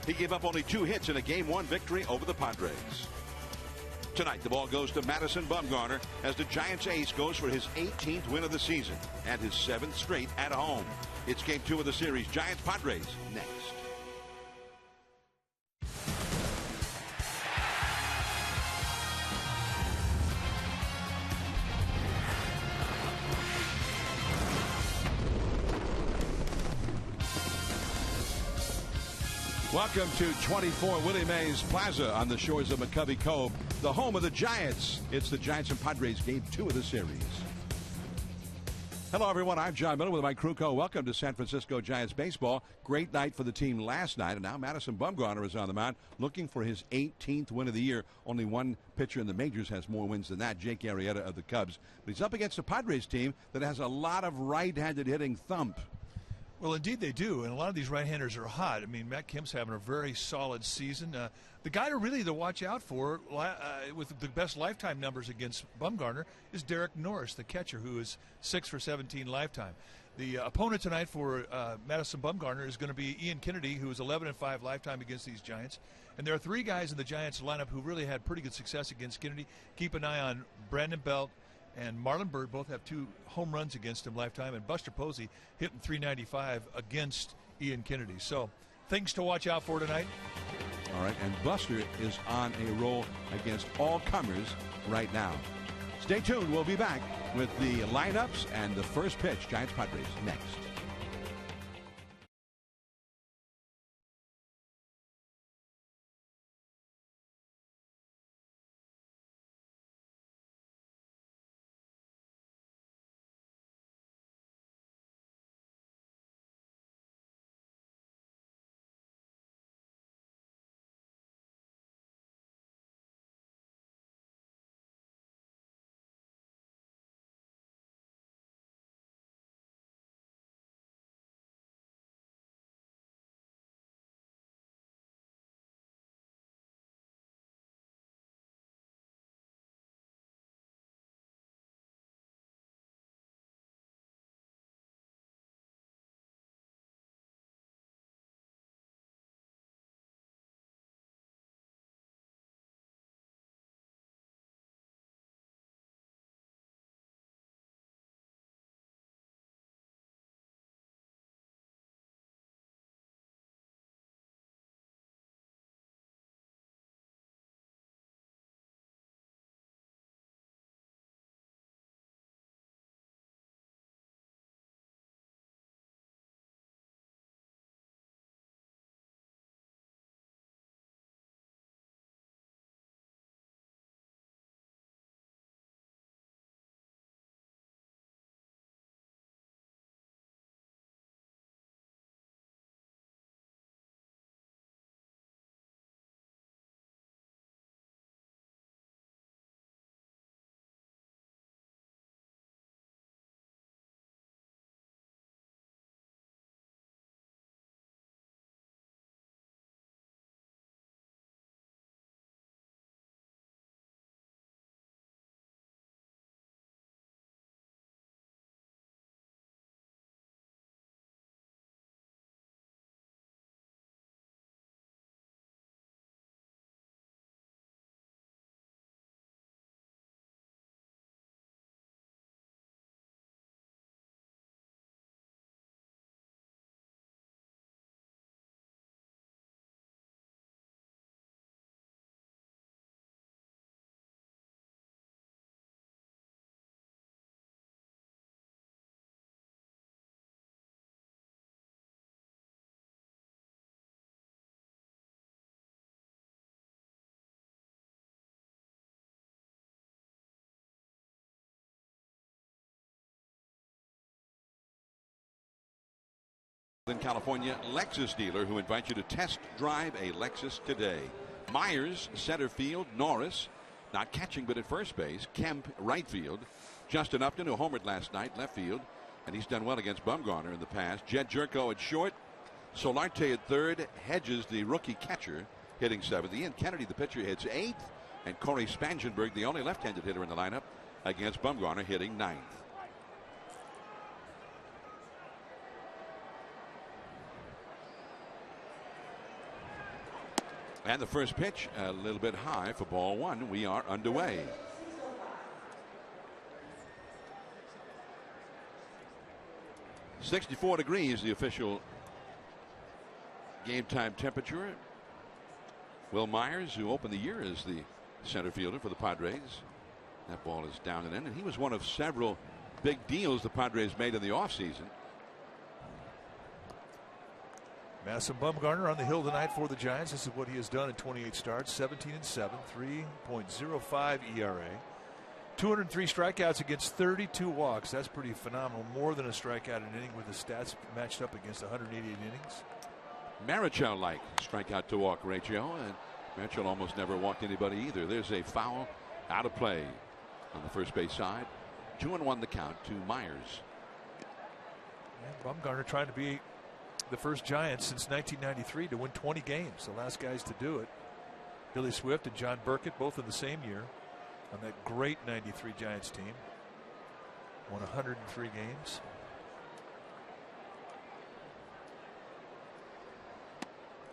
He gave up only 2 hits in a Game 1 victory over the Padres. Tonight, the ball goes to Madison Bumgarner as the Giants ace goes for his 18th win of the season and his 7th straight at home. It's Game 2 of the series. Giants-Padres next. Welcome to 24 Willie Mays Plaza on the shores of McCovey Cove, the home of the Giants. It's the Giants and Padres Game 2 of the series. Hello, everyone. I'm John Miller with my crew co. Welcome to San Francisco Giants baseball. Great night for the team last night, and now Madison Bumgarner is on the mound looking for his 18th win of the year. Only one pitcher in the majors has more wins than that, Jake Arrieta of the Cubs. But he's up against a Padres team that has a lot of right-handed hitting thump. Well, indeed they do, and a lot of these right-handers are hot. I mean, Matt Kemp's having a very solid season. The guy to watch out for with the best lifetime numbers against Bumgarner is Derek Norris, the catcher, who is 6 for 17 lifetime. The opponent tonight for Madison Bumgarner is going to be Ian Kennedy, who is 11-5 lifetime against these Giants. And there are 3 guys in the Giants lineup who really had pretty good success against Kennedy. Keep an eye on Brandon Belt and Marlon Byrd. Both have 2 home runs against him lifetime, and Buster Posey hitting .395 against Ian Kennedy. So things to watch out for tonight. All right, and Buster is on a roll against all comers right now. Stay tuned. We'll be back with the lineups and the first pitch. Giants Padres next. In California, Lexus dealer who invites you to test drive a Lexus today. Myers, center field. Norris, not catching but at first base. Kemp, right field. Justin Upton, who homered last night, left field. And he's done well against Bumgarner in the past. Jed Jerko at short. Solarte at third. Hedges, the rookie catcher, hitting 7th. Ian Kennedy, the pitcher, hits 8th. And Corey Spangenberg, the only left-handed hitter in the lineup, against Bumgarner, hitting 9th. And the first pitch a little bit high for ball one. We are underway. .64 degrees the official game time temperature. Will Myers, who opened the year as the center fielder for the Padres. That ball is down and in, and he was one of several big deals the Padres made in the offseason. Madison Bumgarner on the hill tonight for the Giants. This is what he has done in 28 starts, 17-7, 3.05 ERA. 203 strikeouts against 32 walks. That's pretty phenomenal. More than a strikeout an inning with the stats matched up against 188 innings. Marichal-like strikeout to walk ratio, and Marichal almost never walked anybody either. There's a foul out of play on the first base side. 2-1 the count to Myers. And Bumgarner trying to be the first Giants since 1993 to win 20 games. The last guys to do it. Billy Swift and John Burkett both in the same year on that great 93 Giants team. Won 103 games.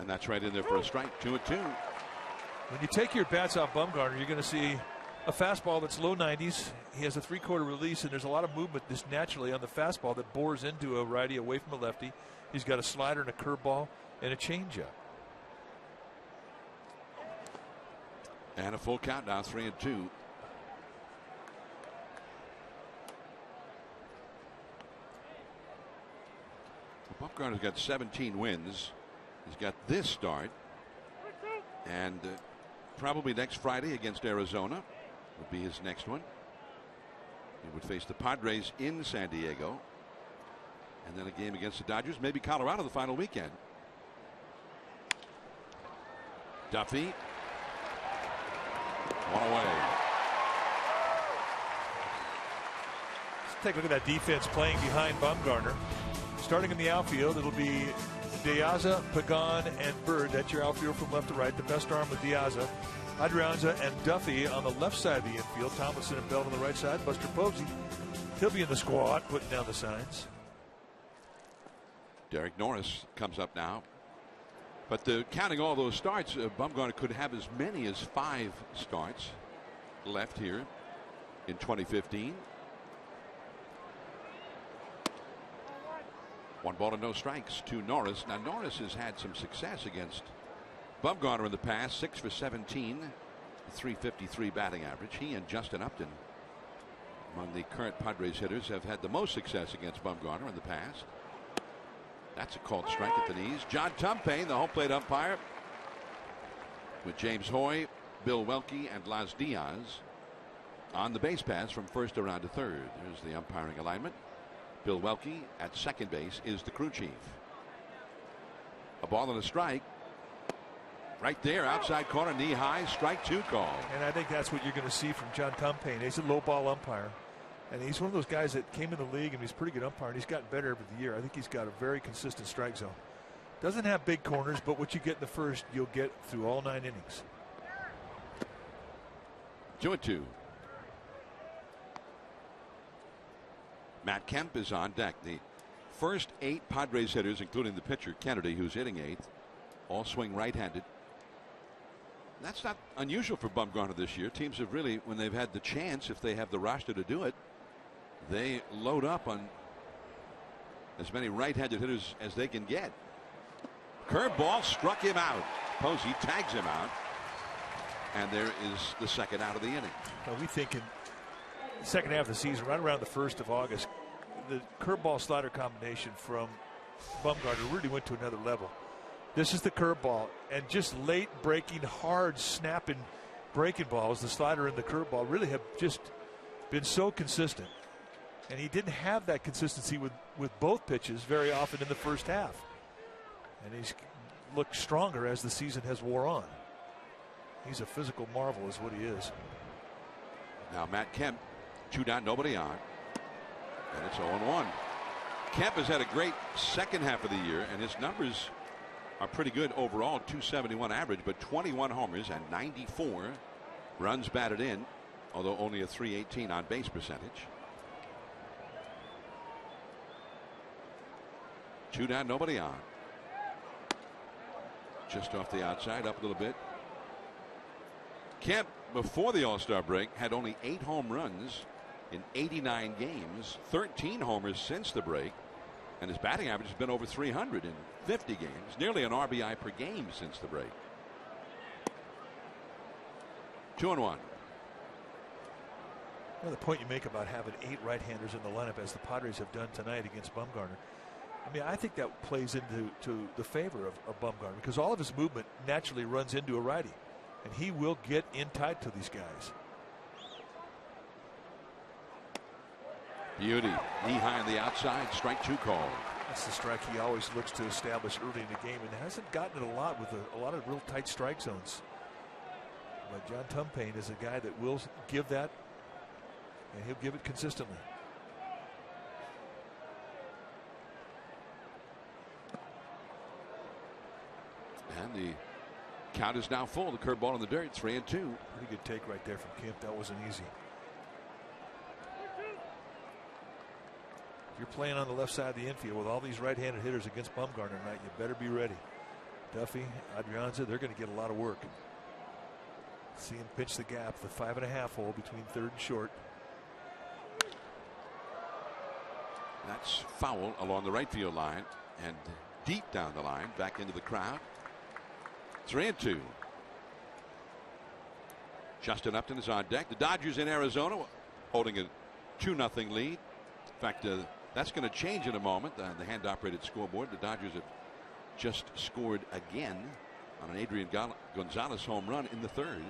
And that's right in there for a strike. 2-2. When you take your bats off Bumgarner, you're going to see a fastball that's low 90s. He has a 3/4 release, and there's a lot of movement just naturally on the fastball that bores into a righty away from a lefty. He's got a slider and a curveball and a changeup. And a full count now, 3-2. Bumgarner's got 17 wins. He's got this start, and probably next Friday against Arizona would be his next one. He would face the Padres in San Diego, and then a game against the Dodgers, maybe Colorado the final weekend. Duffy, one away. Let's take a look at that defense playing behind Bumgarner. Starting in the outfield, it'll be Diaza, Pagan, and Bird. That's your outfield from left to right. The best arm with Diaza. Adrianza and Duffy on the left side of the infield. Tomlinson and Bell on the right side. Buster Posey, he'll be in the squad putting down the signs. Derek Norris comes up now. But counting all those starts, Bumgarner could have as many as 5 starts left here in 2015. 1 ball and no strikes to Norris. Now Norris has had some success against Bumgarner in the past. 6 for 17, 353 batting average. He and Justin Upton, among the current Padres hitters, have had the most success against Bumgarner in the past. That's a called strike at the knees. John Tumpane, the home plate umpire, with James Hoy, Bill Welke, and Las Diaz on the base paths from first around to third. There's the umpiring alignment. Bill Welke at second base is the crew chief. A ball and a strike. Right there, outside corner, knee high, strike 2 call. And I think that's what you're going to see from John Tumpane. He's a low ball umpire. And he's one of those guys that came in the league and he's a pretty good umpire, and he's gotten better every year. I think he's got a very consistent strike zone. Doesn't have big corners, but what you get in the first, you'll get through all 9 innings. 2-2. Matt Kemp is on deck. The first 8 Padres hitters, including the pitcher Kennedy, who's hitting 8th, all swing right-handed. That's not unusual for Bumgarner this year. Teams have really, when they've had the chance, if they have the roster to do it, they load up on as many right-handed hitters as they can get. Curveball struck him out. Posey tags him out, and there is the second out of the inning. Well, we think in the second half of the season, right around the 1st of August, the curveball slider combination from Bumgarner really went to another level. This is the curveball, and just late breaking, hard snapping breaking balls, the slider and the curveball really have just been so consistent. And he didn't have that consistency with both pitches very often in the first half. And he's looked stronger as the season has wore on. He's a physical marvel is what he is. Now Matt Kemp, 2 down, nobody on. And it's 0-1. Kemp has had a great second half of the year, and his numbers are pretty good overall. 271 average, but 21 homers and 94 runs batted in, although only a .318 on base percentage. 2 down, nobody on. Just off the outside, up a little bit. Kemp, before the All-Star break, had only 8 home runs in 89 games, 13 homers since the break, and his batting average has been over 300 in 50 games, nearly an RBI per game since the break. 2-1. Well, the point you make about having 8 right-handers in the lineup, as the Padres have done tonight against Bumgarner, I mean, I think that plays into the favor of Bumgarner, because all of his movement naturally runs into a righty, and he will get in tight to these guys. Beauty, knee high on the outside, strike 2 call. That's the strike he always looks to establish early in the game, and hasn't gotten it a lot with a lot of real tight strike zones. But John Tumpane is a guy that will give that, and he'll give it consistently. And the count is now full. The curveball in the dirt, 3-2. Pretty good take right there from Kemp. That wasn't easy. If you're playing on the left side of the infield with all these right-handed hitters against Bumgarner tonight, you better be ready. Duffy, Adrianza, they're going to get a lot of work. See him pitch the gap, the 5.5 hole between third and short. That's foul along the right field line and deep down the line, back into the crowd. 3-2. Justin Upton is on deck. The Dodgers in Arizona holding a 2-0 lead. In fact, that's going to change in a moment on the hand-operated scoreboard. The Dodgers have just scored again on an Adrian Gonzalez home run in the third.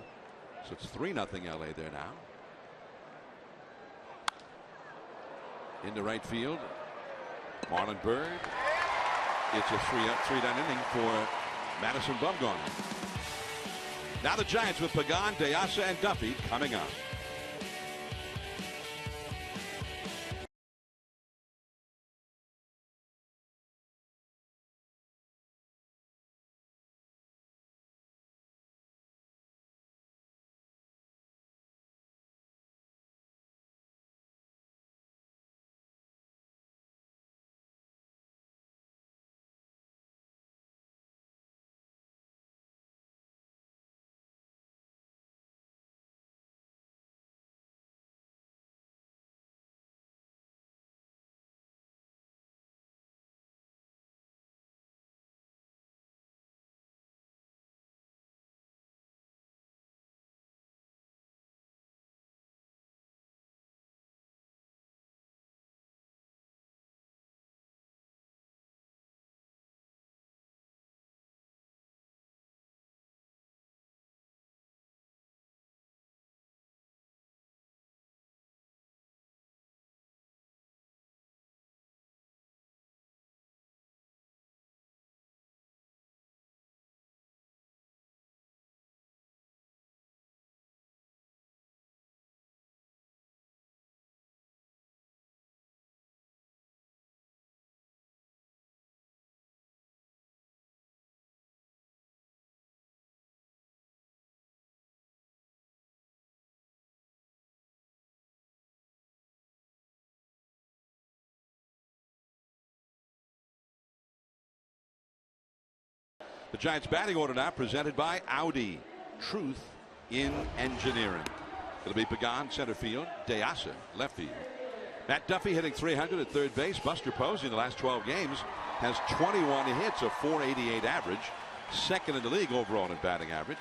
So it's 3-0 LA there now. Into right field, Marlon Byrd. It's a 3-down inning for Madison Bumgarner. Now the Giants with Pagan, De Asa, and Duffy coming up. The Giants batting order now presented by Audi. Truth in engineering. It'll be Pagan center field, De Asa left field. Matt Duffy hitting 300 at third base. Buster Posey in the last 12 games has 21 hits, a .488 average. Second in the league overall in batting average.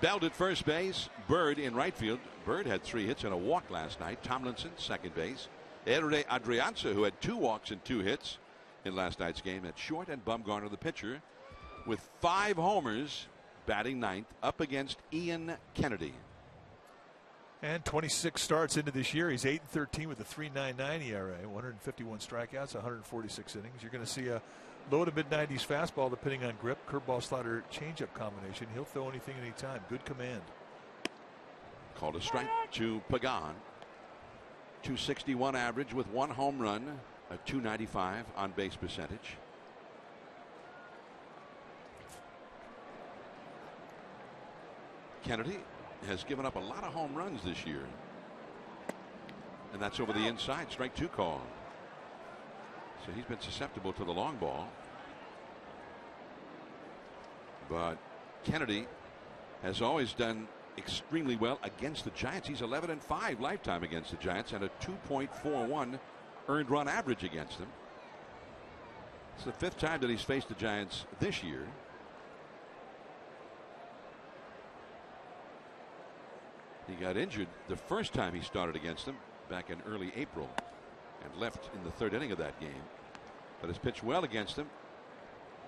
Belt at first base. Bird in right field. Bird had 3 hits and a walk last night. Tomlinson second base. Adrianza, who had 2 walks and 2 hits in last night's game, at short, and Bumgarner the pitcher with 5 homers, batting 9th, up against Ian Kennedy. And 26 starts into this year. He's 8-13 with a 3.99 ERA, 151 strikeouts, 146 innings. You're going to see a low to mid 90s fastball depending on grip, curveball, slider, changeup combination. He'll throw anything anytime. Good command. Called a strike to Pagan. 261 average with 1 home run, a .295 on base percentage. Kennedy has given up a lot of home runs this year. And that's over the inside, strike 2 call. So he's been susceptible to the long ball. But Kennedy has always done extremely well against the Giants. He's 11-5 lifetime against the Giants and a 2.41 earned run average against them. It's the 5th time that he's faced the Giants this year. He got injured the first time he started against them back in early April and left in the 3rd inning of that game, but has pitched well against them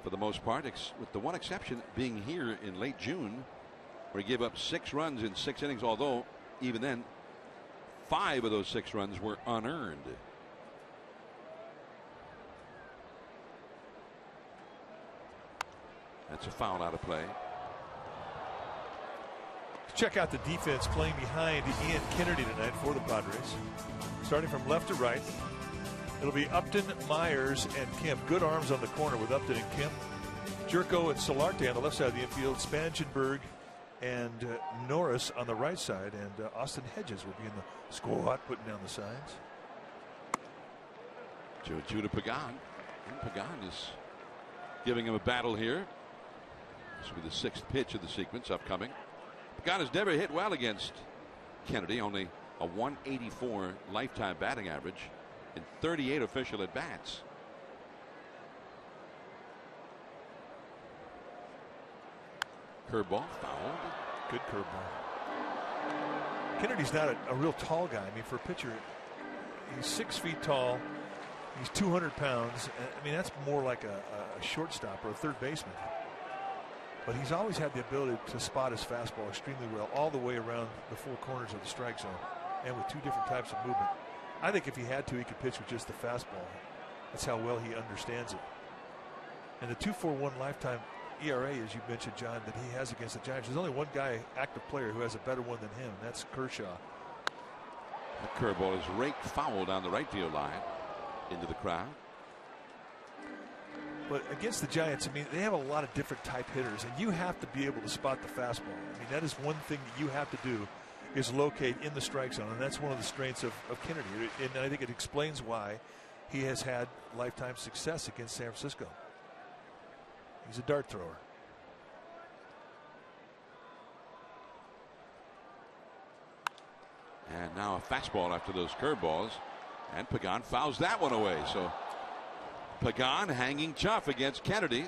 for the most part, with the one exception being here in late June, where he gave up 6 runs in 6 innings, although even then 5 of those 6 runs were unearned. That's a foul out of play. Check out the defense playing behind Ian Kennedy tonight for the Padres. Starting from left to right, it'll be Upton, Myers, and Kemp. Good arms on the corner with Upton and Kemp. Jerko and Solarte on the left side of the infield. Spangenberg and Norris on the right side. And Austin Hedges will be in the squad putting down the signs. 2-2 to Pagan. And Pagan is giving him a battle here. This will be the 6th pitch of the sequence upcoming. Pagan has never hit well against Kennedy. Only a 184 lifetime batting average in 38 official at bats. Curveball fouled. Good curveball. Kennedy's not a real tall guy. I mean, for a pitcher, he's 6 feet tall. He's 200 pounds. I mean, that's more like a shortstop or a third baseman. But he's always had the ability to spot his fastball extremely well all the way around the 4 corners of the strike zone and with 2 different types of movement. I think if he had to, he could pitch with just the fastball. That's how well he understands it. And the 2.41 lifetime ERA, as you mentioned, John, that he has against the Giants. There's only one guy, active player, who has a better one than him, and that's Kershaw. That curveball is raked foul down the right field line into the crowd. But against the Giants, I mean, they have a lot of different type hitters, and you have to be able to spot the fastball. I mean, that is one thing that you have to do, is locate in the strike zone, and that's one of the strengths of Kennedy. And I think it explains why he has had lifetime success against San Francisco. He's a dart thrower. And now a fastball after those curveballs, and Pagan fouls that one away. So Pagan hanging tough against Kennedy.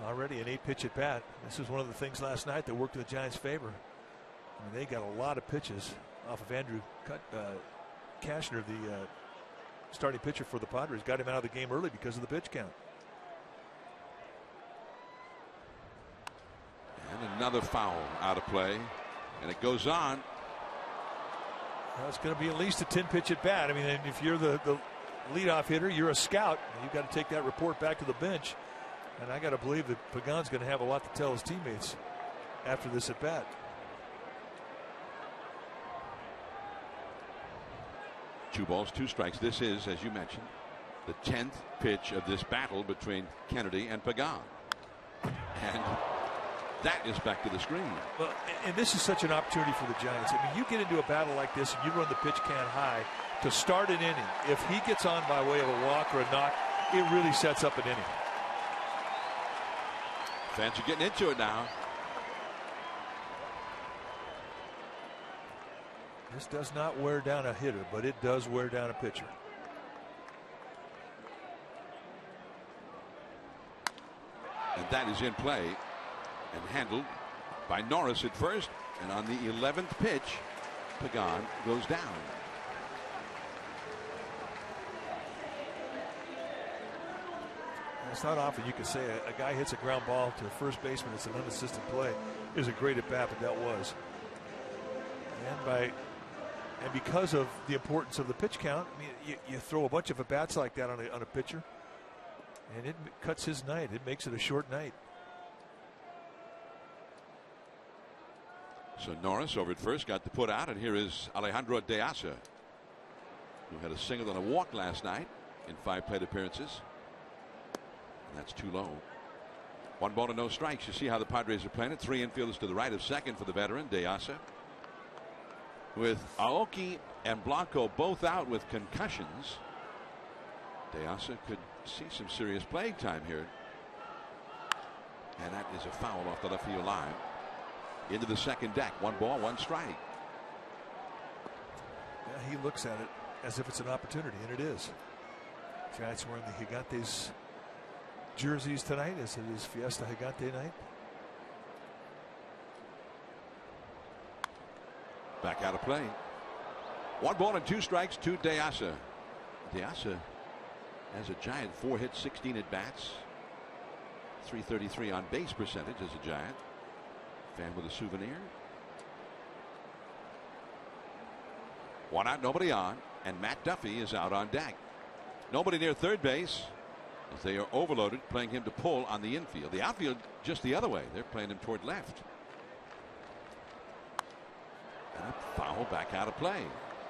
Well, already an 8-pitch at bat. This is one of the things last night that worked in the Giants' favor. I mean, they got a lot of pitches off of Andrew Kashner, the starting pitcher for the Padres. Got him out of the game early because of the pitch count. And another foul out of play, and it goes on. Well, it's going to be at least a 10-pitch at bat. I mean, if you're the leadoff hitter, you're a scout. You've got to take that report back to the bench. And I got to believe that Pagan's going to have a lot to tell his teammates after this at bat. 2 balls, 2 strikes. This is, as you mentioned, the 10th pitch of this battle between Kennedy and Pagan. And that is back to the screen. Well, and this is such an opportunity for the Giants. I mean, you get into a battle like this and you run the pitch can high to start an inning. If he gets on by way of a walk or a knock, it really sets up an inning. Fans are getting into it now. This does not wear down a hitter, but it does wear down a pitcher. And that is in play and handled by Norris at first, and on the 11th pitch, Pagan goes down. It's not often you can say a guy hits a ground ball to a first baseman. It's an unassisted play. It was a great at bat, but that was. And because of the importance of the pitch count, I mean, you throw a bunch of at bats like that on a pitcher, and it cuts his night. It makes it a short night. So Norris over at first got the put out, and here is Alejandro De Asa, who had a single and a walk last night in 5 plate appearances. And that's too low. 1 ball and no strikes. You see how the Padres are playing it. 3 infielders to the right of second for the veteran De Asa, with Aoki and Blanco both out with concussions. De Asa could see some serious playing time here. And that is a foul off the left field line. Into the second deck. 1 ball, 1 strike. Yeah, he looks at it as if it's an opportunity, and it is. Giants wearing the Gigantes jerseys tonight, as it is Fiesta Gigante night. Back out of play. 1 ball and 2 strikes to De Asa. De Asa has a Giant 4 hits, 16 at bats. 333 on base percentage as a Giant. Fan with a souvenir. 1 out, nobody on, and Matt Duffy is out on deck. Nobody near third base as they are overloaded, playing him to pull on the infield. The outfield just the other way. They're playing him toward left. And a foul back out of play.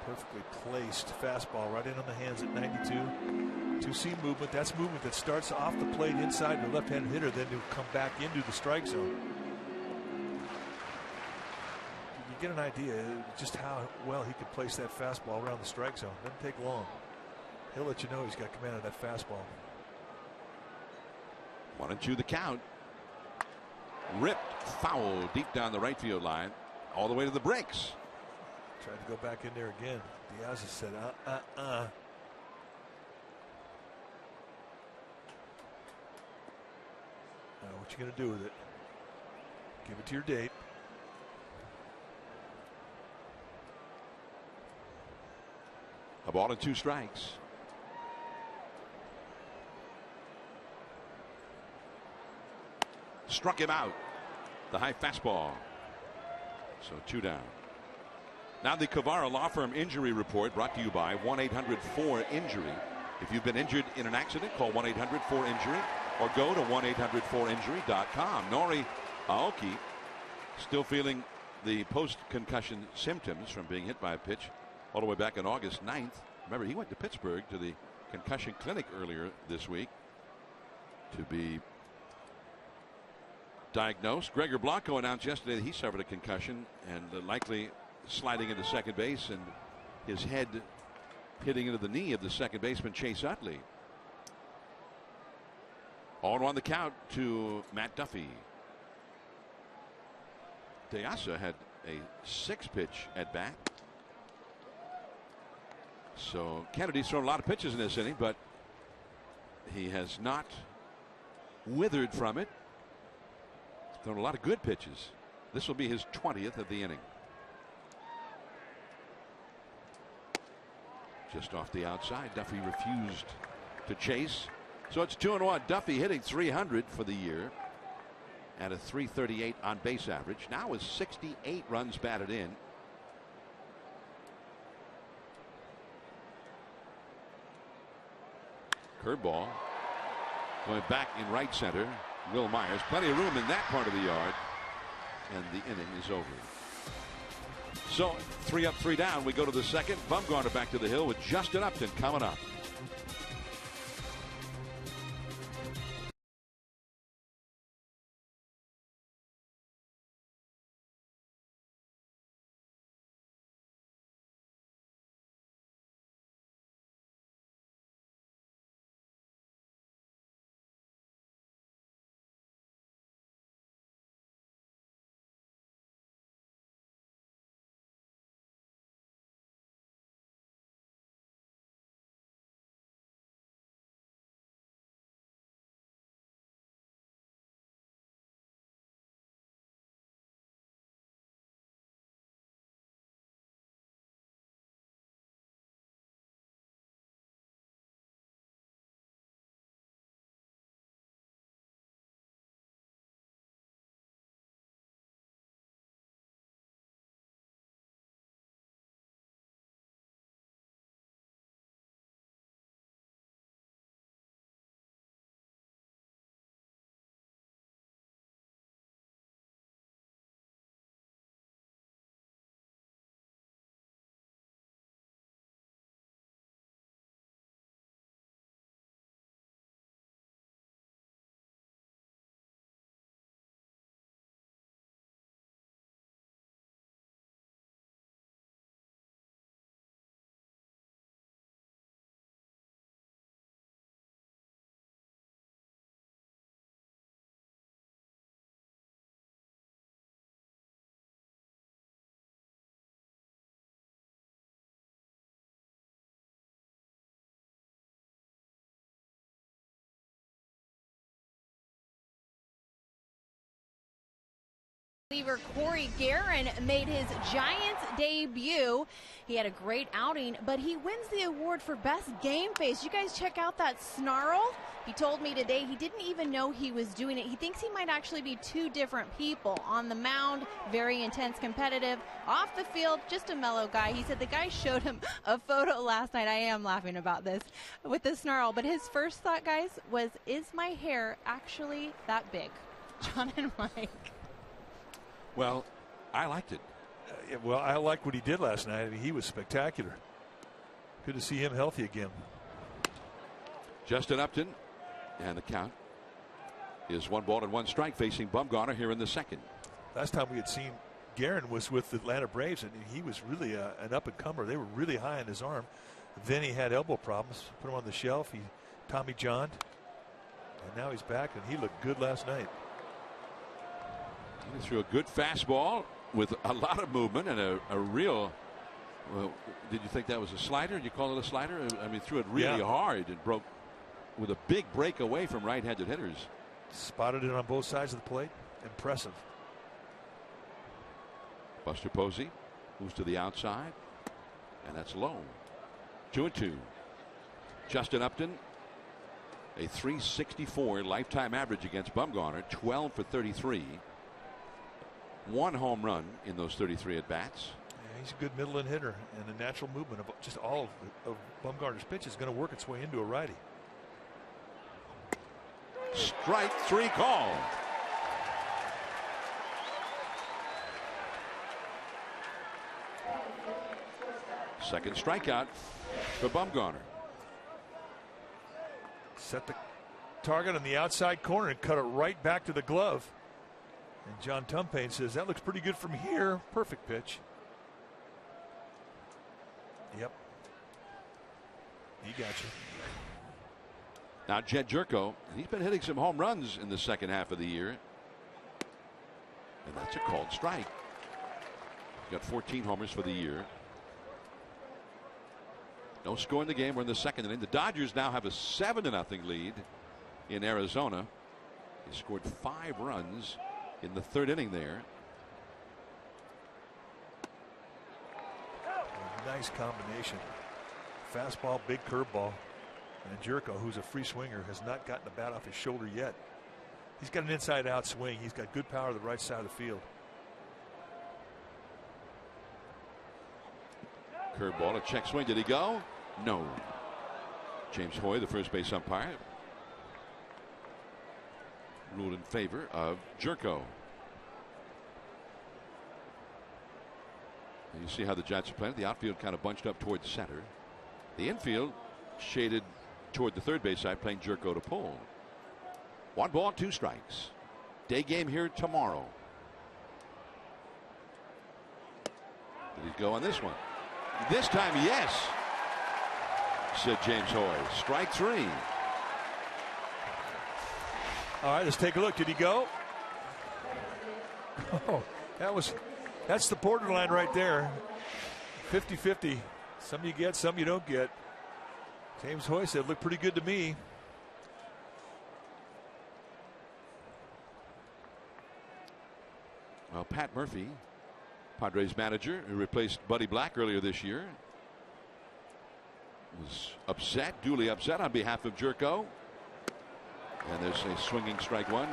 Perfectly placed fastball right in on the hands at 92. To see movement, that's movement that starts off the plate inside the left-handed hitter, then to come back into the strike zone. You get an idea just how well he can place that fastball around the strike zone. Doesn't take long. He'll let you know he's got command of that fastball. 1-2 the count. Ripped foul deep down the right field line, all the way to the bricks. Tried to go back in there again. Diaz said, what you going to do with it? Give it to your date. A ball and 2 strikes. Struck him out. The high fastball. So 2 down. Now the Cavara Law Firm injury report brought to you by 1-800-4-INJURY. If you've been injured in an accident, call 1-800-4-INJURY or go to 1-800-4injury.com. Nori Aoki still feeling the post-concussion symptoms from being hit by a pitch all the way back on August 9th. Remember, he went to Pittsburgh to the concussion clinic earlier this week to be diagnosed. Gregor Blanco announced yesterday that he suffered a concussion and likely sliding into second base, and his head hitting into the knee of the second baseman Chase Utley. 0-1 the count to Matt Duffy. De Asa had a 6-pitch at bat. So Kennedy's thrown a lot of pitches in this inning, but he has not withered from it. Thrown a lot of good pitches. This will be his 20th of the inning. Just off the outside. Duffy refused to chase. So it's 2-1. Duffy hitting .300 for the year and a .338 on base average. Now with 68 runs batted in. Curveball going back in right center. Will Myers. Plenty of room in that part of the yard. And the inning is over. So 3 up, 3 down. We go to the second. Bumgarner back to the hill with Justin Upton coming up. Reliever Corey Guerin made his Giants debut. He had a great outing, but he wins the award for best game face. You guys check out that snarl. He told me today he didn't even know he was doing it. He thinks he might actually be two different people. On the mound, very intense, competitive. Off the field, just a mellow guy. He said the guy showed him a photo last night. I am laughing about this with the snarl, but his first thought, guys, was, is my hair actually that big? John and Mike. Well, I liked it. Well, I liked what he did last night. I mean, he was spectacular. Good to see him healthy again. Justin Upton, and the count is 1-1 facing Bumgarner here in the second. Last time we had seen Guerin was with the Atlanta Braves, and he was really an up-and-comer. They were really high on his arm. Then he had elbow problems. Put him on the shelf. He Tommy John'd. And now he's back, and he looked good last night. He threw a good fastball with a lot of movement and a real. Well, did you think that was a slider? Did you call it a slider? I mean, threw it really hard and broke with a big break away from right-handed hitters. Spotted it on both sides of the plate. Impressive. Buster Posey moves to the outside, and that's low. 2-2. Justin Upton, a .364 lifetime average against Bumgarner, 12 for 33. One home run in those 33 at bats. Yeah, he's a good middle-in hitter, and the natural movement of just all of Bumgarner's pitch is going to work its way into a righty. Strike three call. Second strikeout for Bumgarner. Set the target on the outside corner and cut it right back to the glove. And John Tumpane says that looks pretty good from here. Perfect pitch. Yep. He got you. Now Jed Jerko, he's been hitting some home runs in the second half of the year. And that's a called strike. He's got 14 homers for the year. No score in the game. We're in the second inning. The Dodgers now have a 7-0 lead in Arizona. He scored 5 runs in the third inning there. Nice combination. Fastball, big curveball. And Jerko, who's a free swinger, has not gotten the bat off his shoulder yet. He's got an inside-out swing. He's got good power to the right side of the field. Curveball, a check swing. Did he go? No. James Hoy, the first base umpire, ruled in favor of Jerko. And you see how the Giants are playing. The outfield kind of bunched up towards center. The infield shaded toward the third base side, playing Jerko to pull. 1 ball, 2 strikes. Day game here tomorrow. Did he go on this one? This time, yes, said James Hoy. Strike 3. All right, let's take a look. Did he go? Oh, that's the borderline right there. 50-50. Some you get, some you don't get. James Hoy said, looked pretty good to me. Well, Pat Murphy, Padres manager, who replaced Buddy Black earlier this year, was upset, duly upset on behalf of Jerko. And there's a swinging strike one.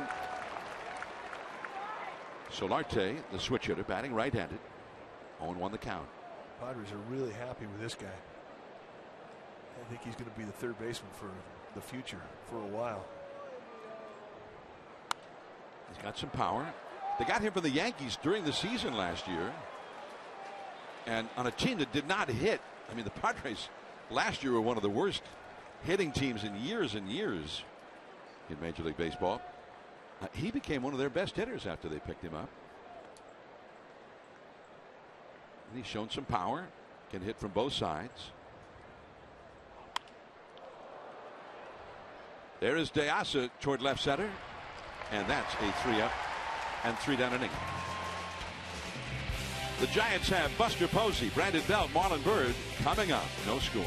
Solarte, the switch hitter, batting right-handed. 0-1 the count. Padres are really happy with this guy. I think he's going to be the third baseman for the future for a while. He's got some power. They got him from the Yankees during the season last year. And on a team that did not hit. I mean, the Padres last year were one of the worst hitting teams in years and years in Major League Baseball. He became one of their best hitters after they picked him up. And he's shown some power. Can hit from both sides. There is De Asa toward left center. And that's a 3-up and 3-down inning. The Giants have Buster Posey, Brandon Belt, Marlon Byrd coming up. No score.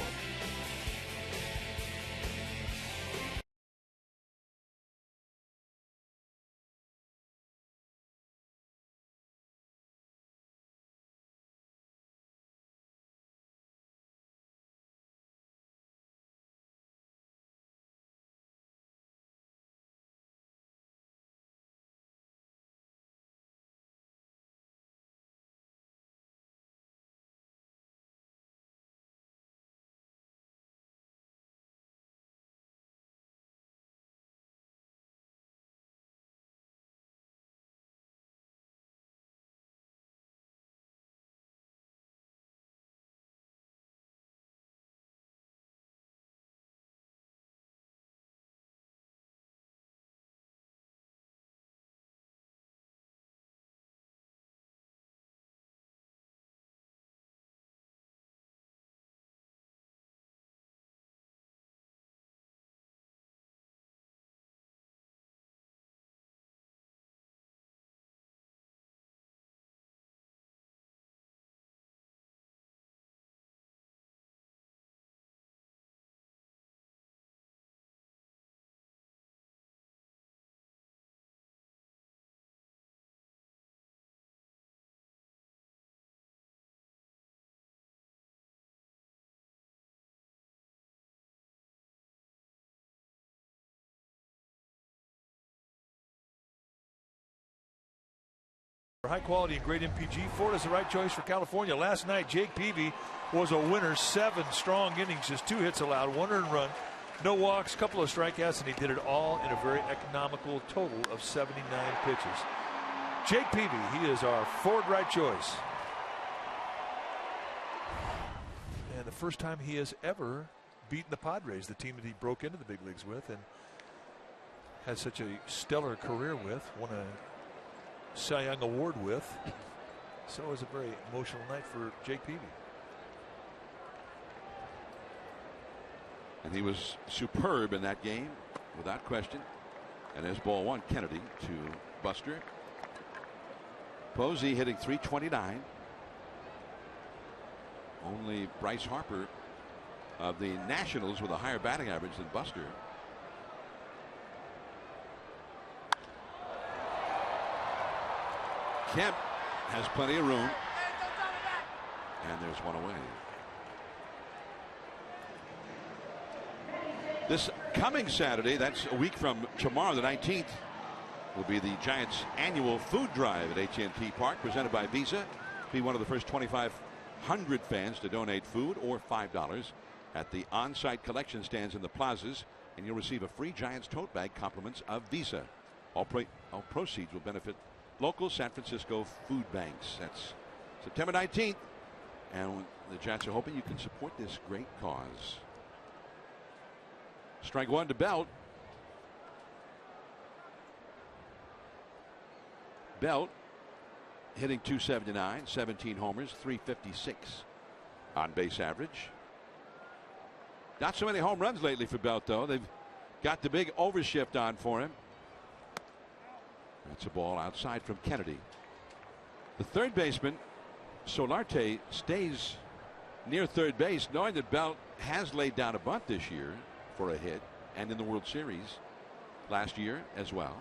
High quality and great MPG. Florida's the right choice for California. Last night, Jake Peavy was a winner. 7 strong innings, just 2 hits allowed, 1 earned run, no walks, couple of strikeouts, and he did it all in a very economical total of 79 pitches. Jake Peavy, he is our forward right choice. And the first time he has ever beaten the Padres, the team that he broke into the big leagues with and had such a stellar career with, won a Cy Young Award with. So it was a very emotional night for Jake Peavy. And he was superb in that game, without question. And there's ball 1, Kennedy to Buster. Posey hitting .329. Only Bryce Harper of the Nationals with a higher batting average than Buster. Kemp has plenty of room. And there's one away. This coming Saturday, that's a week from tomorrow, the 19th, will be the Giants' annual food drive at AT&T Park, presented by Visa. Be one of the first 2,500 fans to donate food or $5 at the on-site collection stands in the plazas, and you'll receive a free Giants tote bag, compliments of Visa. All proceeds will benefit local San Francisco food banks. That's September 19th, and the Giants are hoping you can support this great cause. Strike 1 to Belt. Belt hitting .279, 17 homers, .356 on base average. Not so many home runs lately for Belt, though. They've got the big overshift on for him. That's a ball outside from Kennedy. The third baseman, Solarte, stays near third base, knowing that Belt has laid down a bunt this year for a hit, and in the World Series last year as well.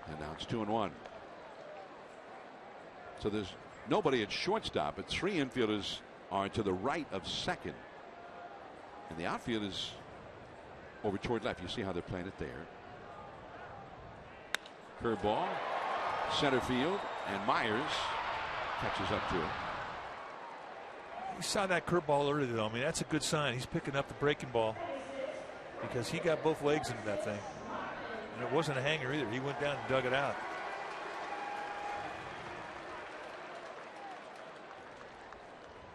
And now it's 2-1. So there's nobody at shortstop, but 3 infielders are to the right of second. And the outfield is over toward left. You see how they're playing it there. Curveball, center field, and Myers catches up to it. You saw that curveball earlier, though. I mean, that's a good sign. He's picking up the breaking ball because he got both legs into that thing. And it wasn't a hanger either. He went down and dug it out.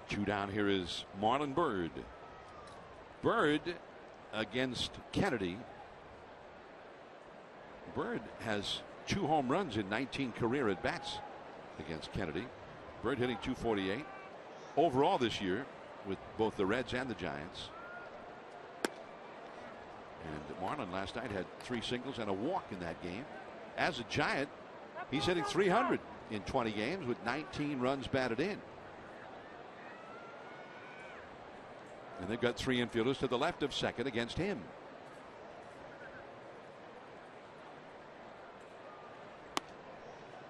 Two down here is Marlon Byrd. Byrd against Kennedy. Byrd has 2 home runs in 19 career at bats against Kennedy. Byrd hitting .248 overall this year with both the Reds and the Giants. And Marlon last night had 3 singles and a walk in that game. As a Giant, he's hitting .300 in 20 games with 19 runs batted in. And they've got 3 infielders to the left of second against him.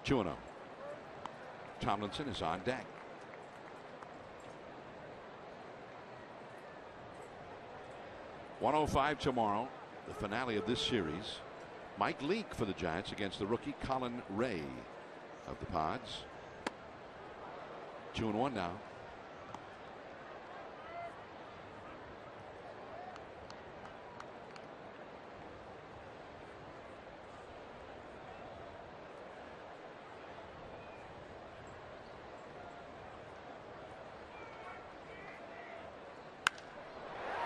Two 2-0. Tomlinson is on deck. .105 tomorrow, the finale of this series. Mike Leake for the Giants against the rookie Colin Ray of the Pods. 2-1 now.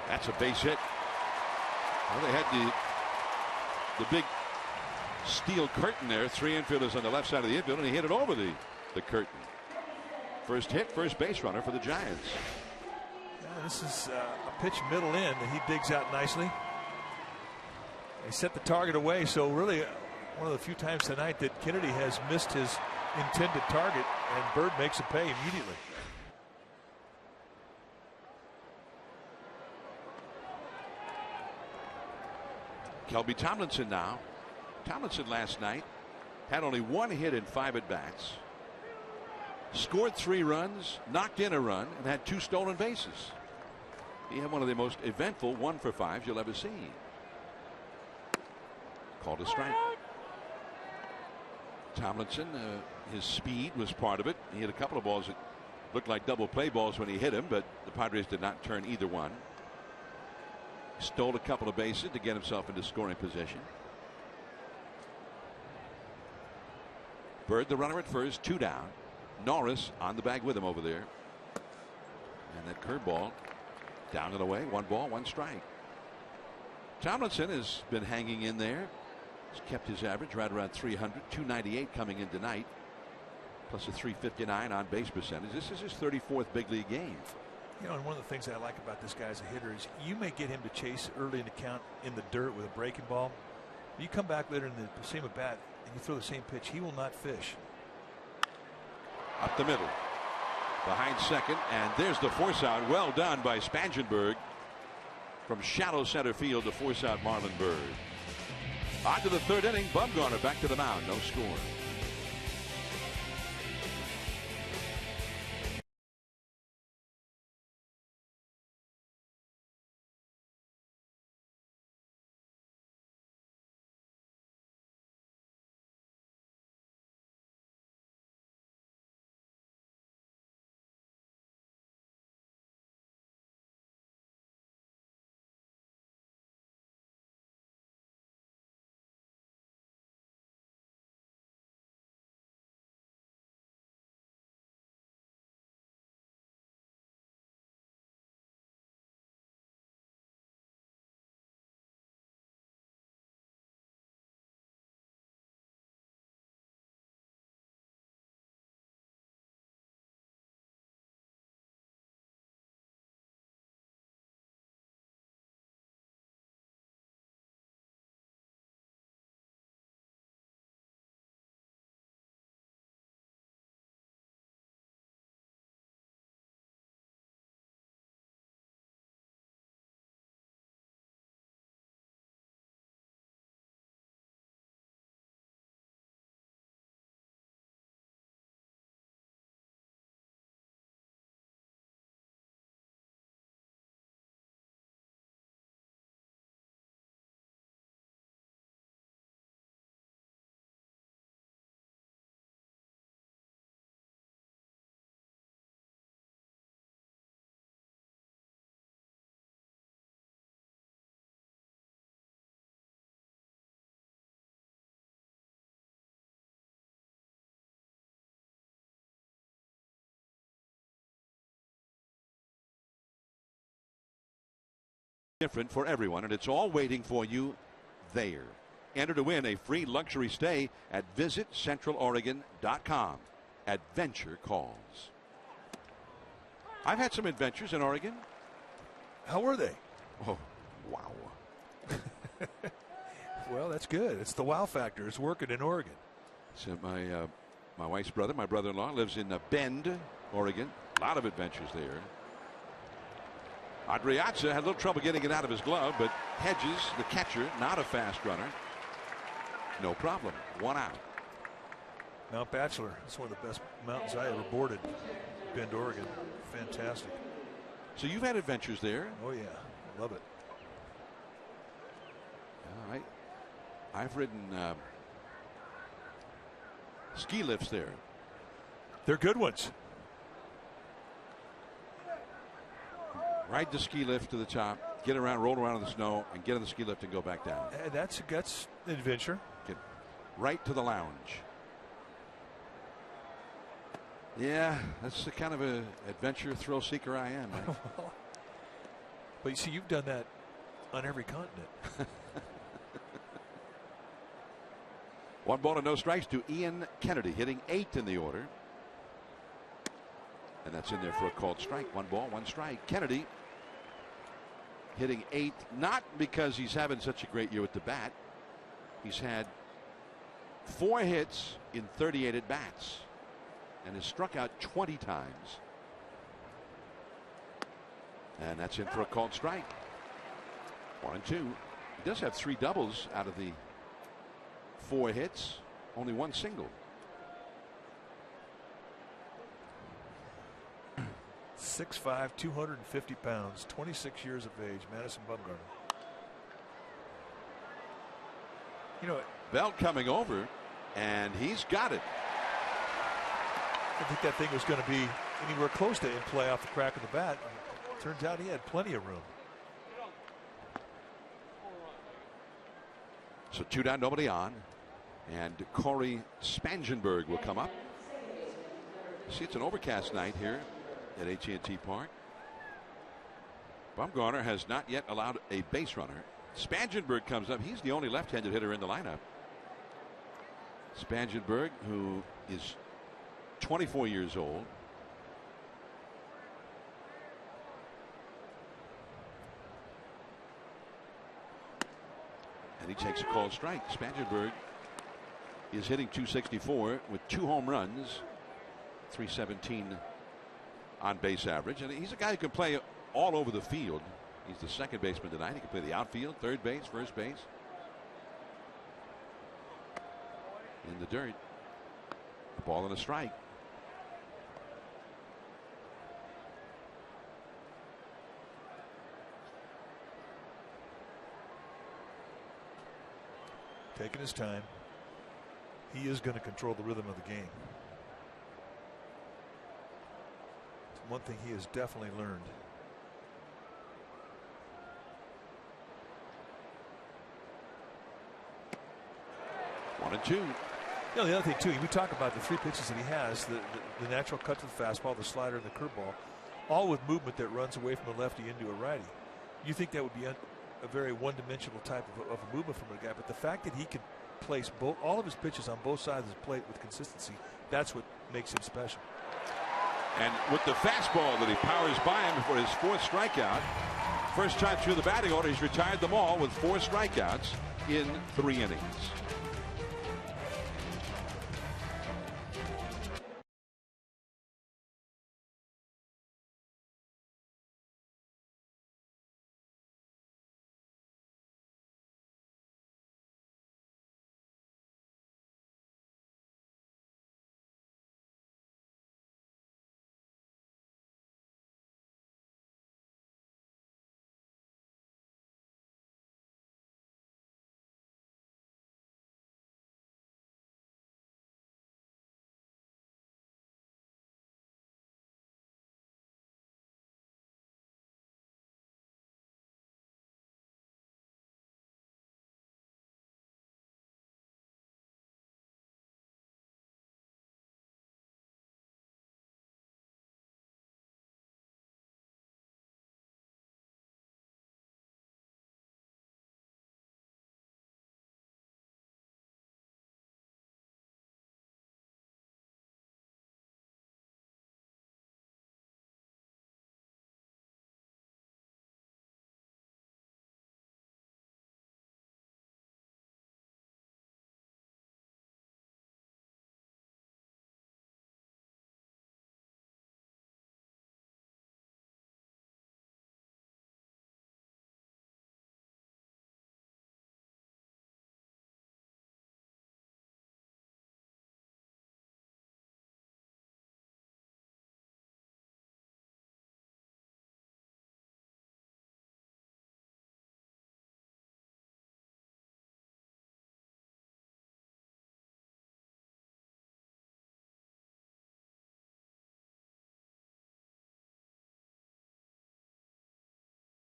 That's a base hit. Well, they had the big steel curtain there. 3 infielders on the left side of the infield, and he hit it over the curtain. First hit, first base runner for the Giants. Yeah, this is a pitch middle in that he digs out nicely. They set the target away, so really one of the few times tonight that Kennedy has missed his intended target, and Byrd makes a pay immediately. Kelby Tomlinson now. Tomlinson last night had only 1 hit in 5 at-bats. Scored 3 runs, knocked in a run, and had 2 stolen bases. He had one of the most eventful 1-for-5s you'll ever see. Called a strike. Tomlinson, his speed was part of it. He hit a couple of balls that looked like double play balls when he hit him, but the Padres did not turn either one. Stole a couple of bases to get himself into scoring position. Bird, the runner at first, 2 down. Norris on the bag with him over there. And that curveball down and away. 1 ball, 1 strike. Tomlinson has been hanging in there. He's kept his average right around 300. 298 coming in tonight. Plus a 359 on base percentage. This is his 34th big league game. You know, and one of the things I like about this guy as a hitter is you may get him to chase early in the count in the dirt with a breaking ball. You come back later in the same at bat and you throw the same pitch, he will not fish. Up the middle. Behind second, and there's the force out. Well done by Spangenberg. From shallow center field to force out Marlon Bird. On to the 3rd inning. Bumgarner back to the mound. No score. Different for everyone, and it's all waiting for you there. Enter to win a free luxury stay at visitcentraloregon.com. Adventure calls. I've had some adventures in Oregon. How were they? Oh, wow. Well, that's good. It's the wow factor. It's working in Oregon. So my wife's brother, my brother-in-law, lives in Bend, Oregon. A lot of adventures there. Adriazza had a little trouble getting it out of his glove, but Hedges, the catcher, not a fast runner. No problem. 1 out. Mount Bachelor. It's one of the best mountains I ever boarded. Bend, Oregon. Fantastic. So you've had adventures there. Oh, yeah. Love it. All right. I've ridden ski lifts there. They're good ones. Ride the ski lift to the top, get around, roll around in the snow, and get on the ski lift and go back down. That's an adventure. Get right to the lounge. Yeah, that's the kind of a adventure thrill seeker I am. Right? But you see, you've done that on every continent. 1 ball and no strikes to Ian Kennedy, hitting 8th in the order. And that's in there for a called strike. 1 ball, 1 strike. Kennedy hitting 8th, not because he's having such a great year with the bat. He's had 4 hits in 38 at bats and has struck out 20 times. And that's in for a called strike. 1-2. He does have 3 doubles out of the 4 hits, only 1 single. 6'5", 250 pounds, 26 years of age, Madison Bumgarner. You know, Bell coming over. And he's got it. I think that thing was going to be anywhere close to in play off the crack of the bat. Turns out he had plenty of room. So 2 down, nobody on. And Corey Spangenberg will come up. See, it's an overcast night here at AT&T Park. Bumgarner has not yet allowed a base runner. Spangenberg comes up. He's the only left-handed hitter in the lineup. Spangenberg, who is 24 years old. And he takes a called strike. Spangenberg is hitting .264 with 2 home runs, .317 on base average. And he's a guy who can play all over the field. He's the second baseman tonight. He can play the outfield, third base, first base. In the dirt. A ball and a strike. Taking his time. He is going to control the rhythm of the game. It's one thing he has definitely learned. One and two. You know, the other thing too, we talk about the 3 pitches that he has, the natural cut to the fastball, the slider, and the curveball, all with movement that runs away from a lefty into a righty. You think that would be a very one-dimensional type of a movement from a guy, but the fact that he can place all of his pitches on both sides of his plate with consistency, that's what makes him special. And with the fastball that he powers by him for his 4th strikeout, first time through the batting order, he's retired them all with 4 strikeouts in 3 innings.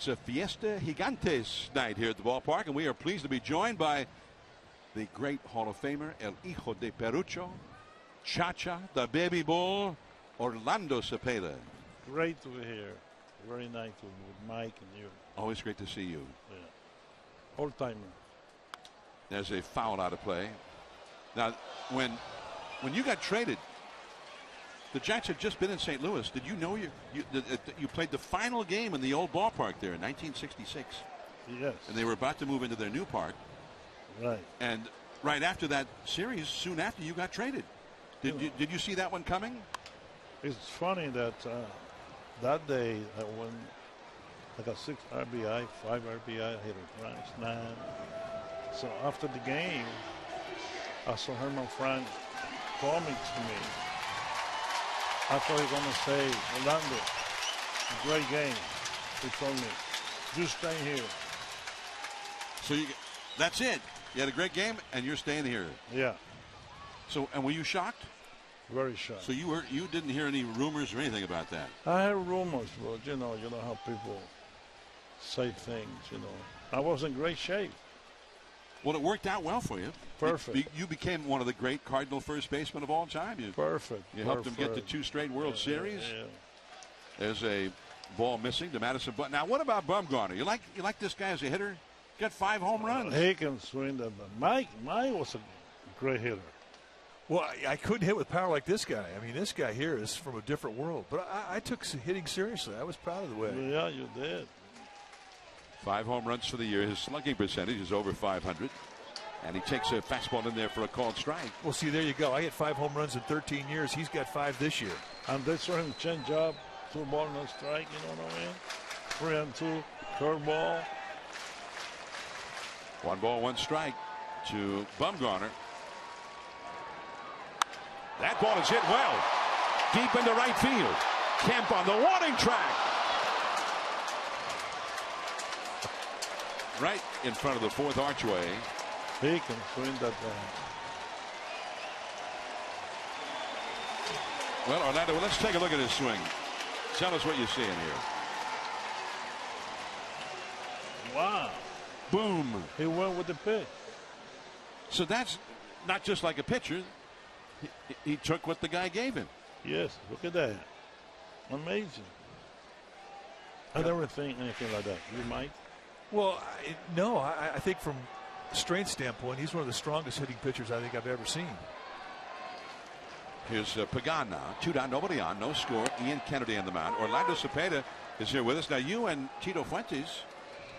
It's a Fiesta Gigantes night here at the ballpark, and we are pleased to be joined by the great Hall of Famer, El Hijo de Perucho, Cha-Cha, the Baby Bull, Orlando Cepeda. Great to be here. Very nice with Mike and you. Always great to see you. Yeah. Old timer. There's a foul out of play. Now, when you got traded, the Giants had just been in St. Louis. Did you know you played the final game in the old ballpark there in 1966? Yes. And they were about to move into their new park. Right. And right after that series, soon after, you got traded. Did you see that one coming? It's funny that that day I won. I got 6 RBI, 5 RBI. I hit a grand slam. So after the game, I saw Herman Frank call me to me. I thought he was going to say, Orlando, great game. He told me, you stay here. So that's it. You had a great game, and you're staying here. Yeah. So, and were you shocked? Very shocked. So you didn't hear any rumors or anything about that? I heard rumors, but you know how people say things. I was in great shape. Well, it worked out well for you. Perfect. You became one of the great Cardinal first basemen of all time. Perfect. You helped them get to 2 straight World Series. Yeah. There's a ball missing to Madison. But now, what about Bumgarner? You like this guy as a hitter? Got 5 home runs. He can swing that. Mike was a great hitter. Well, I couldn't hit with power like this guy. I mean, this guy here is from a different world. But I took hitting seriously. I was proud of the way. Yeah, you did. 5 home runs for the year. His slugging percentage is over 500. And he takes a fastball in there for a called strike. Well, see, there you go. I hit 5 home runs in 13 years. He's got 5 this year. And they saw him change up. 2 ball, no strike. You know what I mean? 3-2. Curveball. 1 ball, 1 strike to Bumgarner. That ball is hit well. Deep into right field. Kemp on the warning track. Right in front of the 4th archway. He can swing that ball. Well, Orlando, let's take a look at his swing. Tell us what you're seeing here. Wow. Boom. He went with the pitch. So that's not just like a pitcher. He took what the guy gave him. Yes, look at that. Amazing. I never think anything like that. You might? Well, no. I think from strength standpoint, he's one of the strongest hitting pitchers I think I've ever seen. Here's Pagan now. 2 down, nobody on, no score. Ian Kennedy on the mound. Orlando Cepeda is here with us. Now, you and Tito Fuentes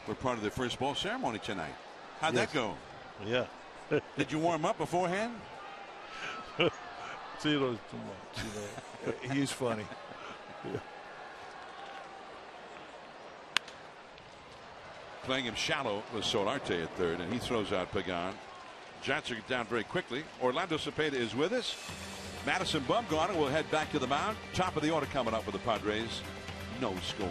were part of the first ball ceremony tonight. How'd that go? Yeah. Did you warm up beforehand? Tito's too much. He's funny. Yeah. Playing him shallow was Solarte at third, and he throws out Pagan. Giants are down very quickly. Orlando Cepeda is with us. Madison Bumgarner will head back to the mound. Top of the order coming up for the Padres. No score.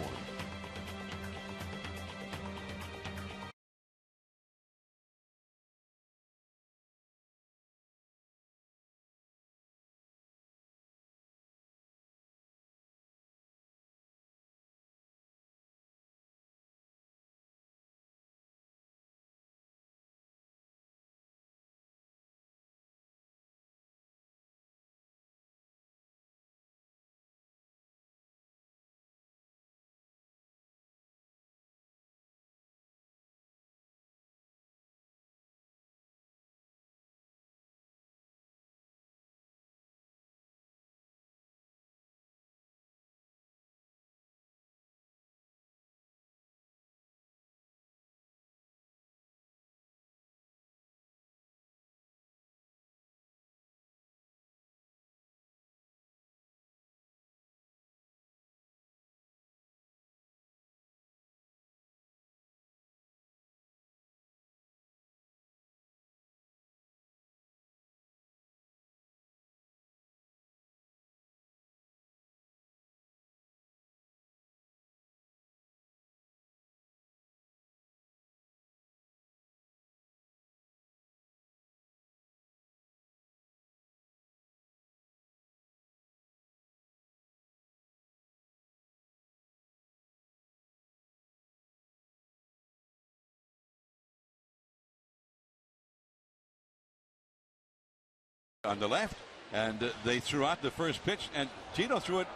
On the left, and they threw out the first pitch, and Tito threw it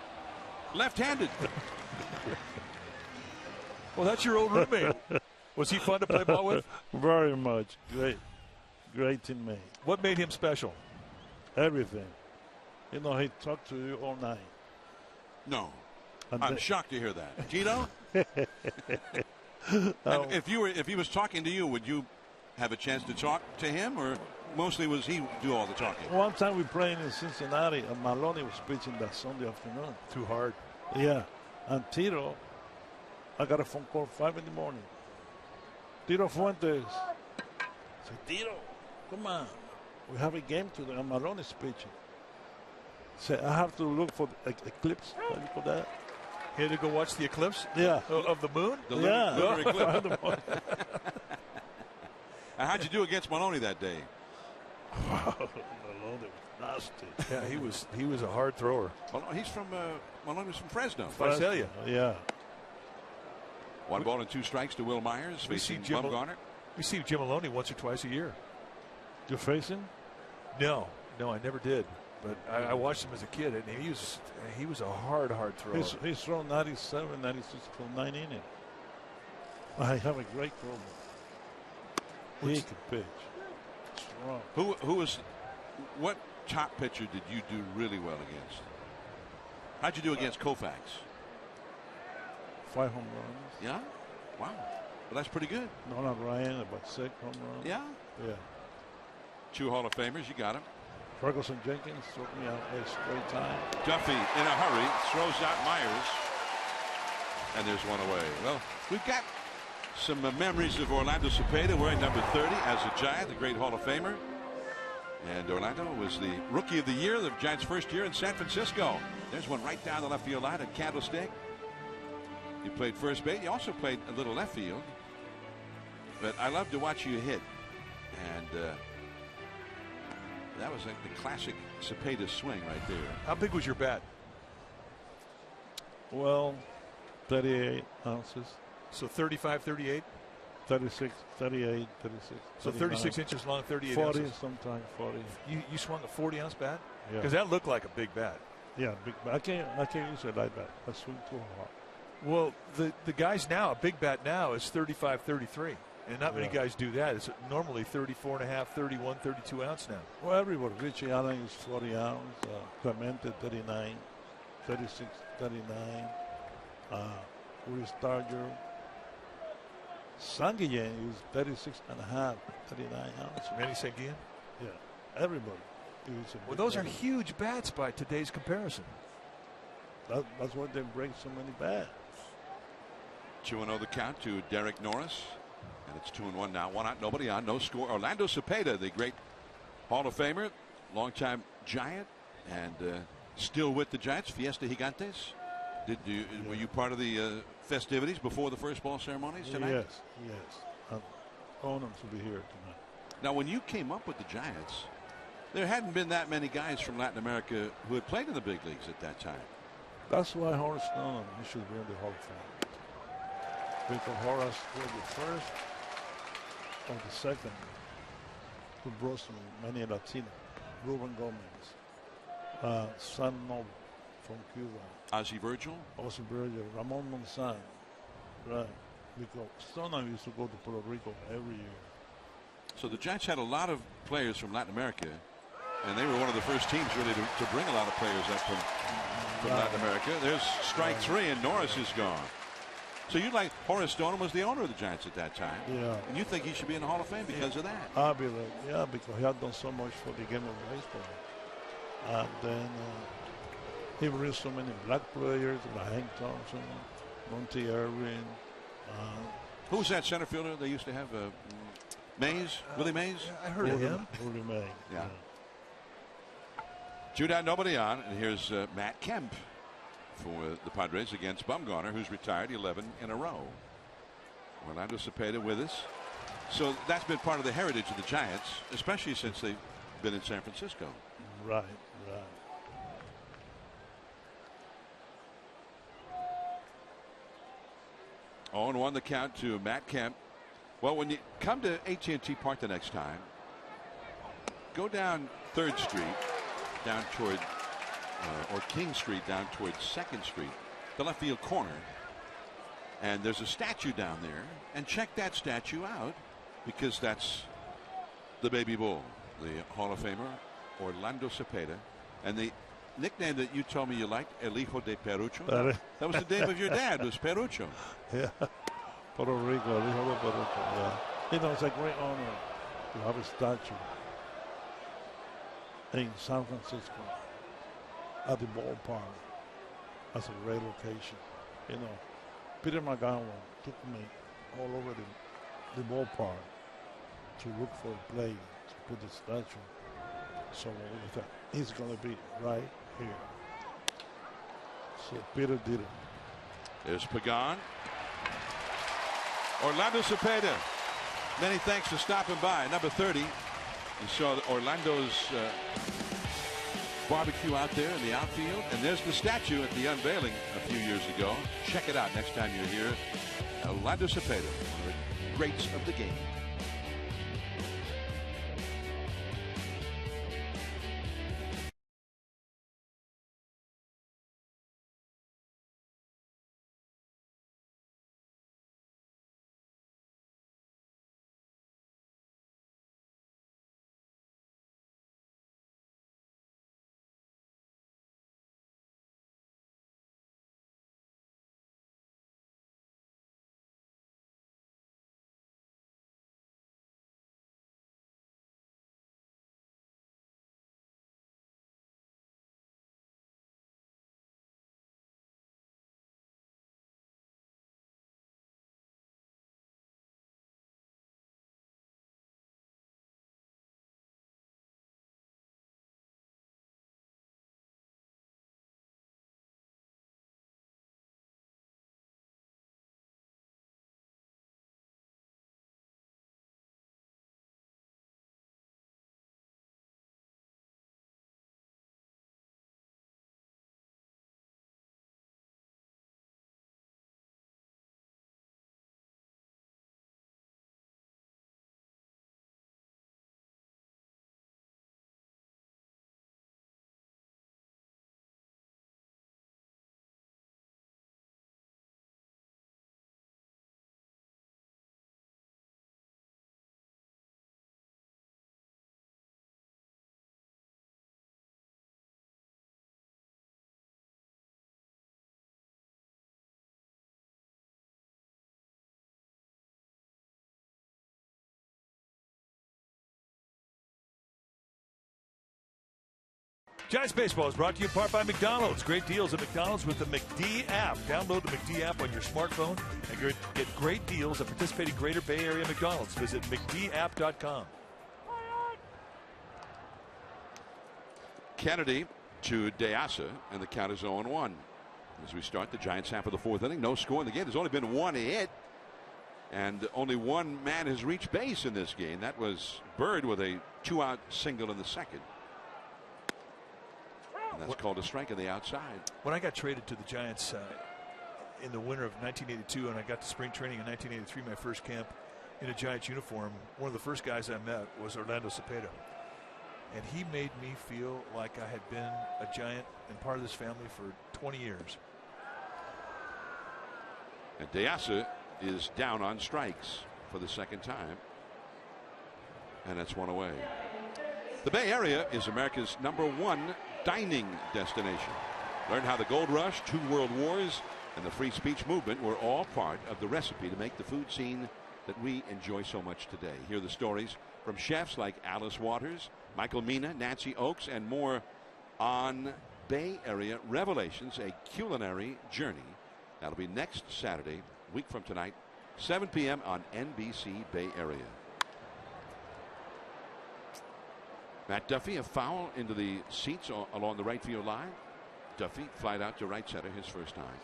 left-handed. Well, that's your old roommate. Was he fun to play ball with? Very much. Great teammate. What made him special? Everything. He talked to you all night. No. And I'm shocked to hear that. Tito? If he was talking to you, would you have a chance to talk to him, or mostly was he do all the talking? One time we played in Cincinnati, and Maloney was pitching that Sunday afternoon. Too hard. Yeah. And Tito, I got a phone call 5 in the morning. Tito Fuentes. I said, Tito, come on. We have a game today, and Maloney's pitching. Say, I have to look for the eclipse. How do you call that? He had to go watch the eclipse? Yeah. Of the moon? The lunar eclipse. How'd you do against Maloney that day? Wow, Malone was nasty. Yeah, he was a hard thrower. Well, he's from Malone was from Fresno. I tell you. Yeah. 1 ball and 2 strikes to Will Myers facing Bumgarner. We see Jim Maloney once or twice a year. You face him? No, I never did. But I watched him as a kid, and he was a hard thrower. He's thrown 97, 96 for 9 innings. I have a great thrower. He can pitch. Strong. What top pitcher did you do really well against? How'd you do against Koufax? 5 home runs. Yeah? Wow. Well, that's pretty good. Nolan Ryan, about 6 home runs. Yeah? Yeah. 2 Hall of Famers, you got him. Ferguson Jenkins took me out a straight time. Duffy in a hurry throws out Myers. And there's one away. Well, we've got some memories of Orlando Cepeda wearing number 30 as a Giant, the great Hall of Famer. And Orlando was the Rookie of the Year, the Giants' first year in San Francisco. There's one right down the left field line at Candlestick. You played first base. You also played a little left field. But I love to watch you hit. And that was like the classic Cepeda swing right there. How big was your bat? Well, 38 ounces. So 35, 38? 36, 38, 36. So 36 inches long, 38 40 ounces. Sometimes 40. You swung a 40-ounce bat? Yeah. Because that looked like a big bat. Yeah, big bat. I can't use it like that. I swing too hard. Well, the guys now, a big bat now is 35, 33. And not many guys do that. It's normally 34 and a half, 31, 32 ounce now. Well, everybody. Richie Allen is 40 ounce. Clemente 39, 36, 39. Uri Starger. Sanguillen is 36 and a half, 39 ounces. Manny Sanguillen? Yeah, everybody. Well, those are huge bats by today's comparison. That's why they break so many bats. 2-0 the count to Derek Norris. And it's 2-1 now. 1 out, nobody on, no score. Orlando Cepeda, the great Hall of Famer, longtime Giant, and still with the Giants. Fiesta Gigantes. Were you part of the festivities before the first ball ceremonies tonight? Yes. I'm honored to be here tonight. Now, when you came up with the Giants, there hadn't been that many guys from Latin America who had played in the big leagues at that time. That's why Horace Nolan should be in the Hall of Fame. Because Horace was the first or the second who brought so many Latino. Ruben Gomez, San Noble from Cuba. Ozzie Virgil? Ozzie Virgil, Ramon Monsan. Right. Because Stoneman used to go to Puerto Rico every year. So the Giants had a lot of players from Latin America, and they were one of the first teams really to bring a lot of players up from Latin America. There's strike 3, and Norris is gone. So you like Horace Stoneham was the owner of the Giants at that time. Yeah. And you think he should be in the Hall of Fame because of that? I believe, because he had done so much for the game of baseball. And then he raised so many black players, like Hank Thompson, Monty Irvin. Who was that center fielder they used to have? Mays? Willie Mays? I heard of him. Willie Mays. Yeah. 2 down, nobody on. And here's Matt Kemp for the Padres against Bumgarner, who's retired 11 in a row. Orlando Cepeda with us. So that's been part of the heritage of the Giants, especially since they've been in San Francisco. Right. 0-1 the count to Matt Kemp. Well, when you come to AT&T Park the next time, go down 3rd Street, down toward, or King Street, down toward 2nd Street, the left field corner. And there's a statue down there. And check that statue out, because that's the baby bull, the Hall of Famer, Orlando Cepeda. And the nickname that you told me you liked, El Hijo de Perucho. That was the name of your dad, was Perucho. Yeah. Puerto Rico, El Hijo de Perucho. Yeah. You know, it's a great honor to have a statue in San Francisco at the ballpark. That's a great location. You know, Peter McGowan took me all over the ballpark to look for a place to put the statue. So we thought he's going to be right here. So Peter did it. There's Pagan. Orlando Cepeda. Many thanks for stopping by. Number 30. You saw Orlando's barbecue out there in the outfield, and there's the statue at the unveiling a few years ago. Check it out next time you're here. Orlando Cepeda, one of the greats of the game. Giants Baseball is brought to you in part by McDonald's. Great deals at McDonald's with the McD app. Download the McD app on your smartphone and get great deals at participating Greater Bay Area McDonald's. Visit McDapp.com. Kennedy to Deasa, and the count is 0-1. As we start the Giants half of the fourth inning, no score in the game. There's only been one hit, and only one man has reached base in this game. That was Bird with a 2-out single in the second. And that's called a strike on the outside. When I got traded to the Giants in the winter of 1982, and I got to spring training in 1983, my first camp in a Giants uniform, one of the first guys I met was Orlando Cepeda. And he made me feel like I had been a Giant and part of this family for 20 years. And Deasa is down on strikes for the second time. And that's one away. The Bay Area is America's #1 dining destination. Learn how the gold rush, 2 world wars, and the free speech movement were all part of the recipe to make the food scene that we enjoy so much today. Hear the stories from chefs like Alice Waters, Michael Mina, Nancy Oakes, and more on Bay Area Revelations, a culinary journey. That'll be next Saturday, week from tonight, 7 p.m. on NBC Bay Area. Matt Duffy, a foul into the seats along the right field line. Duffy flied out to right center his first time.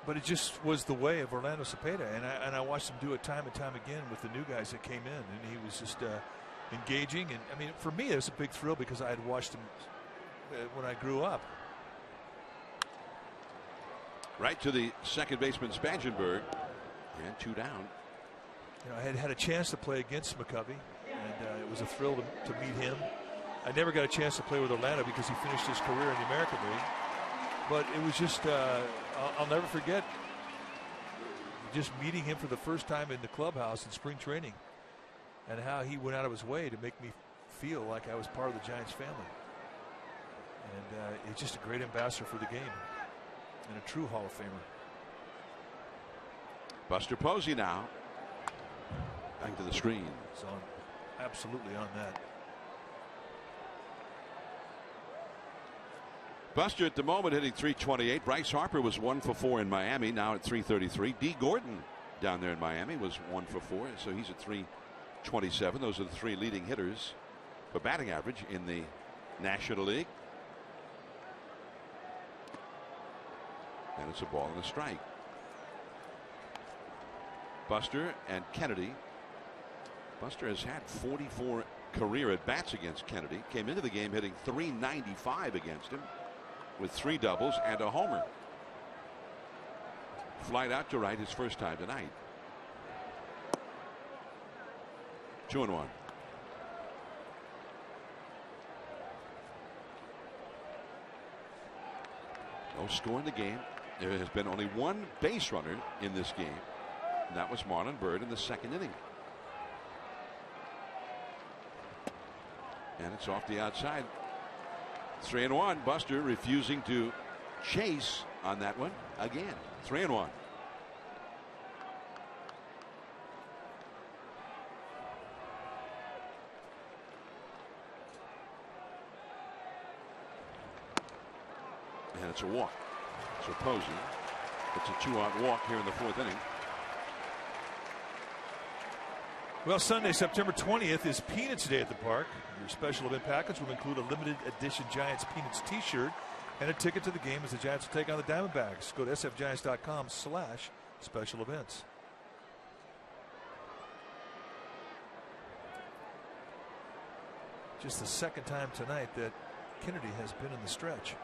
But it just was the way of Orlando Cepeda, and I watched him do it time and time again with the new guys that came in, and he was just engaging. And I mean, for me, it was a big thrill because I had watched him when I grew up. Right to the second baseman Spangenberg, and 2 down. You know, I had a chance to play against McCovey, and it was a thrill to meet him. I never got a chance to play with Orlando because he finished his career in the American League. But it was just, I'll never forget just meeting him for the first time in the clubhouse in spring training, and how he went out of his way to make me feel like I was part of the Giants family. And he's just a great ambassador for the game and a true Hall of Famer. Buster Posey now. Back to the screen. It's on, absolutely on that. Buster at the moment hitting .328. Bryce Harper was 1 for 4 in Miami, now at .333. D. Gordon down there in Miami was 1 for 4, so he's at .327. Those are the 3 leading hitters for batting average in the National League. And it's a ball and a strike. Buster and Kennedy. Buster has had 44 career at bats against Kennedy. Came into the game hitting .395 against him with 3 doubles and a homer. Flight out to right his first time tonight. 2-1. No score in the game. There has been only 1 base runner in this game, and that was Marlon Byrd in the 2nd inning. And it's off the outside. 3-1. Buster refusing to chase on that one again. 3-1. And it's a walk. So Posey. It's a 2-out walk here in the 4th inning. Well, Sunday, September 20th is Peanuts Day at the park. Your special event package will include a limited edition Giants Peanuts t-shirt and a ticket to the game as the Giants will take on the Diamondbacks. Go to sfgiants.com/special events. Just the 2nd time tonight that Kennedy has been in the stretch.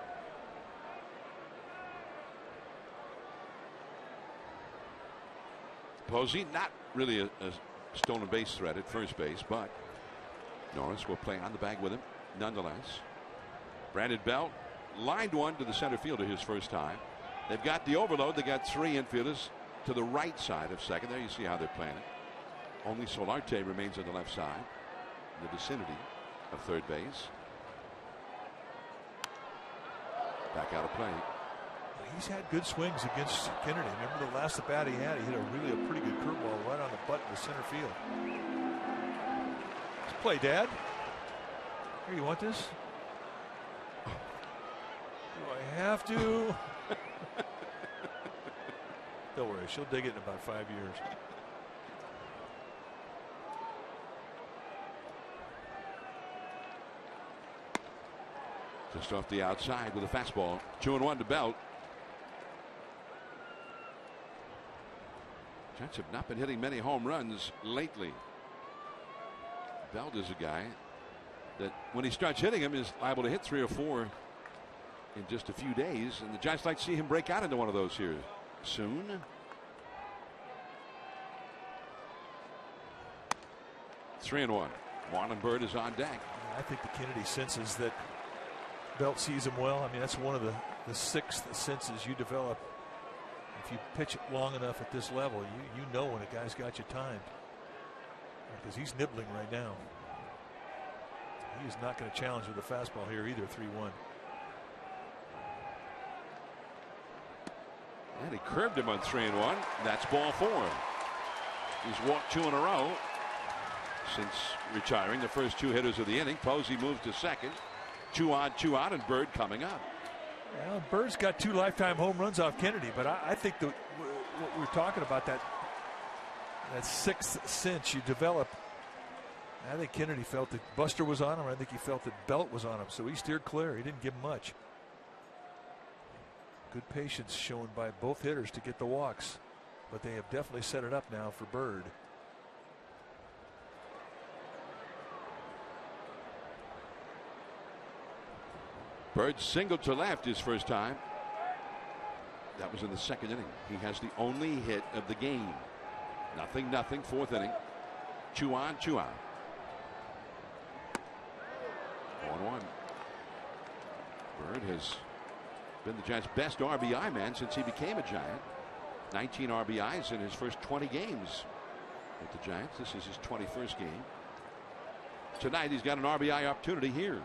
Posey, not really a stolen base threat at first base, but Norris will play on the bag with him nonetheless. Brandon Belt lined one to the center fielder his first time. They've got the overload. They got 3 infielders to the right side of second. There you see how they're playing it. Only Solarte remains on the left side in the vicinity of third base. Back out of play. He's had good swings against Kennedy. Remember the last at bat he had? He hit a pretty good curveball right on the button to center field. Let's play, Dad. Here, you want this? Do I have to? Don't worry, she'll dig it in about 5 years. Just off the outside with a fastball. 2-1 to Belt. Giants have not been hitting many home runs lately. Belt is a guy that when he starts hitting him is liable to hit 3 or 4 in just a few days, and the Giants like to see him break out into one of those here soon. 3-1. Marlon Byrd is on deck. I think the Kennedy senses that Belt sees him well. I mean, that's one of the 6th senses you develop. If you pitch it long enough at this level, you know when a guy's got you timed. Because he's nibbling right now. He is not going to challenge with a fastball here either. 3-1. And he curved him on 3-1. That's ball 4. He's walked 2 in a row since retiring. The first 2 hitters of the inning. Posey moves to second. 2 on, 2 out, and Byrd coming up. Well, Bird's got 2 lifetime home runs off Kennedy, but I think what we're talking about, that 6th sense you develop. I think Kennedy felt that Buster was on him. I think he felt that Belt was on him, so he steered clear. He didn't give him much. Good patience shown by both hitters to get the walks, but they have definitely set it up now for Byrd. Byrd singled to left his first time. That was in the 2nd inning. He has the only hit of the game. 0-0, 4th inning. 2 on, 2 out. 1-1. Byrd has been the Giants' best RBI man since he became a Giant. 19 RBIs in his first 20 games with the Giants. This is his 21st game. Tonight he's got an RBI opportunity here.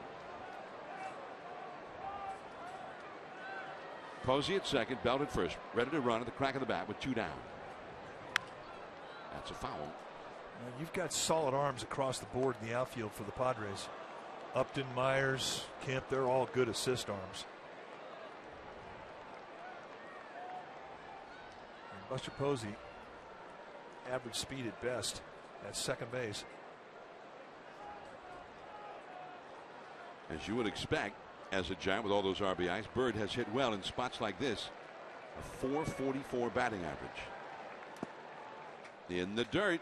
Posey at second, Belt at first, ready to run at the crack of the bat with 2 down. That's a foul. Well, you've got solid arms across the board in the outfield for the Padres. Upton, Myers, Kemp, they're all good assist arms. And Buster Posey, average speed at best at second base. As you would expect, as a Giant with all those RBIs, Byrd has hit well in spots like this. A .444 batting average. In the dirt.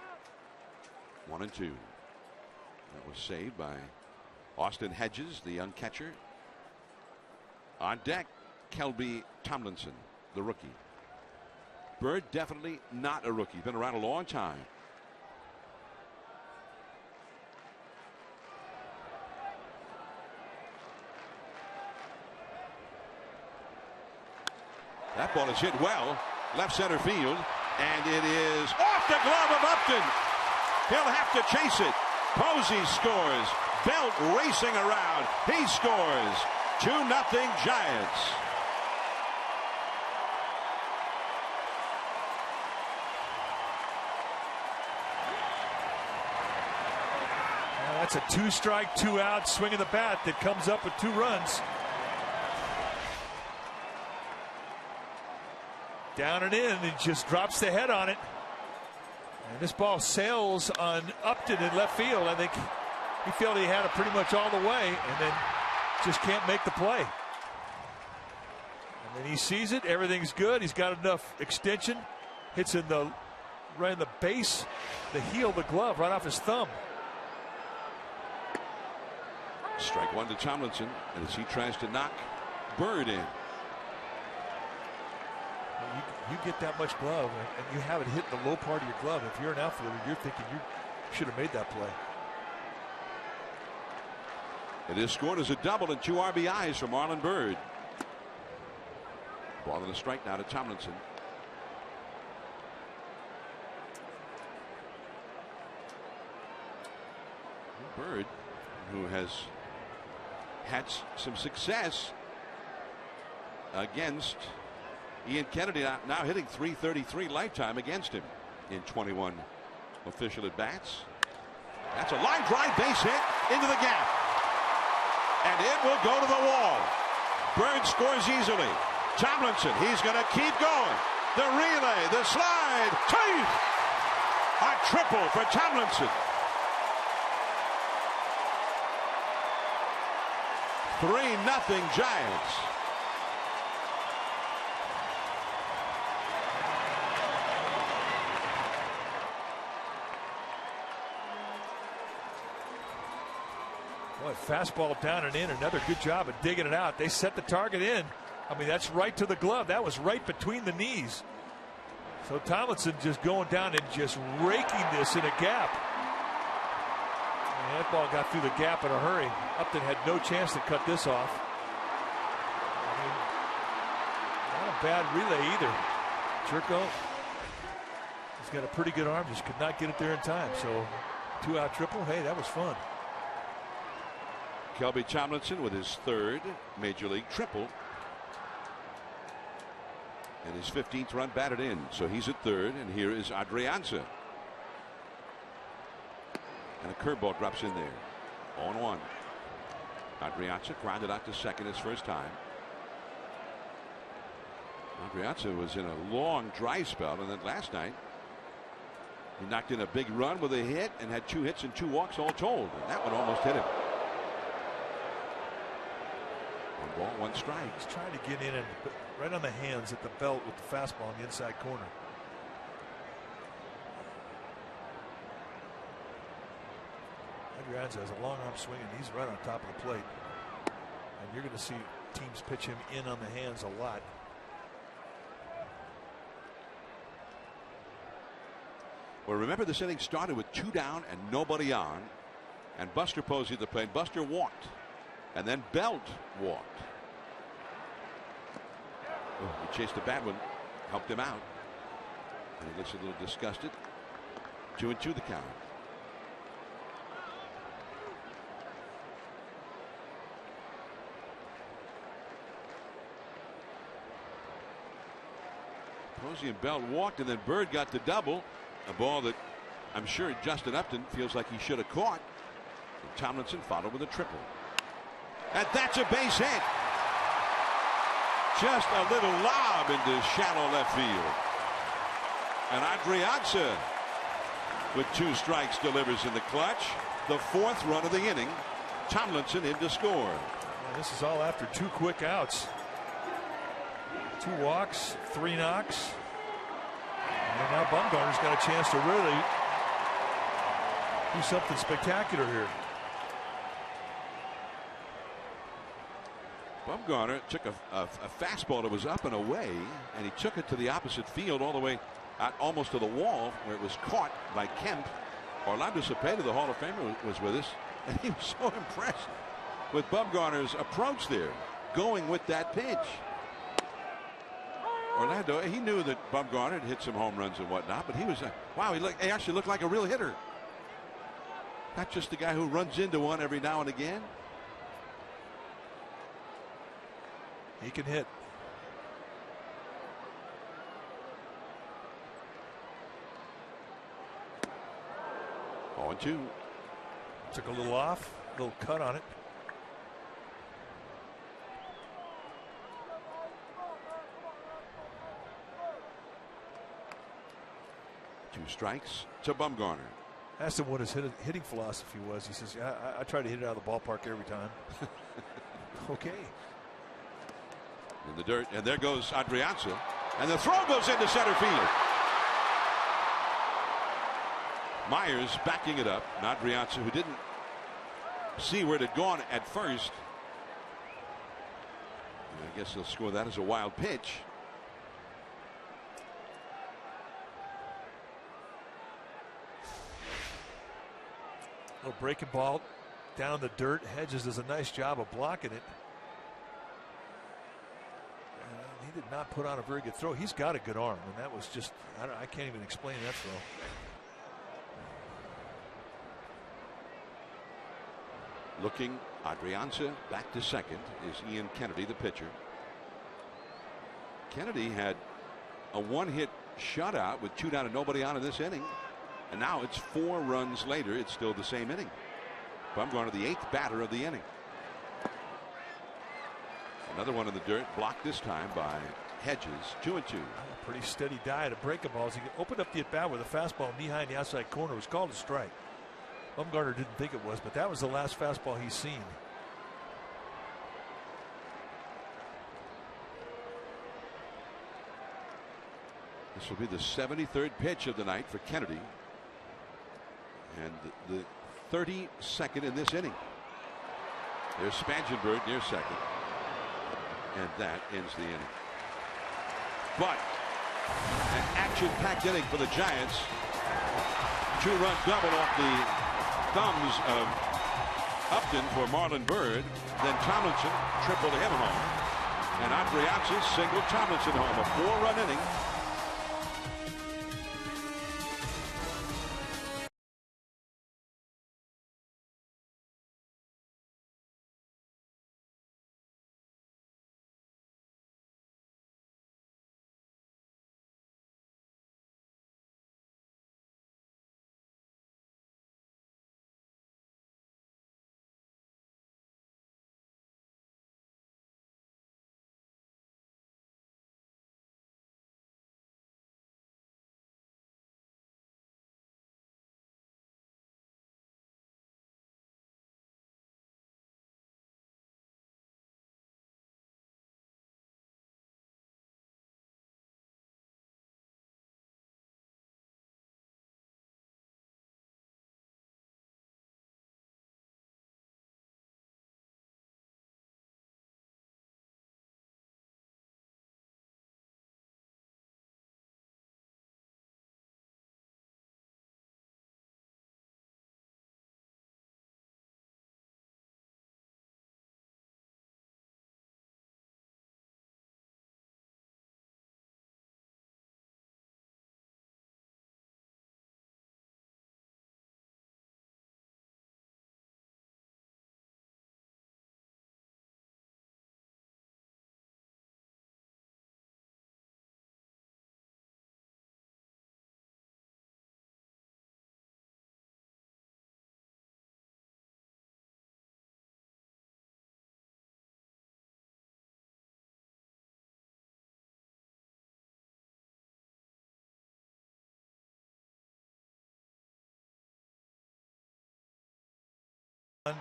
1-2. That was saved by Austin Hedges, the young catcher. On deck, Kelby Tomlinson, the rookie. Bird definitely not a rookie. Been around a long time. That ball is hit well, left center field, and it is off the glove of Upton. He'll have to chase it. Posey scores. Belt racing around. He scores. 2-0 Giants. That's a 2-strike, 2-out swing of the bat that comes up with 2 runs. Down and in, he just drops the head on it. And this ball sails on Upton in left field. I think he felt he had it pretty much all the way and then just can't make the play. And then he sees it, everything's good. He's got enough extension. Hits in the right in the base, the heel of the glove, right off his thumb. Strike 1 to Tomlinson, and as he tries to knock Bird in. You get that much glove and you have it hit the low part of your glove. If you're an outfielder, you're thinking you should have made that play. It is scored as a double and 2 RBIs for Marlon Bird. Ball and a strike now to Tomlinson. Bird, who has had some success against Ian Kennedy, now hitting .333 lifetime against him in 21 official at bats. That's a line drive base hit into the gap, and it will go to the wall. Bird scores easily. Tomlinson, he's going to keep going. The relay, the slide, teeth. A triple for Tomlinson. 3-0 Giants. Boy, fastball down and in. Another good job of digging it out. They set the target in. I mean, that's right to the glove. That was right between the knees. So Tomlinson just going down and just raking this in a gap. And that ball got through the gap in a hurry. Upton had no chance to cut this off. I mean, not a bad relay either. Jerko, he's got a pretty good arm, just could not get it there in time. So 2-out triple. Hey, that was fun. Kelby Tomlinson with his 3rd major league triple. And his 15th run batted in. So he's at 3rd, and here is Adrianza. And a curveball drops in there. 0-1. Adrianza grounded out to second his first time. Adrianza was in a long dry spell, and then last night he knocked in a big run with a hit and had 2 hits and 2 walks all told. And that one almost hit him. 1 ball, 1 strike. He's trying to get in and right on the hands at the belt with the fastball in the inside corner. Adrianza has a long arm swing and he's right on top of the plate. And you're going to see teams pitch him in on the hands a lot. Well, remember this inning started with 2 down and nobody on. And Buster Posey at the plate. Buster walked. And then Belt walked. He chased a bad one, helped him out. And he looks a little disgusted. 2-2 the count. Posey and Belt walked, and then Bird got the double. A ball that I'm sure Justin Upton feels like he should have caught. And Tomlinson followed with a triple. And that's a base hit. Just a little lob into shallow left field. And Adrianza with 2 strikes delivers in the clutch. The 4th run of the inning. Tomlinson in to score. Well, this is all after 2 quick outs. 2 walks, 3 knocks. And now Bumgarner's got a chance to really do something spectacular here. Bumgarner took a fastball that was up and away, and he took it to the opposite field all the way out almost to the wall, where it was caught by Kemp. Orlando Cepeda, the Hall of Famer, was with us, and he was so impressed with Bumgarner's approach there, going with that pitch. Orlando, he knew that Bumgarner had hit some home runs and whatnot, but he was like, wow, he actually looked like a real hitter. Not just a guy who runs into one every now and again. He can hit. Oh, 0-2. Took a little off, a little cut on it. Two strikes to Bumgarner. Asked him what his hitting philosophy was. He says, yeah, I try to hit it out of the ballpark every time. Okay. In the dirt, and there goes Adrianza, and the throw goes into center field. Myers backing it up. Adrianza, who didn't see where it had gone at first. And I guess they'll score that as a wild pitch. Little breaking ball down the dirt. Hedges does a nice job of blocking it. And he did not put on a very good throw. He's got a good arm, and that was just, I can't even explain that throw. Looking, Adrianza back to second is Ian Kennedy, the pitcher. Kennedy had a one-hit shutout with 2 down and nobody on in this inning. And now it's 4 runs later. It's still the same inning. Bumgarner, the 8th batter of the inning. Another one in the dirt, blocked this time by Hedges. 2-2. A pretty steady diet of breaking balls. He opened up the at-bat with a fastball behind the outside corner. It was called a strike. Bumgarner didn't think it was, but that was the last fastball he's seen. This will be the 73rd pitch of the night for Kennedy. And the 32nd in this inning. There's Spangenberg near second. And that ends the inning. But an action-packed inning for the Giants. 2-run double off the thumbs of Upton for Marlon Byrd. Then Tomlinson tripled him home. And Adrianza singled Tomlinson home. A 4-run inning.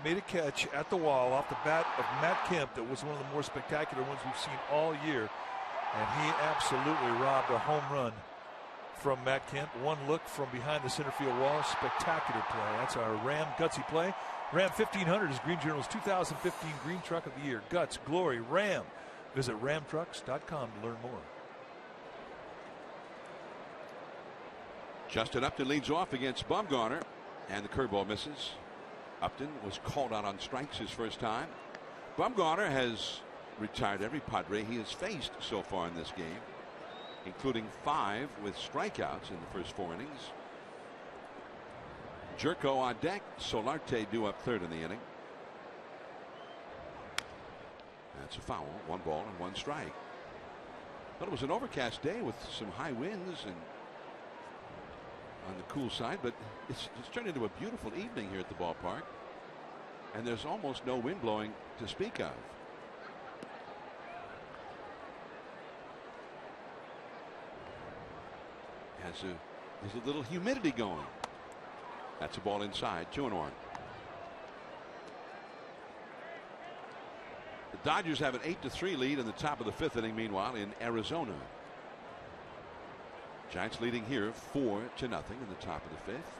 Made a catch at the wall off the bat of Matt Kemp that was one of the more spectacular ones we've seen all year, and he absolutely robbed a home run from Matt Kemp. One look from behind the center field wall. Spectacular play. That's our Ram gutsy play. Ram 1500 is Green Journal's 2015 Green Truck of the Year. Guts, glory, Ram. Visit ramtrucks.com to learn more. Justin Upton leads off against Bumgarner, and the curveball misses. Upton was called out on strikes his first time. Bumgarner has retired every Padre he has faced so far in this game, including 5 with strikeouts in the first 4 innings. Jerko on deck. Solarte due up third in the inning. That's a foul. 1 ball and 1 strike. But it was an overcast day with some high winds and on the cool side, but it's turned into a beautiful evening here at the ballpark, and there's almost no wind blowing to speak of. There's a little humidity going. That's a ball inside. 2-1. The Dodgers have an 8-3 lead in the top of the 5th inning, meanwhile, in Arizona. Giants leading here 4-0 in the top of the 5th.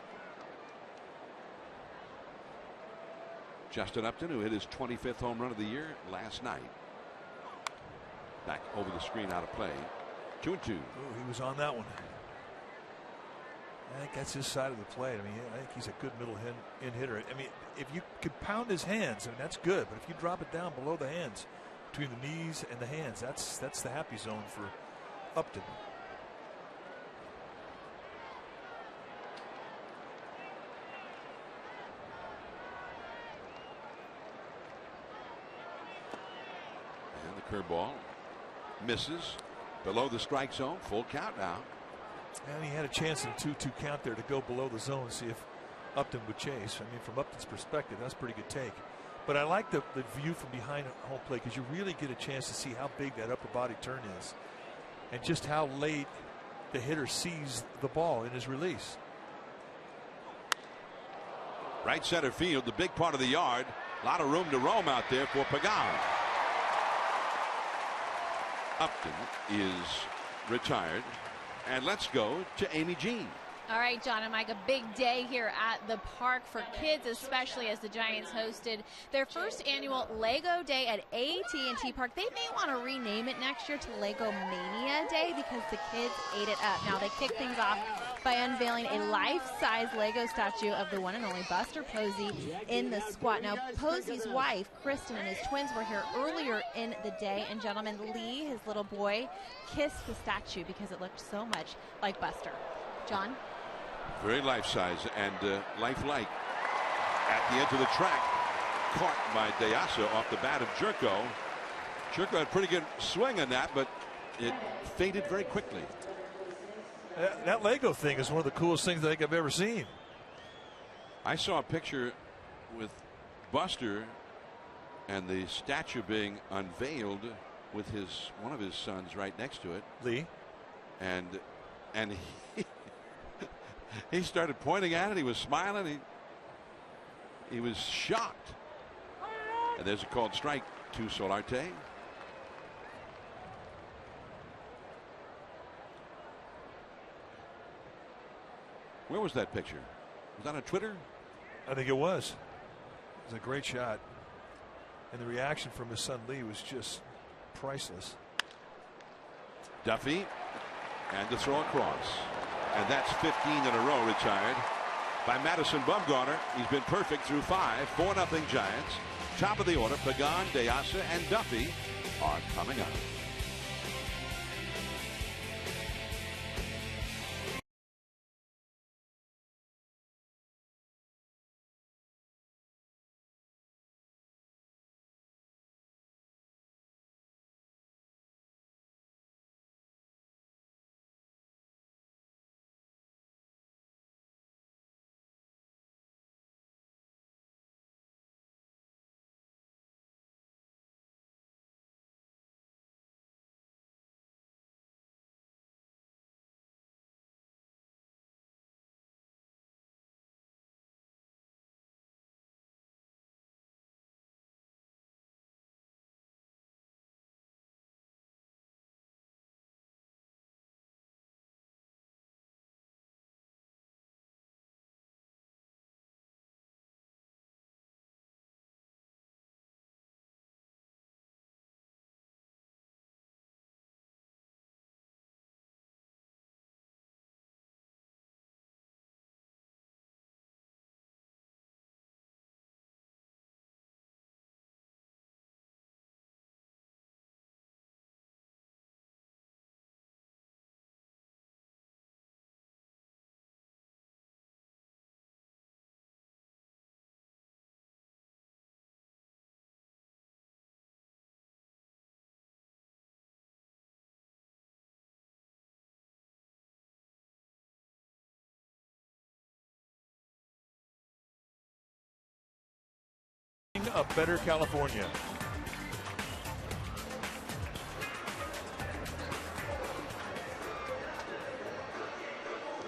Justin Upton, who hit his 25th home run of the year last night. Back over the screen, out of play. 2-2. Oh, he was on that one. I think that's his side of the plate. I mean, I think he's a good middle in hitter. I mean, if you could pound his hands, I mean, that's good. But if you drop it down below the hands, between the knees and the hands, that's the happy zone for Upton. Curveball misses below the strike zone. Full count now. And he had a chance in a 2-2 count there to go below the zone and see if Upton would chase. I mean, from Upton's perspective, that's a pretty good take. But I like the view from behind home plate, because you really get a chance to see how big that upper body turn is and just how late the hitter sees the ball in his release. Right center field, the big part of the yard. A lot of room to roam out there for Pagan. Upton is retired, and let's go to Amy Jean. All right, John and Mike, a big day here at the park for kids, especially as the Giants hosted their first annual Lego Day at AT&T Park. They may want to rename it next year to Lego Mania Day because the kids ate it up. Now, they kicked things off by unveiling a life-size Lego statue of the one and only Buster Posey in the squat. Now, Posey's wife, Kristen, and his twins were here earlier in the day, and gentleman Lee, his little boy, kissed the statue because it looked so much like Buster. John? Very life-size and lifelike. At the edge of the track, caught by Deasa off the bat of Jerko. Jerko had a pretty good swing on that, but it faded very quickly. That Lego thing is one of the coolest things I think I've ever seen. I saw a picture with Buster and the statue being unveiled with one of his sons right next to it. Lee. And he started pointing at it. He was smiling. He was shocked. And there's a called strike to Solarte. Where was that picture? Was that on Twitter? I think it was. It was a great shot. And the reaction from his son Lee was just priceless. Duffy, and to throw across. And that's 15 in a row retired by Madison Bumgarner. He's been perfect through 5. 4-0 Giants. Top of the order, Pagan, Deasa, and Duffy are coming up. a better California.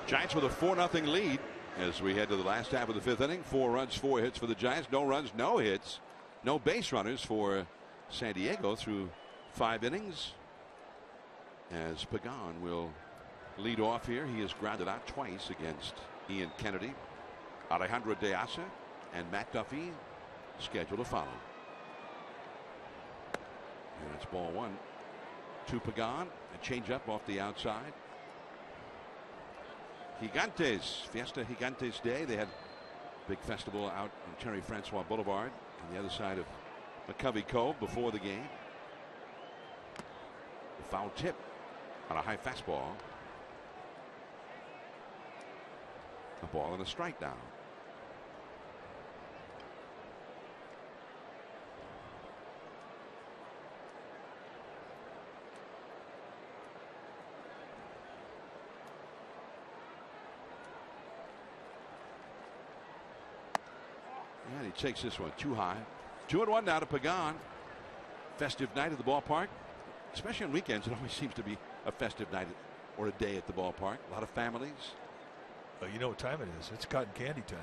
Giants with a 4-0 lead as we head to the last half of the fifth inning. 4 runs, 4 hits for the Giants. No runs, no hits, no base runners for San Diego through 5 innings. As Pagan will lead off here. He has grounded out twice against Ian Kennedy. Alejandro De Asa and Matt Duffy scheduled to follow. And it's ball 1 to Pagan. A changeup off the outside. Gigantes, Fiesta Gigantes Day. They had a big festival out on Terry Francois Boulevard on the other side of McCovey Cove before the game. The foul tip on a high fastball. A ball and a strike now. And he takes this one too high. 2-1 now to Pagan. Festive night at the ballpark. Especially on weekends, it always seems to be a festive night or a day at the ballpark. A lot of families. Oh, you know what time it is. It's cotton candy time.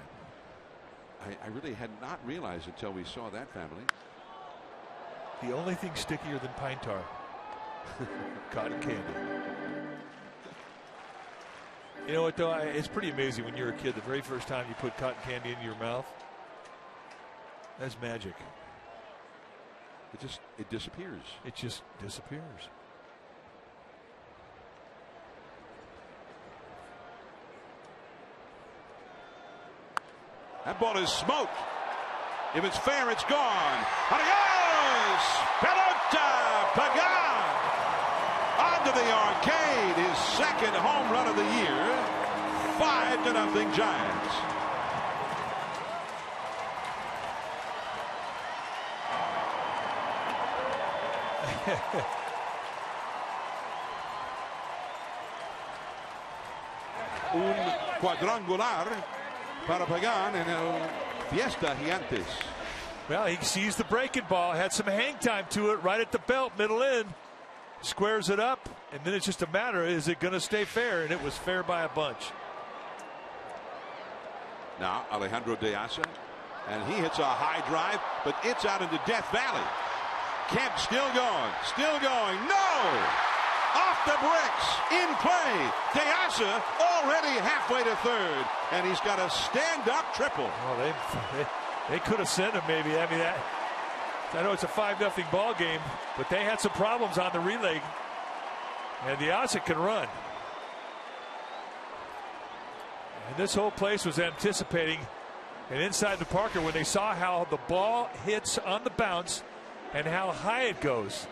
I really had not realized until we saw that family. The only thing stickier than pine tar. Cotton candy. You know what, though? It's pretty amazing when you're a kid. The very first time you put cotton candy into your mouth. That's magic. It disappears. It just disappears. That ball is smoked. If it's fair, it's gone. Adios! Pelota Pagan onto the arcade. His second home run of the year. 5-0 Giants. Un cuadrangular para Pagan en el Fiesta Gigantes. Well, he sees the breaking ball, had some hang time to it right at the belt, middle in, squares it up, and then it's just a matter, is it going to stay fair? And it was fair by a bunch. Now Alejandro De Asa, and he hits a high drive, but it's out into Death Valley. Kemp still going, no! Off the bricks, in play. De Asa already halfway to third, and he's got a stand-up triple. Well, they could have sent him maybe. I mean, I know it's a 5-0 ball game, but they had some problems on the relay, and De Asa can run. And this whole place was anticipating an inside the Parker when they saw how the ball hits on the bounce and how high it goes.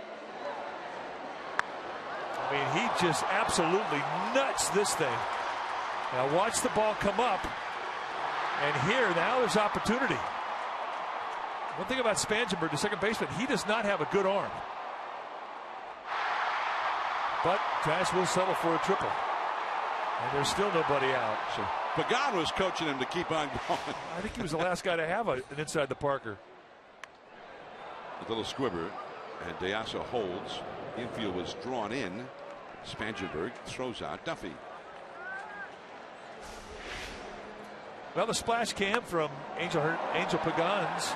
I mean, he just absolutely nuts this thing. Now watch the ball come up, and here now there's opportunity. One thing about Spangenberg, the second baseman, he does not have a good arm. But Giants will settle for a triple, and there's still nobody out. So Pagan was coaching him to keep on going. I think he was the last guy to have an inside the Parker. A little squibber, and De Asa holds. Infield was drawn in. Spangenberg throws out Duffy. Well, the splash cam from Angel Pagan's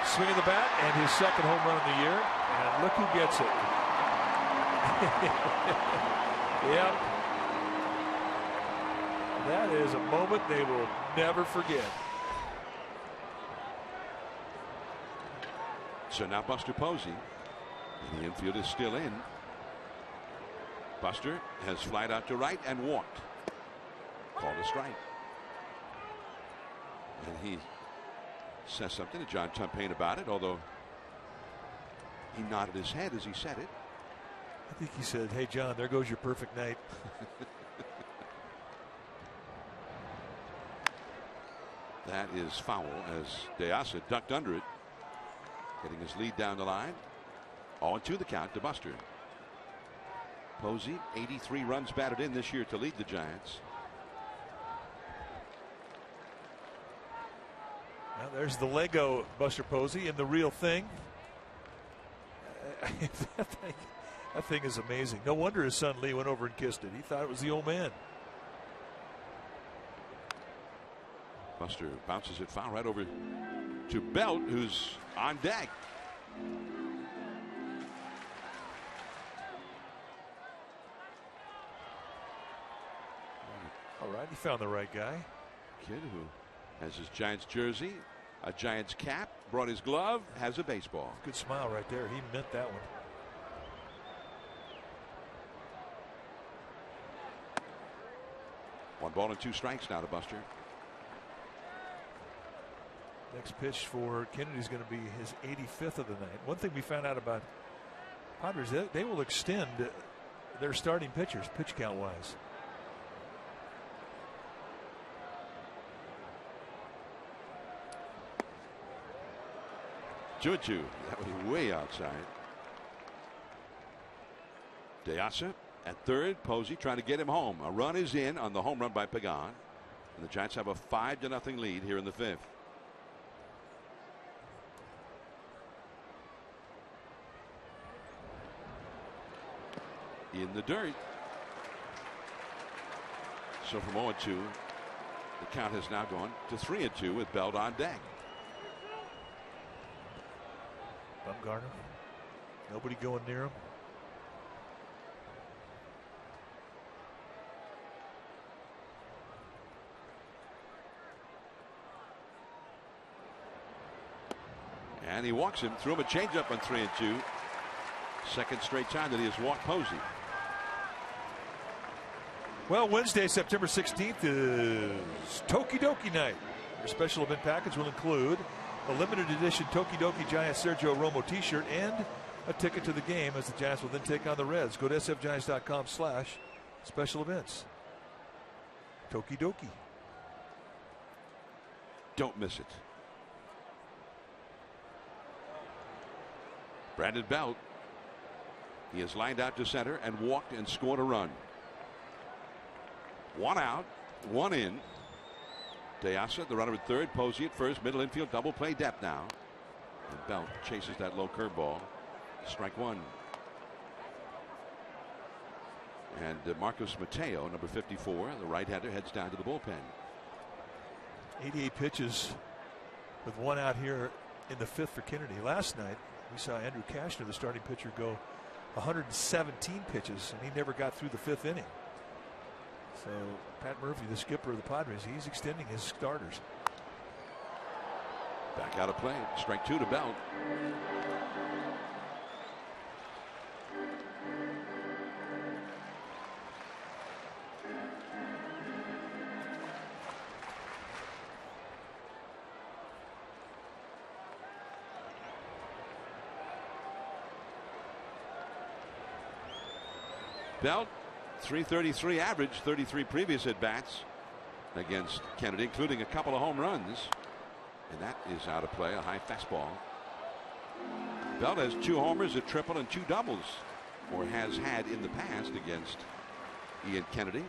swing of the bat and his second home run of the year. And look who gets it. Yep. That is a moment they will never forget. So now Buster Posey. And the infield is still in. Buster has flied out to right and walked. Called a strike. And he says something to John Tumpain about it, although he nodded his head as he said it. I think he said, "Hey, John, there goes your perfect night." That is foul as De Asa ducked under it, getting his lead down the line. 0-2 the count to Buster. Posey, 83 runs batted in this year to lead the Giants. Well, there's the Lego Buster Posey and the real thing. That thing is amazing. No wonder his son Lee went over and kissed it. He thought it was the old man. Buster bounces it foul right over to Belt, who's on deck. All right, he found the right guy. Kid who has his Giants jersey, a Giants cap, brought his glove, has a baseball. Good smile right there. He meant that one. One ball and 2 strikes now to Buster. Next pitch for Kennedy is going to be his 85th of the night. One thing we found out about Padres, they will extend their starting pitchers pitch count wise. Juju, that was way outside. DeAsa at third. Posey trying to get him home. A run is in on the home run by Pagan. And the Giants have a 5-0 lead here in the 5th. In the dirt. So from 0-2, the count has now gone to 3-2 with Belt on deck. Bumgarner. Nobody going near him. And he walks him, threw him a changeup on 3-2. Second straight time that he has walked Posey. Well, Wednesday, September 16th is Tokidoki night. Your special event package will include a limited edition Tokidoki Giants Sergio Romo t-shirt and a ticket to the game, as the Giants will then take on the Reds. Go to sfgiants.com/special events. Tokidoki. Don't miss it. Brandon Belt. He has lined out to center and walked and scored a run. 1 out, 1 in. DeAsa, the runner at third. Posey at first. Middle infield double play depth now. And Belt chases that low curveball. Strike 1. And Marcos Mateo, number 54, the right-hander, heads down to the bullpen. 88 pitches with 1 out here in the 5th for Kennedy. Last night we saw Andrew Cashner, the starting pitcher, go 117 pitches, and he never got through the 5th inning. So Pat Murphy, the skipper of the Padres, he's extending his starters. Back out of play. Strike 2 to Belt. Belt, 333 average, 33 previous at bats against Kennedy, including a couple of home runs. And that is out of play, a high fastball. Belt has 2 homers, a triple, and 2 doubles, or has had in the past against Ian Kennedy.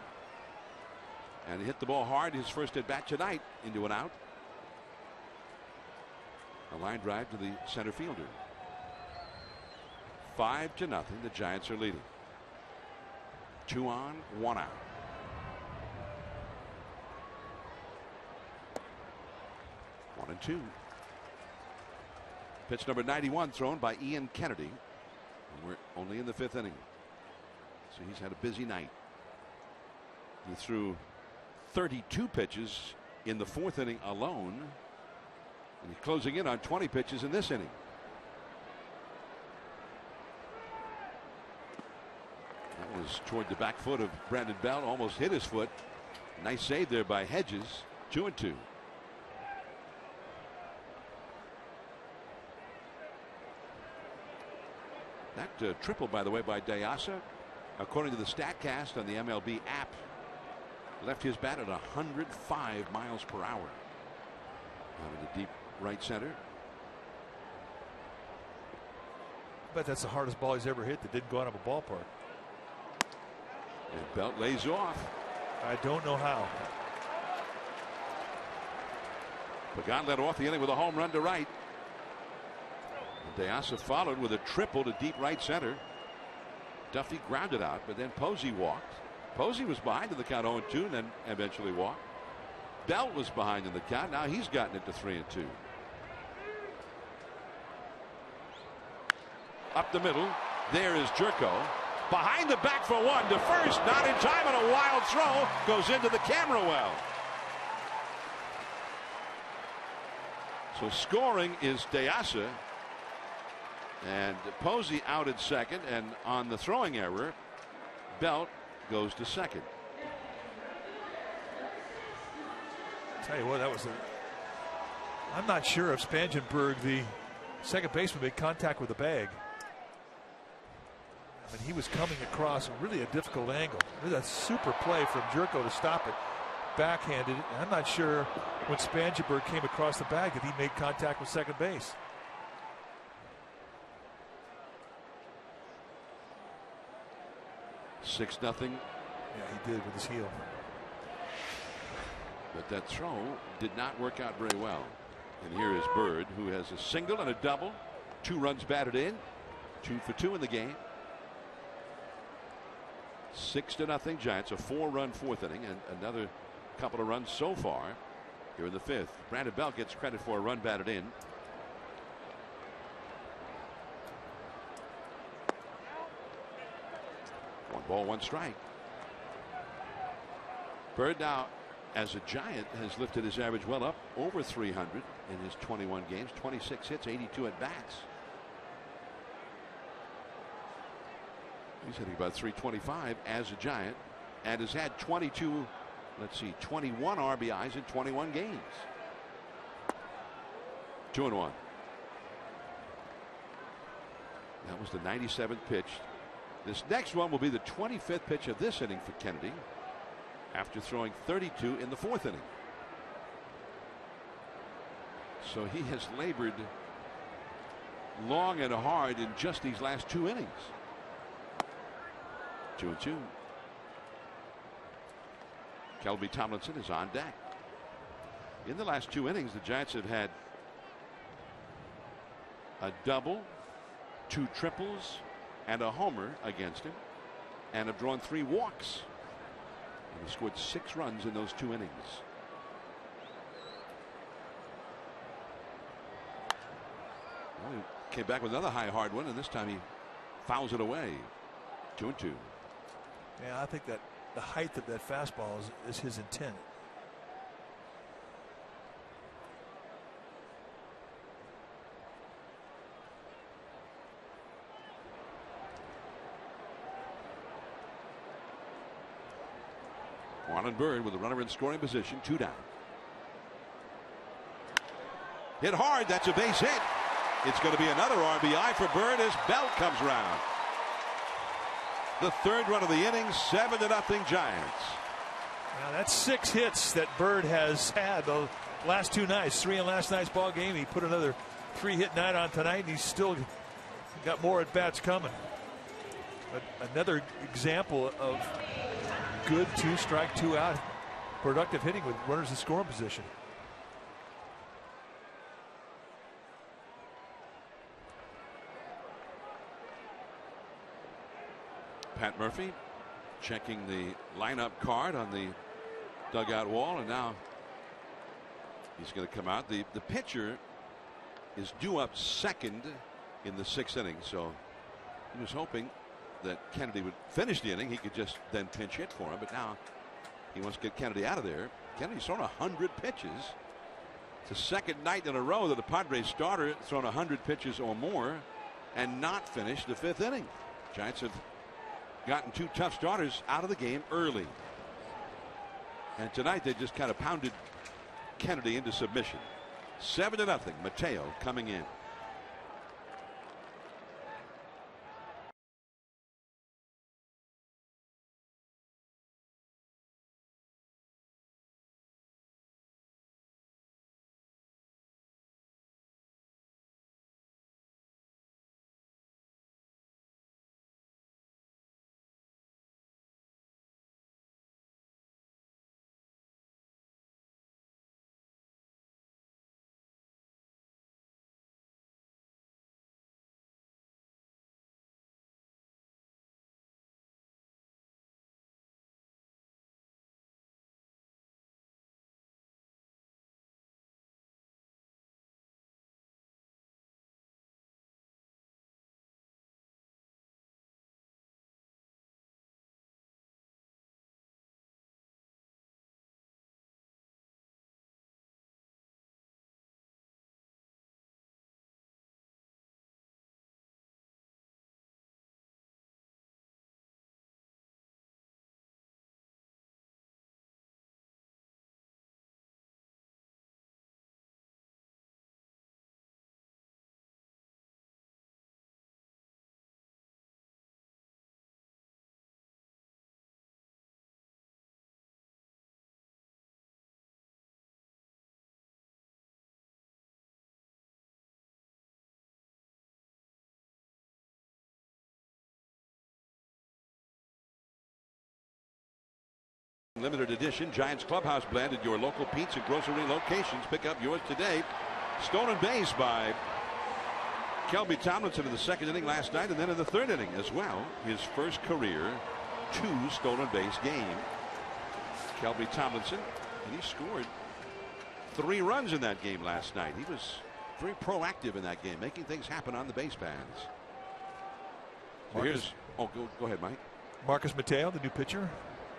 And he hit the ball hard his first at bat tonight into an out. A line drive to the center fielder. 5-0. The Giants are leading. 2 on, 1 out. One and 2. Pitch number 91 thrown by Ian Kennedy. And we're only in the 5th inning. So he's had a busy night. He threw 32 pitches in the 4th inning alone. And he's closing in on 20 pitches in this inning. That was toward the back foot of Brandon Belt. Almost hit his foot. Nice save there by Hedges. 2-2. That triple, by the way, by DeAsa, according to the StatCast on the MLB app, left his bat at 105 miles per hour. Out of the deep right center. I bet that's the hardest ball he's ever hit that didn't go out of a ballpark. And Belt lays off. I don't know how. Pagan led off the inning with a home run to right. De Asa followed with a triple to deep right center. Duffy grounded out, but then Posey walked. Posey was behind in the count 0-2 and then eventually walked. Belt was behind in the count. Now he's gotten it to 3-2. Up the middle. There is Jerko. Behind the back for one to first. Not in time, and a wild throw goes into the camera well. So scoring is De Asa. And Posey out at second, and on the throwing error, Belt goes to second. Tell you what, that was I'm not sure if Spangenberg, the second baseman, made contact with the bag. I mean, he was coming across really a difficult angle. It was a super play from Jerko to stop it. Backhanded. I'm not sure when Spangenberg came across the bag that he made contact with second base. 6-0. Yeah, he did with his heel. But that throw did not work out very well. And here is Bird, who has a single and a double. 2 runs batted in. 2 for 2 in the game. 6-0 Giants. A 4-run 4th inning, and another couple of runs so far here in the 5th. Brandon Belt gets credit for a run batted in. One ball, 1 strike. Bird now, as a Giant, has lifted his average well up over 300 in his 21 games, 26 hits, 82 at bats. He's hitting about 325 as a Giant, and has had 21 RBIs in 21 games. 2-1. That was the 97th pitch. This next one will be the 25th pitch of this inning for Kennedy, after throwing 32 in the 4th inning. So he has labored long and hard in just these last 2 innings. 2-2. Kelby Tomlinson is on deck. In the last 2 innings, the Giants have had a double, 2 triples, and a homer against him, and have drawn 3 walks. And he scored 6 runs in those 2 innings. Well, he came back with another high, hard one, and this time he fouls it away. 2-2. Yeah, I think that the height of that fastball is his intent. Juan and Bird with a runner in scoring position, 2 down. Hit hard. That's a base hit. It's going to be another RBI for Bird as Belt comes around. The 3rd run of the inning, 7-0 Giants. Now that's 6 hits that Bird has had the last 2 nights. 3 in last night's ball game. He put another 3-hit night on tonight, and he's still got more at bats coming. But another example of good 2-strike, 2-out productive hitting with runners in scoring position. Pat Murphy checking the lineup card on the dugout wall, and now he's going to come out. The pitcher is due up second in the 6th inning, so he was hoping that Kennedy would finish the inning. He could just then pinch hit for him, but now he wants to get Kennedy out of there. Kennedy's thrown 100 pitches. It's the 2nd night in a row that a Padres starter thrown 100 pitches or more and not finished the 5th inning. Giants have gotten 2 tough starters out of the game early, and tonight they just kind of pounded Kennedy into submission. 7-0. Mateo coming in. Limited edition Giants Clubhouse blend at your local pizza grocery locations. Pick up yours today. Stolen base by Kelby Tomlinson in the second inning last night, and then in the third inning as well. His first career 2 stolen base game. Kelby Tomlinson, and he scored 3 runs in that game last night. He was very proactive in that game, making things happen on the base paths. So here's, go ahead, Mike. Marcus Mateo, the new pitcher.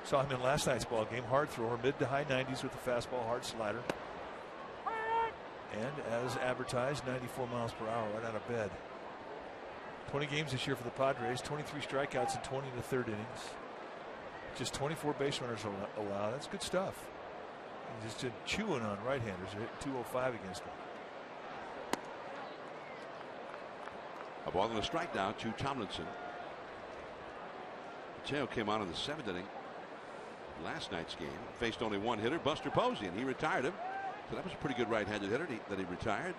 Saw him in last night's ball game. Hard thrower, mid to high 90s with the fastball, hard slider. And as advertised, 94 miles per hour right out of bed. 20 games this year for the Padres, 23 strikeouts in 20 in the third innings. Just 24 base runners allowed. That's good stuff. He's just chewing on right-handers. They're hitting 205 against them. A ball and a strike now to Tomlinson. Mateo came on in the 7th inning last night's game. Faced only one hitter, Buster Posey, and he retired him. So that was a pretty good right-handed hitter that he retired.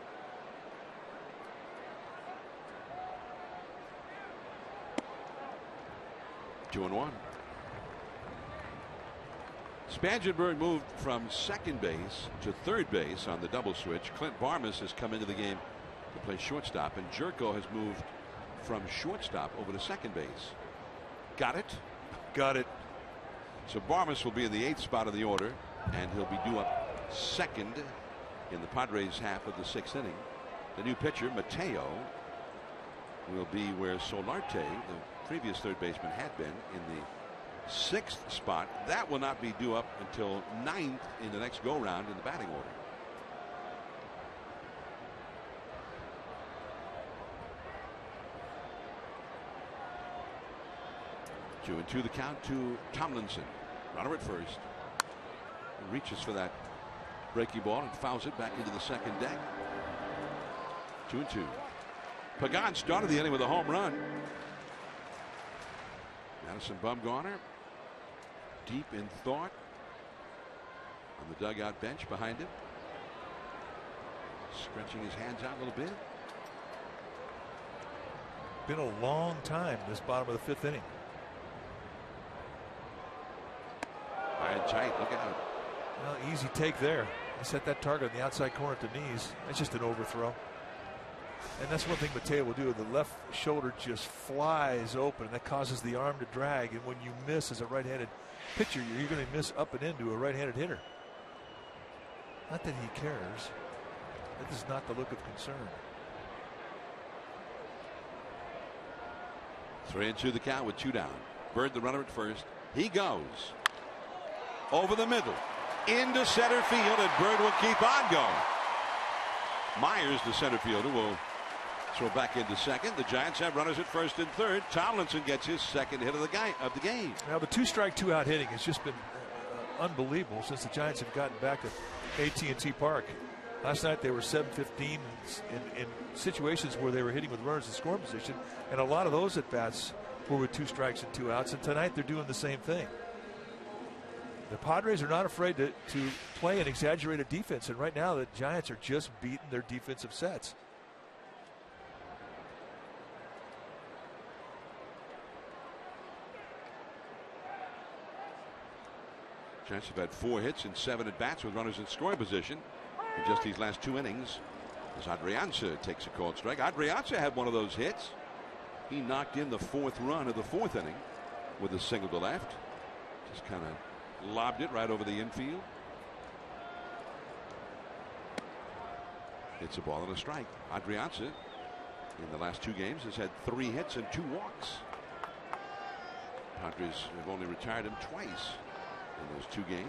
Two and one. Spangenberg moved from second base to third base on the double switch. Clint Barmas has come into the game to play shortstop, and Jerko has moved from shortstop over to second base. Got it? Got it. So Barmas will be in the 8th spot of the order, and he'll be due up second in the Padres half of the 6th inning. The new pitcher, Mateo, will be where Solarte, the previous third baseman, had been, in the 6th spot. That will not be due up until 9th in the next go-round in the batting order. Two and two the count to Tomlinson. Runner at first. He reaches for that breaking ball and fouls it back into the second deck. 2 and 2. Pagan started the inning with a home run. Madison Bumgarner, deep in thought, on the dugout bench behind him, stretching his hands out a little bit. Been a long time this bottom of the 5th inning. High and tight, look out. Well, easy take there. He set that target on the outside corner at the knees. That's just an overthrow. And that's one thing Mateo will do. The left shoulder just flies open, and that causes the arm to drag. And when you miss as a right-handed pitcher, you're going to miss up and into a right-handed hitter. Not that he cares. That is not the look of concern. 3 and 2 the count with 2 down. Bird, the runner at first. He goes over the middle into center field, and Bird will keep on going. Myers, the center fielder, will throw back into second. The Giants have runners at first and third. Tomlinson gets his second hit of the game. Now the 2-strike 2-out hitting has just been unbelievable since the Giants have gotten back to AT&T Park. Last night they were 7-15 in situations where they were hitting with runners in scoring position, and a lot of those at bats were with 2 strikes and 2 outs. And tonight they're doing the same thing. The Padres are not afraid to play an exaggerated defense, and right now the Giants are just beating their defensive sets. Giants have had 4 hits and 7 at bats with runners in scoring position in just these last 2 innings. As Adrianza takes a called strike. Adrianza had one of those hits. He knocked in the 4th run of the 4th inning with a single to left. Just kind of lobbed it right over the infield. It's a ball and a strike. Adrianza in the last 2 games has had 3 hits and 2 walks. Padres have only retired him twice in those 2 games.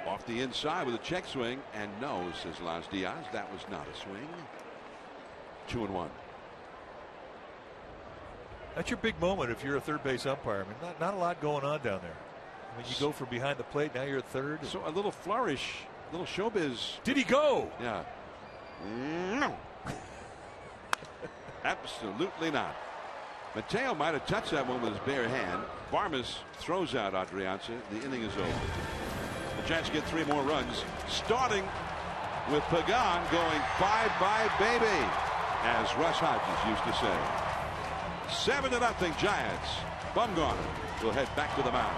Off the inside with a check swing, and no, says Las Diaz. That was not a swing. 2 and 1. That's your big moment if you're a third base umpire. I mean, not a lot going on down there. I mean, you go from behind the plate, now you're at third. So a little flourish, a little showbiz. Did he go? Yeah. No. Absolutely not. Mateo might have touched that one with his bare hand. Barmas throws out Adrianza. The inning is over. The Giants get 3 more runs, starting with Pagan going bye-bye baby, as Russ Hodges used to say. 7-0 Giants. Bumgarner will head back to the mound.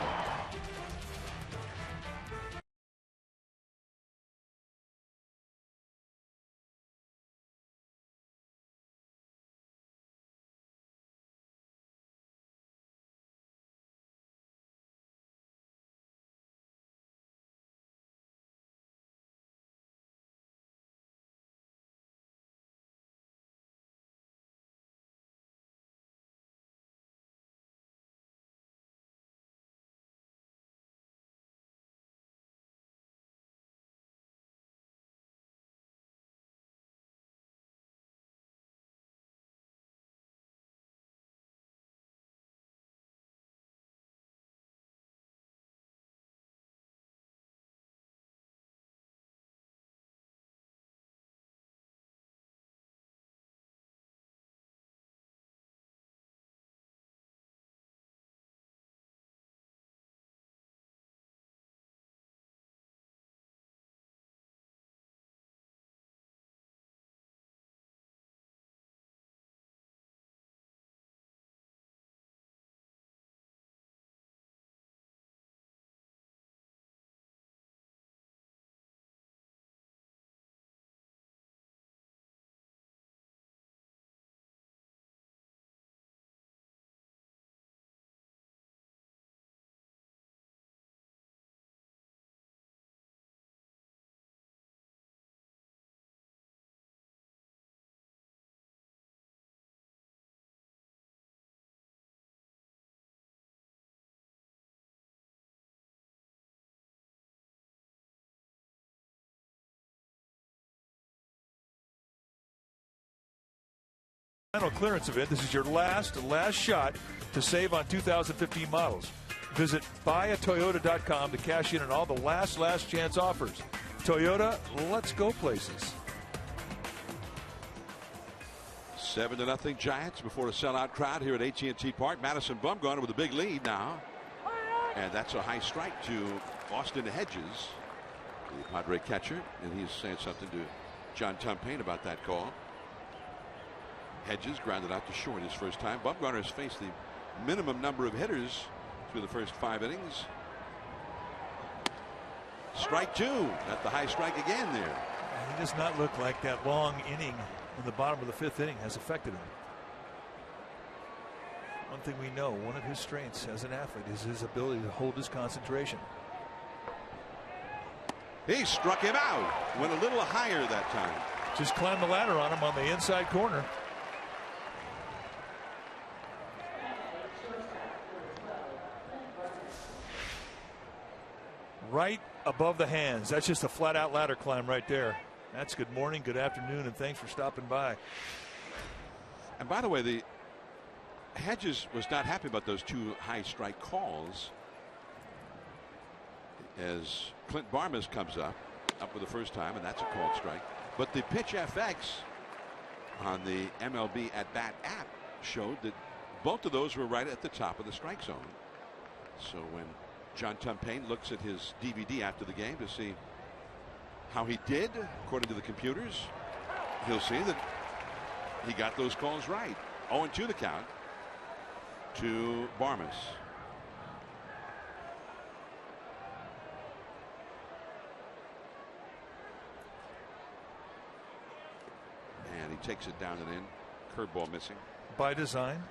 Final clearance event. This is your last shot to save on 2015 models. Visit buyatoyota.com to cash in on all the last chance offers. Toyota, let's go places. 7-0 Giants before a sellout crowd here at AT&T Park. Madison Bumgarner with a big lead now. And that's a high strike to Austin Hedges, the Padre catcher. And he's saying something to John Tumpane about that call. Hedges grounded out to short his first time. Bumgarner has faced the minimum number of hitters through the first 5 innings. Strike 2 at the high strike again there. He does not look like that long inning in the bottom of the 5th inning has affected him. One thing we know, one of his strengths as an athlete is his ability to hold his concentration. He struck him out. Went a little higher that time. Just climbed the ladder on him on the inside corner. Right above the hands. That's just a flat out ladder climb right there. That's good morning, good afternoon, and thanks for stopping by. And by the way, the Hedges was not happy about those 2 high strike calls as Clint Barmas comes up for the first time, and that's a called strike. But the Pitch FX on the MLB at bat app showed that both of those were right at the top of the strike zone. So when John Tumpane looks at his DVD after the game to see how he did according to the computers, he'll see that he got those calls right. 0-2 the count to Barmas. And he takes it down and in. Curveball missing. By design.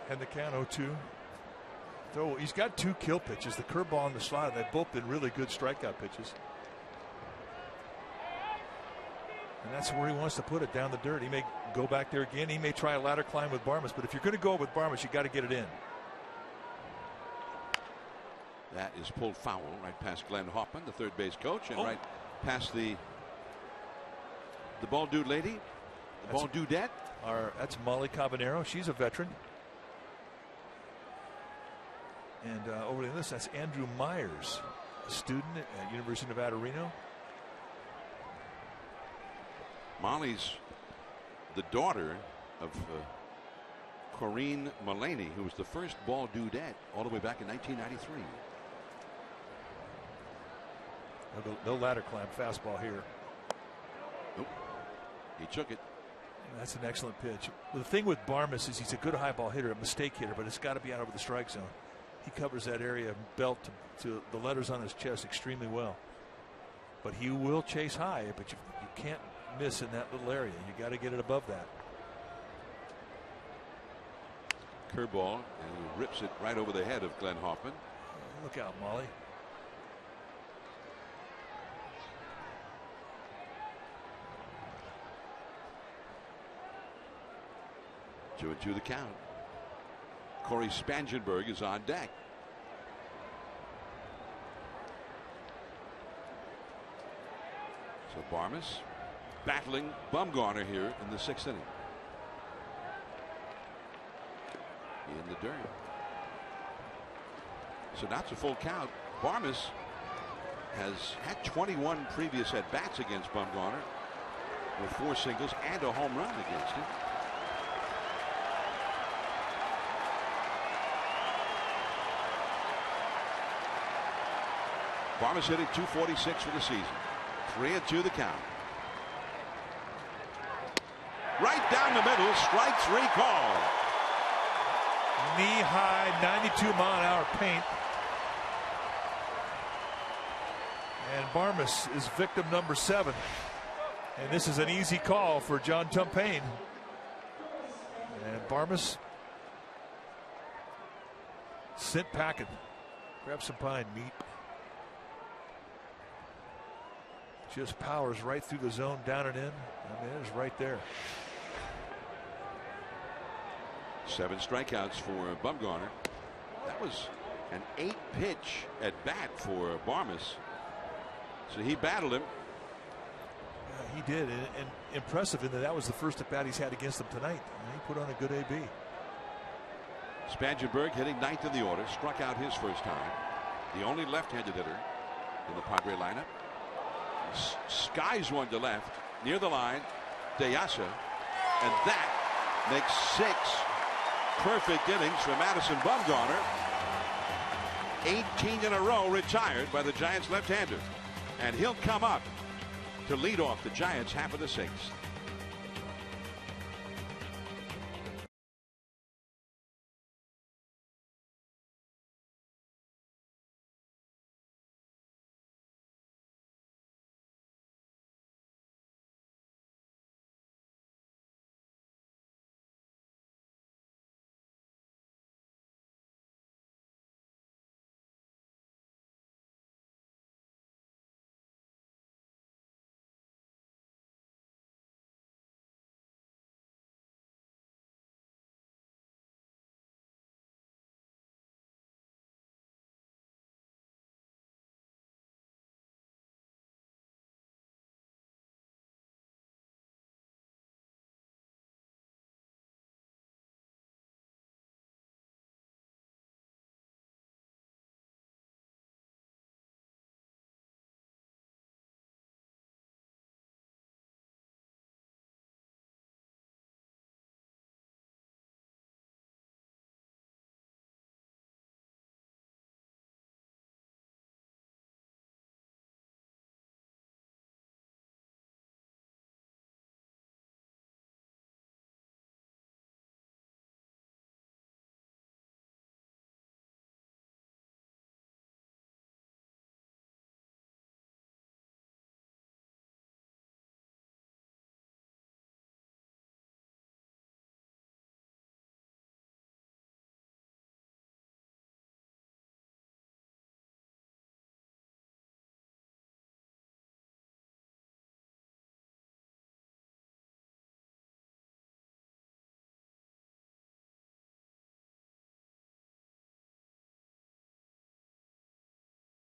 And the count 0-2. So he's got 2 kill pitches, the curveball and the slider. They've both been really good strikeout pitches. And that's where he wants to put it, down the dirt. He may go back there again. He may try a ladder climb with Barmas, but if you're going to go with Barmas, you got to get it in. That is pulled foul right past Glenn Hoffman, the third base coach, and right past the ball dude lady, the ball dudette. That's Molly Cabanero. She's a veteran. And over to this, that's Andrew Myers, a student at University of Nevada, Reno. Molly's the daughter of Corinne Mulaney, who was the first ball dudette all the way back in 1993. No ladder climb fastball here. Nope. He took it. That's an excellent pitch. The thing with Barmes is he's a good high ball hitter, a mistake hitter, but it's got to be out over the strike zone. He covers that area belt to the letters on his chest extremely well. But he will chase high, but you can't miss in that little area. You got to get it above that. Curveball, and he rips it right over the head of Glenn Hoffman. Look out, Molly. 2-2 the count. Corey Spangenberg is on deck. So Barmes battling Bumgarner here in the 6th inning. In the dirt. So that's a full count. Barmes has had 21 previous at bats against Bumgarner with 4 singles and a home run against him. Barmes hitting .246 for the season. 3-2 the count. Right down the middle, strike 3 call. Knee-high, 92-mile-an-hour paint. And Barmes is victim number 7. And this is an easy call for John Tumpain. And Barmes sent packing. Grab some pine meat. Just powers right through the zone, down and in. I mean, it is right there. 7 strikeouts for Bumgarner. That was an 8-pitch at bat for Barmes. So he battled him. Yeah, he did, and impressive in that was the first at bat he's had against him tonight. And he put on a good AB. Spangenberg hitting 9th in the order, struck out his first time. The only left-handed hitter in the Padre lineup. Skies one to left near the line. Deyasa, and that makes 6 perfect innings for Madison Bumgarner. 18 in a row retired by the Giants left-hander, and he'll come up to lead off the Giants half of the 6th.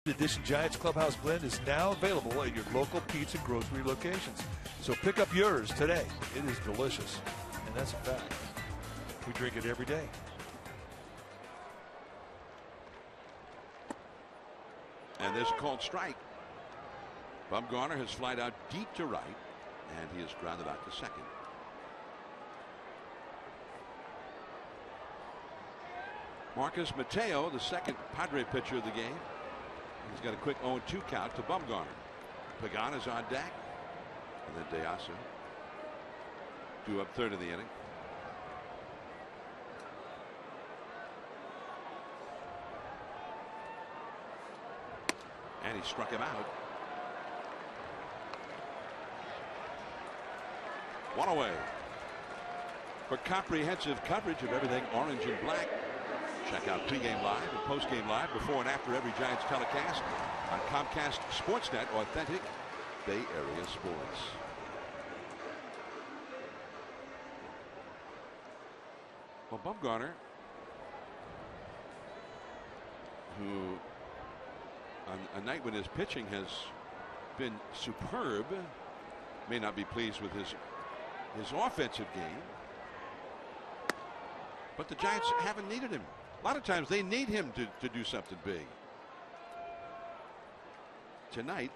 The Edition Giants Clubhouse Blend is now available at your local pizza and grocery locations. So pick up yours today. It is delicious, and that's a fact. We drink it every day. And there's a called strike. Bumgarner has flied out deep to right, and he is grounded out to second. Marcus Mateo, the second Padre pitcher of the game. He's got a quick 0-2 count to Bumgarner. Pagan is on deck, and then Deyasa. Due up third of the inning. And he struck him out. One away. For comprehensive coverage of everything orange and black, check out pregame live and postgame live before and after every Giants telecast on Comcast Sportsnet, authentic Bay Area sports. Well, Bumgarner, who on a night when his pitching has been superb, may not be pleased with his offensive game. But the Giants haven't needed him. A lot of times they need him to do something big. Tonight,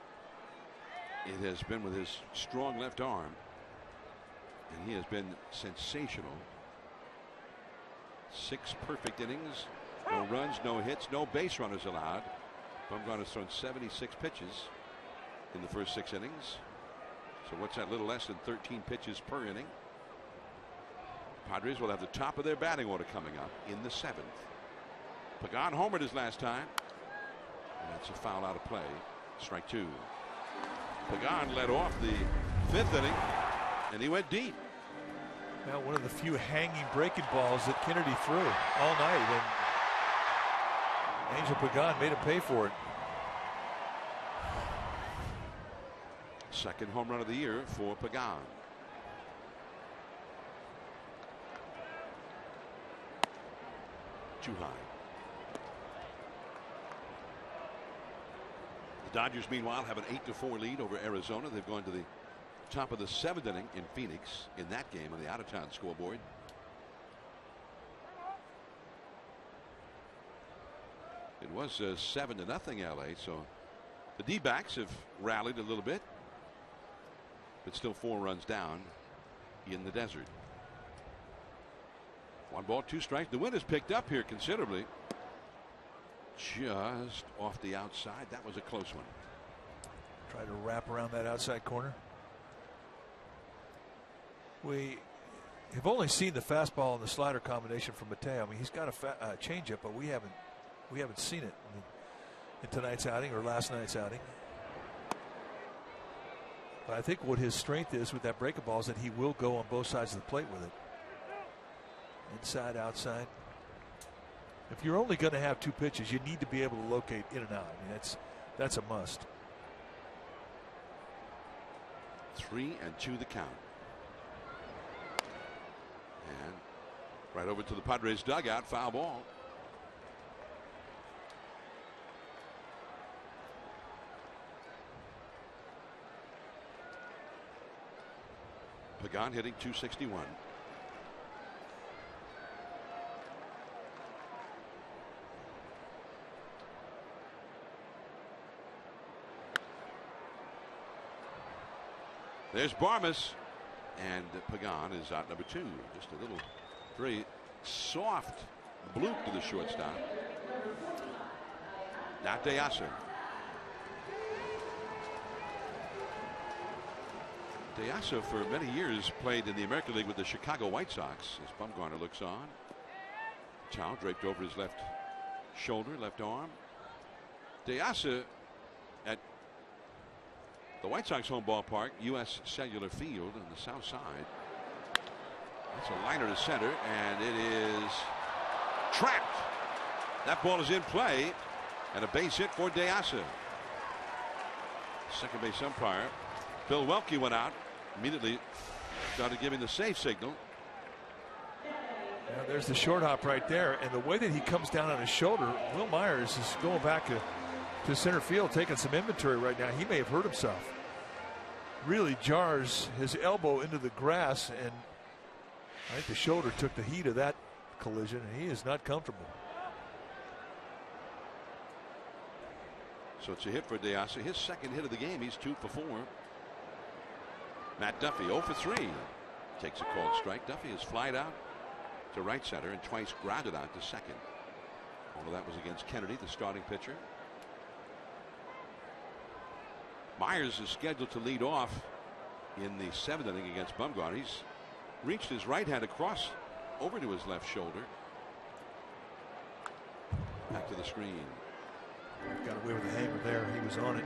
it has been with his strong left arm, and he has been sensational. 6 perfect innings, no runs, no hits, no base runners allowed. Bumgarner's thrown 76 pitches in the first 6 innings. So what's that, a little less than 13 pitches per inning. Padres will have the top of their batting order coming up in the 7th. Pagan homered his last time, and that's a foul out of play. Strike 2. Pagan led off the 5th inning, and he went deep. Now, one of the few hanging breaking balls that Kennedy threw all night, and Angel Pagan made him pay for it. Second home run of the year for Pagan. Too high. The Dodgers, meanwhile, have an 8-4 lead over Arizona. They've gone to the top of the 7th inning in Phoenix in that game on the out-of-town scoreboard. It was 7-0 LA, so the D-backs have rallied a little bit, but still 4 runs down in the desert. 1 ball, 2 strikes. The wind has picked up here considerably. Just off the outside. That was a close one. Try to wrap around that outside corner. We have only seen the fastball and the slider combination from Mateo. I mean, he's got a changeup, but we haven't seen it in tonight's outing or last night's outing. But I think what his strength is with that breaking ball is that he will go on both sides of the plate with it. Inside, outside. If you're only going to have 2 pitches, you need to be able to locate in and out. I mean, that's a must. 3-2 the count. And right over to the Padres dugout, foul ball. Pagan hitting .261. There's Barmas, and Pagan is out number 2. Just a little very soft bloop to the shortstop. Now Deasa. Deasa for many years played in the American League with the Chicago White Sox as Bumgarner looks on. Towel draped over his left shoulder, left arm. Deasa at the White Sox home ballpark, U.S. Cellular Field on the south side. That's a liner to center, and it is trapped. That ball is in play, and a base hit for Deasa. Second base umpire Bill Welke went out, immediately started giving the safe signal. Yeah, there's the short hop right there, and the way that he comes down on his shoulder, Will Myers is going back to center field, taking some inventory right now. He may have hurt himself. Really jars his elbow into the grass, and I think the shoulder took the heat of that collision, and he is not comfortable. So it's a hit for Deasa. His second hit of the game. He's 2 for 4. Matt Duffy 0 for 3. Takes a called strike. Duffy has flied out to right center and twice grounded out to second. All of that was against Kennedy, the starting pitcher. Myers is scheduled to lead off in the 7th inning against Bumgarner. He's reached his right hand across over to his left shoulder. Back to the screen. Got away with the hanger there. He was on it.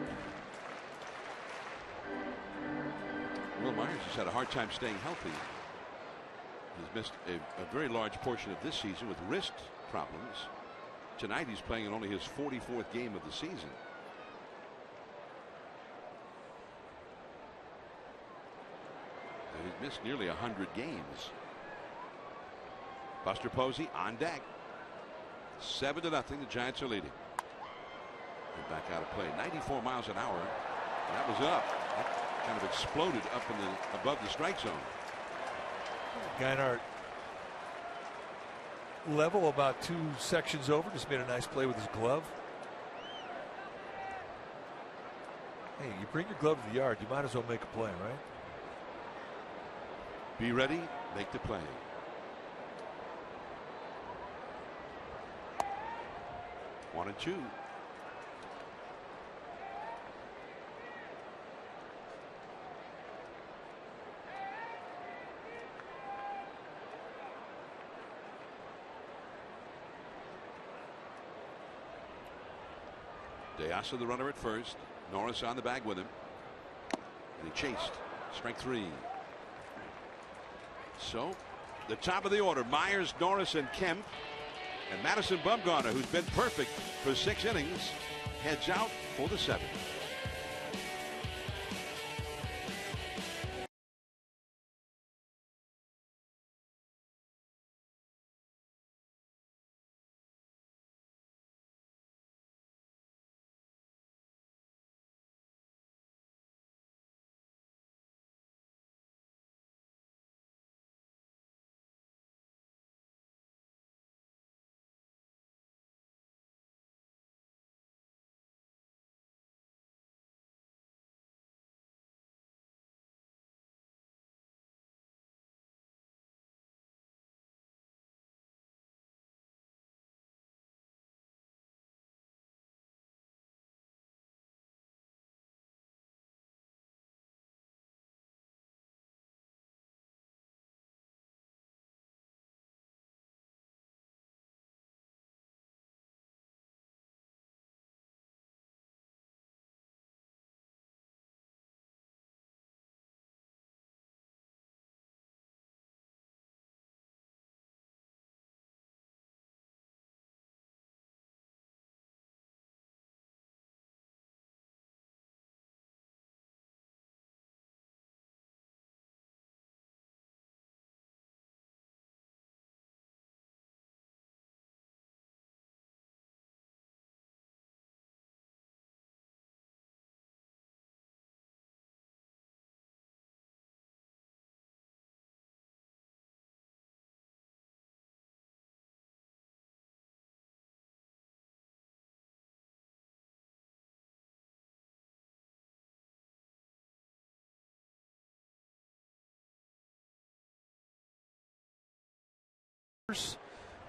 Will Myers has had a hard time staying healthy. He's missed a very large portion of this season with wrist problems. Tonight he's playing in only his 44th game of the season. And he's missed nearly 100 games. Buster Posey on deck. 7-0. The Giants are leading. And back out of play. 94 miles an hour. That was up. That kind of exploded up in the above the strike zone. Guinart level about 2 sections over. Just made a nice play with his glove. Hey, you bring your glove to the yard, you might as well make a play, right? Be ready, make the play. One and two. Deasa the runner at first. Norris on the bag with him. And he chased. Strike 3. So the top of the order, Myers, Norris, and Kemp. And Madison Bumgarner, who's been perfect for 6 innings, heads out for the 7th.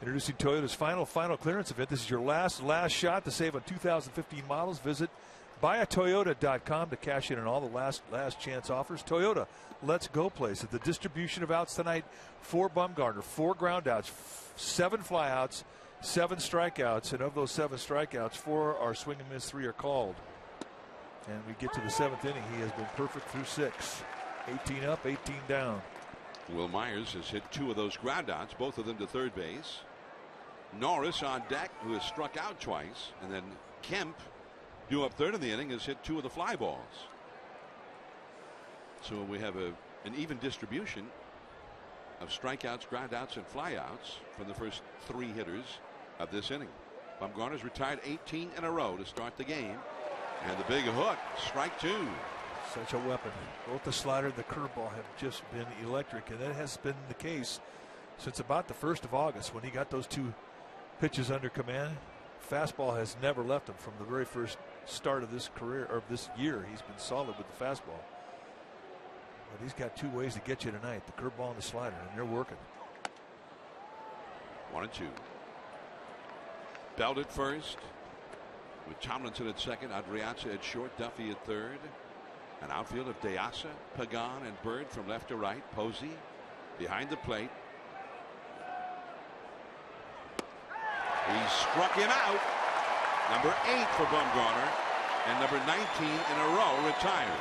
Introducing Toyota's final clearance event. This is your last shot to save on 2015 models. Visit buyatoyota.com to cash in on all the last chance offers. Toyota, let's go place. At the distribution of outs tonight for Bumgarner, 4 groundouts, 7 flyouts, 7 strikeouts, and of those 7 strikeouts, 4 are swing and miss, 3 are called. And we get to the 7th inning. He has been perfect through 6. 18 up, 18 down. Will Myers has hit 2 of those groundouts, both of them to third base. Norris on deck, who has struck out twice, and then Kemp, due up third in the inning, has hit 2 of the fly balls. So we have an even distribution of strikeouts, groundouts, and flyouts from the first 3 hitters of this inning. Bumgarner's retired 18 in a row to start the game, and the big hook, strike 2. Such a weapon. Both the slider and the curveball have just been electric, and that has been the case since about the 1st of August when he got those 2 pitches under command. Fastball has never left him from the very first start of this career, or this year. He's been solid with the fastball. But he's got 2 ways to get you tonight, the curveball and the slider, and they're working. 1 and 2. Belt at first, with Tomlinson at second, Adrianza at short, Duffy at third. An outfield of Deasa, Pagan, and Bird from left to right. Posey, behind the plate. He struck him out. Number 8 for Bumgarner, and number 19 in a row retired.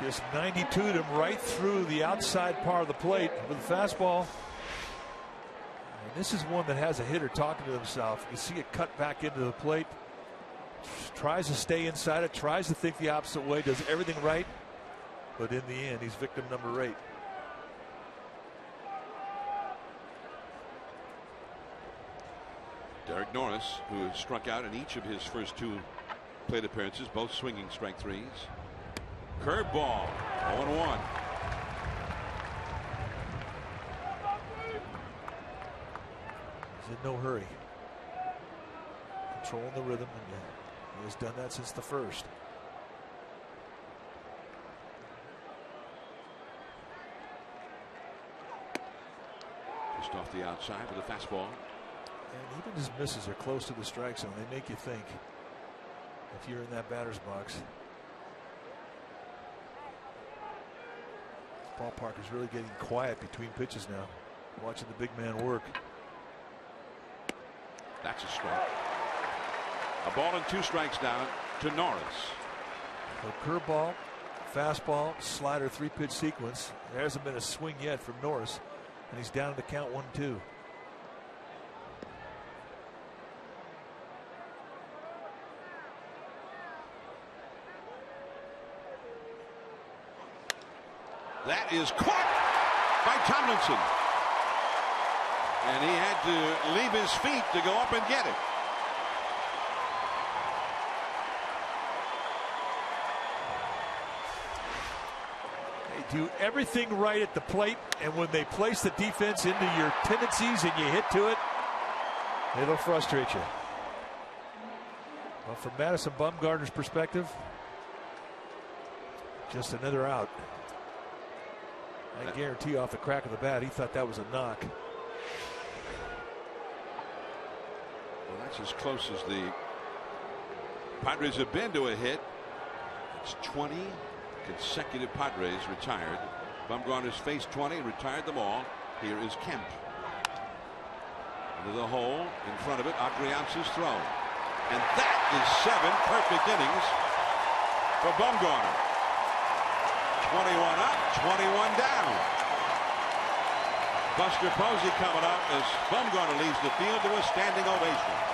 Just 92'd him right through the outside part of the plate with a fastball. And this is one that has a hitter talking to himself. You see it cut back into the plate. Tries to stay inside it, tries to think the opposite way, does everything right. But in the end, he's victim number 8. Derek Norris, who struck out in each of his first 2 plate appearances, both swinging strike 3s. Curveball, 0-1. He's in no hurry. Controlling the rhythm, and he has done that since the first. Just off the outside with a fastball. And even his misses are close to the strike zone. They make you think if you're in that batter's box. Ballpark is really getting quiet between pitches now. Watching the big man work. That's a strike. A ball and 2 strikes down to Norris. So curveball, fastball, slider, 3-pitch sequence. There hasn't been a swing yet from Norris, and he's down to the count 1-2. That is caught by Tomlinson. And he had to leave his feet to go up and get it. They do everything right at the plate, and when they place the defense into your tendencies and you hit to it, it'll frustrate you. Well, from Madison Bumgarner's perspective, just another out. I guarantee off the crack of the bat, he thought that was a knock. Well, that's as close as the Padres have been to a hit. It's 20 consecutive Padres retired. Bumgarner's faced 20 and retired them all. Here is Kemp. Into the hole in front of it, Adriance's throw. And that is 7 perfect innings for Bumgarner. 21 up, 21 down. Buster Posey coming up as Bumgarner leaves the field to a standing ovation.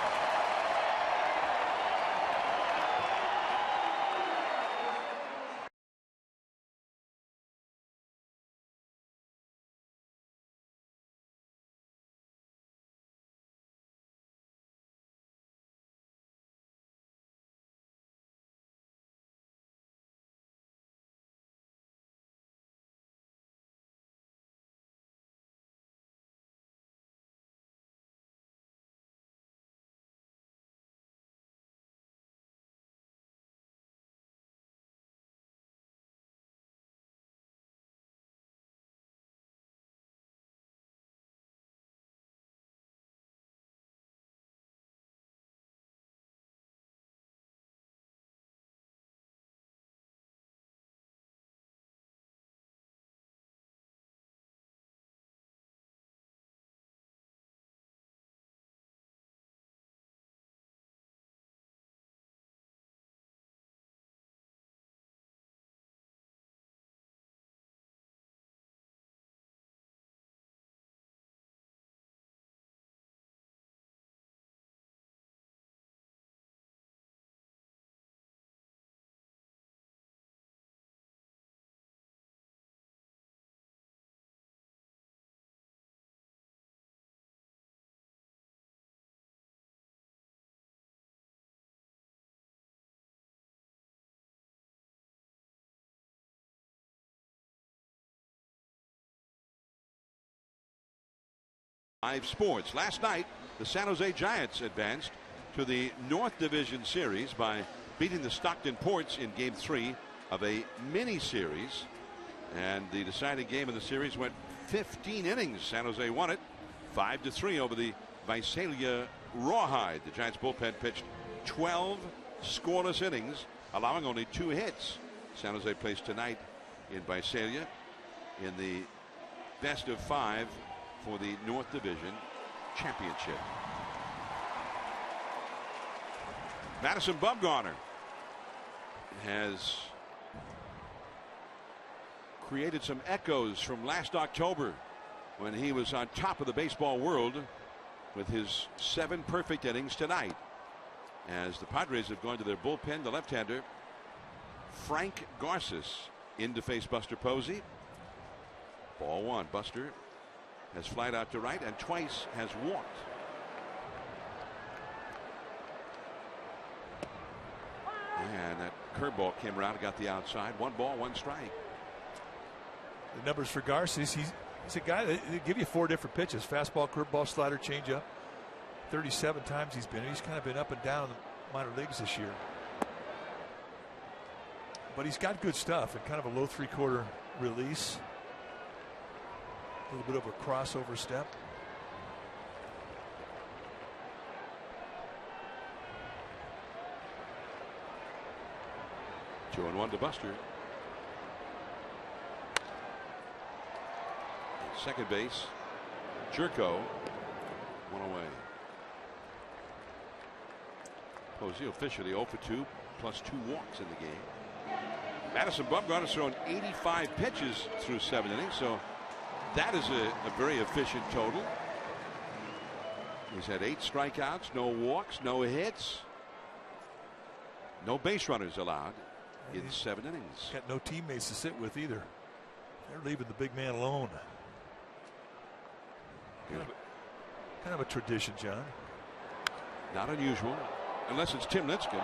Live sports. Last night, the San Jose Giants advanced to the North Division Series by beating the Stockton Ports in Game 3 of a mini series. And the deciding game of the series went 15 innings. San Jose won it 5-3 over the Visalia Rawhide. The Giants bullpen pitched 12 scoreless innings, allowing only 2 hits. San Jose plays tonight in Visalia in the best of 5 for the North Division championship. Madison Bumgarner has created some echoes from last October when he was on top of the baseball world with his 7 perfect innings tonight. As the Padres have gone to their bullpen, the left-hander Frank Garces in to face Buster Posey. Ball 1. Buster has flied out to right and twice has walked. And that curveball came around and got the outside. 1 ball, 1 strike. The numbers for Garces, he's a guy that they give you 4 different pitches: fastball, curveball, slider, changeup. 37 times he's kind of been up and down in the minor leagues this year. But he's got good stuff and kind of a low 3/4 release. A little bit of a crossover step. Two and 1 to Buster. Second base, Jerko, 1 away. Posey officially 0 for 2 plus 2 walks in the game. Madison Bumgarner's thrown 85 pitches through 7 innings, so that is a very efficient total. He's had 8 strikeouts, no walks, no hits, no base runners allowed in 7 innings. Got no teammates to sit with either. They're leaving the big man alone. Kind of a tradition, John. Not unusual, unless it's Tim Lincecum.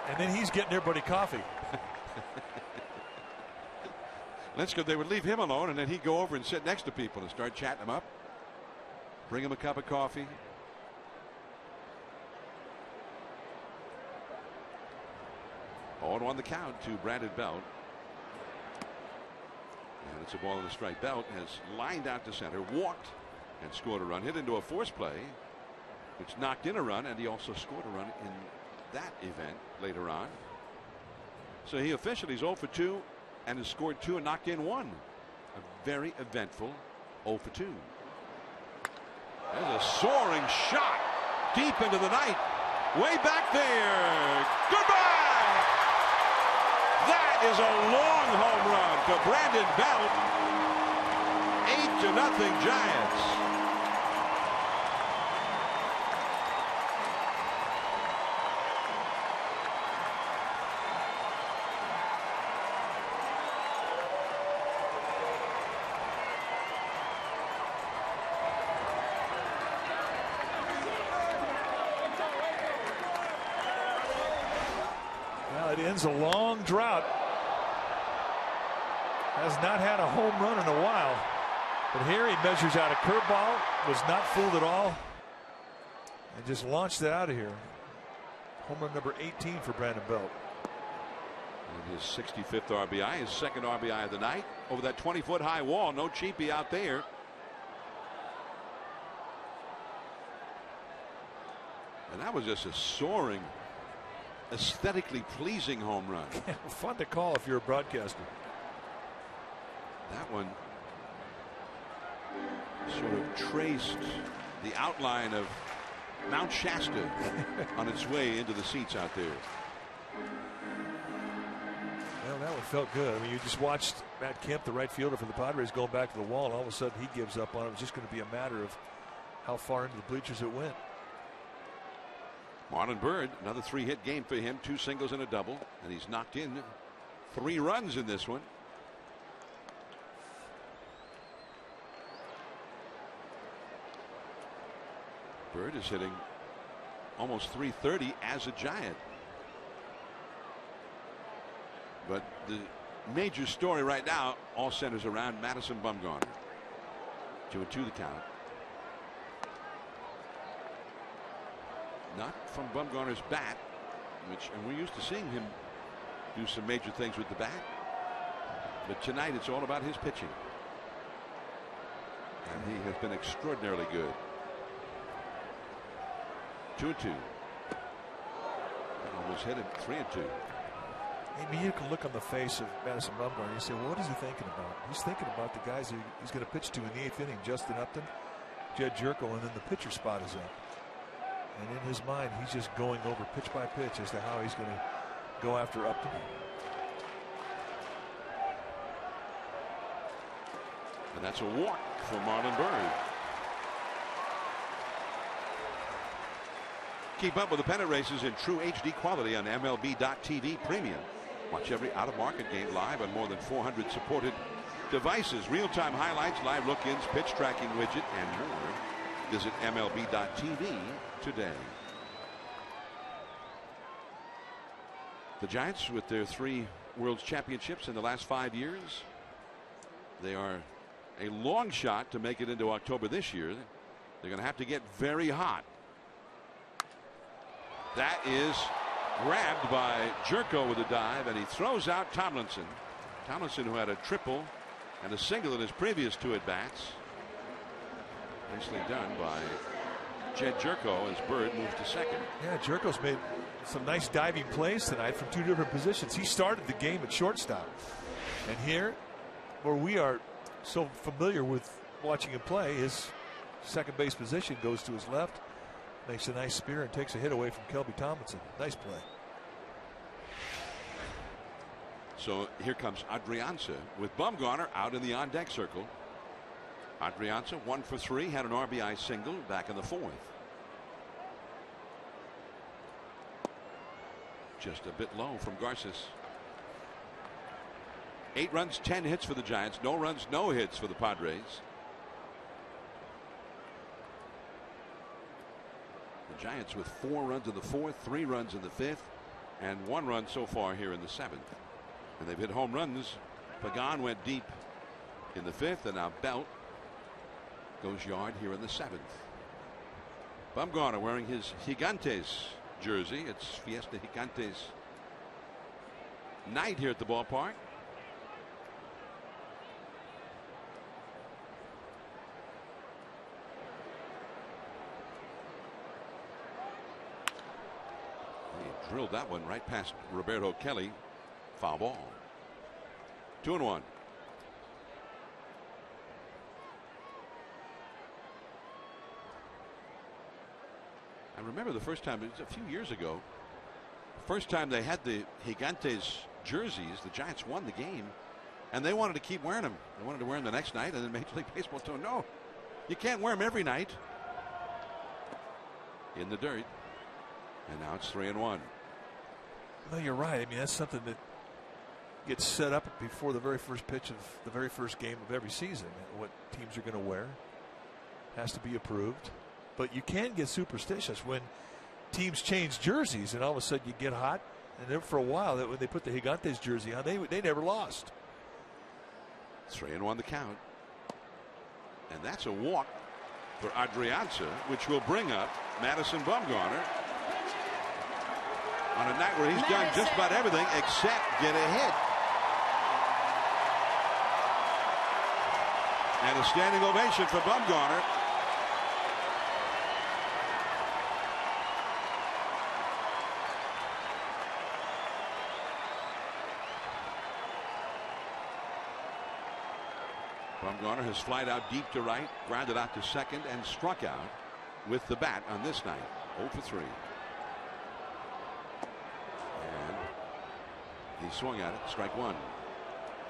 And then he's getting everybody coffee. Lincecum, they would leave him alone, and then he'd go over and sit next to people and start chatting them up. Bring him a cup of coffee. On the count to Brandon Belt. And it's a ball in the strike. Belt has lined out to center, walked, and scored a run. Hit into a force play, which knocked in a run, and he also scored a run in that event later on. So he officially is 0 for 2 and has scored 2 and knocked in 1. A very eventful 0 for 2. There's a soaring shot deep into the night. Way back there. Goodbye. That is a long home run to Brandon Belt. 8-0 Giants. Well, it ends a long drought. Has not had a home run in a while. But here he measures out a curveball, was not fooled at all, and just launched it out of here. Home run number 18 for Brandon Belt. And his 65th RBI, his second RBI of the night, over that 20-foot high wall. No cheapie out there. And that was just a soaring, aesthetically pleasing home run. Fun to call if you're a broadcaster. That one sort of traced the outline of Mount Shasta on its way into the seats out there. Well, that one felt good. I mean, you just watched Matt Kemp, the right fielder for the Padres, going back to the wall, and all of a sudden he gives up on it. It was just going to be a matter of how far into the bleachers it went. Marlon Byrd, another 3-hit game for him, 2 singles and a double, and he's knocked in 3 runs in this one. Byrd is hitting almost .330 as a Giant. But the major story right now all centers around Madison Bumgarner. 2-2 the count. Not from Bumgarner's bat, and we're used to seeing him do some major things with the bat. But tonight it's all about his pitching. And he has been extraordinarily good. 2-2. Almost hit it 3-2. I mean, you can look on the face of Madison Bumgarner and you say, well, what is he thinking about? He's thinking about the guys he's going to pitch to in the 8th inning, Justin Upton, Jed Jerko, and then the pitcher spot is up. And in his mind, he's just going over pitch by pitch as to how he's going to go after Upton. And that's a walk for Marlon Byrd. Keep up with the pennant races in true HD quality on MLB.TV Premium. Watch every out-of-market game live on more than 400 supported devices. Real-time highlights, live look-ins, pitch tracking widget, and more. Visit MLB.TV today. The Giants, with their 3 World Championships in the last 5 years, they are a long shot to make it into October this year. They're going to have to get very hot. That is grabbed by Jerko with a dive, and he throws out Tomlinson. Tomlinson, who had a triple and a single in his previous 2 at-bats. Nicely done by Jed Jerko as Byrd moves to second. Yeah, Jerko's made some nice diving plays tonight from 2 different positions. He started the game at shortstop. And here, where we are so familiar with watching him play, his second base position goes to his left, makes a nice spear and takes a hit away from Kelby Tomlinson. Nice play. So here comes Adrianza with Bumgarner out in the on-deck circle. Adrianza 1 for 3, had an RBI single back in the 4th. Just a bit low from Garces. 8 runs, 10 hits for the Giants. No runs, no hits for the Padres. The Giants with 4 runs in the 4th, 3 runs in the 5th, and 1 run so far here in the 7th. And they've hit home runs. Pagan went deep in the 5th, and now Belt goes yard here in the 7th. Bumgarner wearing his Gigantes jersey. It's Fiesta Gigantes night here at the ballpark. He drilled that one right past Roberto Kelly. Foul ball. 2-1. I remember the first time, it was a few years ago, first time they had the Gigantes jerseys, the Giants won the game, and they wanted to keep wearing them. They wanted to wear them the next night, and then Major League Baseball told them, no, you can't wear them every night. In the dirt. And now it's 3-1. Well, you're right. I mean, that's something that gets set up before the very first pitch of the very first game of every season. What teams are going to wear has to be approved. But you can get superstitious when teams change jerseys and all of a sudden you get hot. And then for a while, that when they put the Gigantes jersey on, they never lost. 3-1 the count. And that's a walk for Adrianza, which will bring up Madison Bumgarner on a night where he's done just about everything except get a hit. And a standing ovation for Bumgarner. Bumgarner has flied out deep to right, grounded out to second, and struck out with the bat on this night. 0 for 3. And he swung at it, strike 1.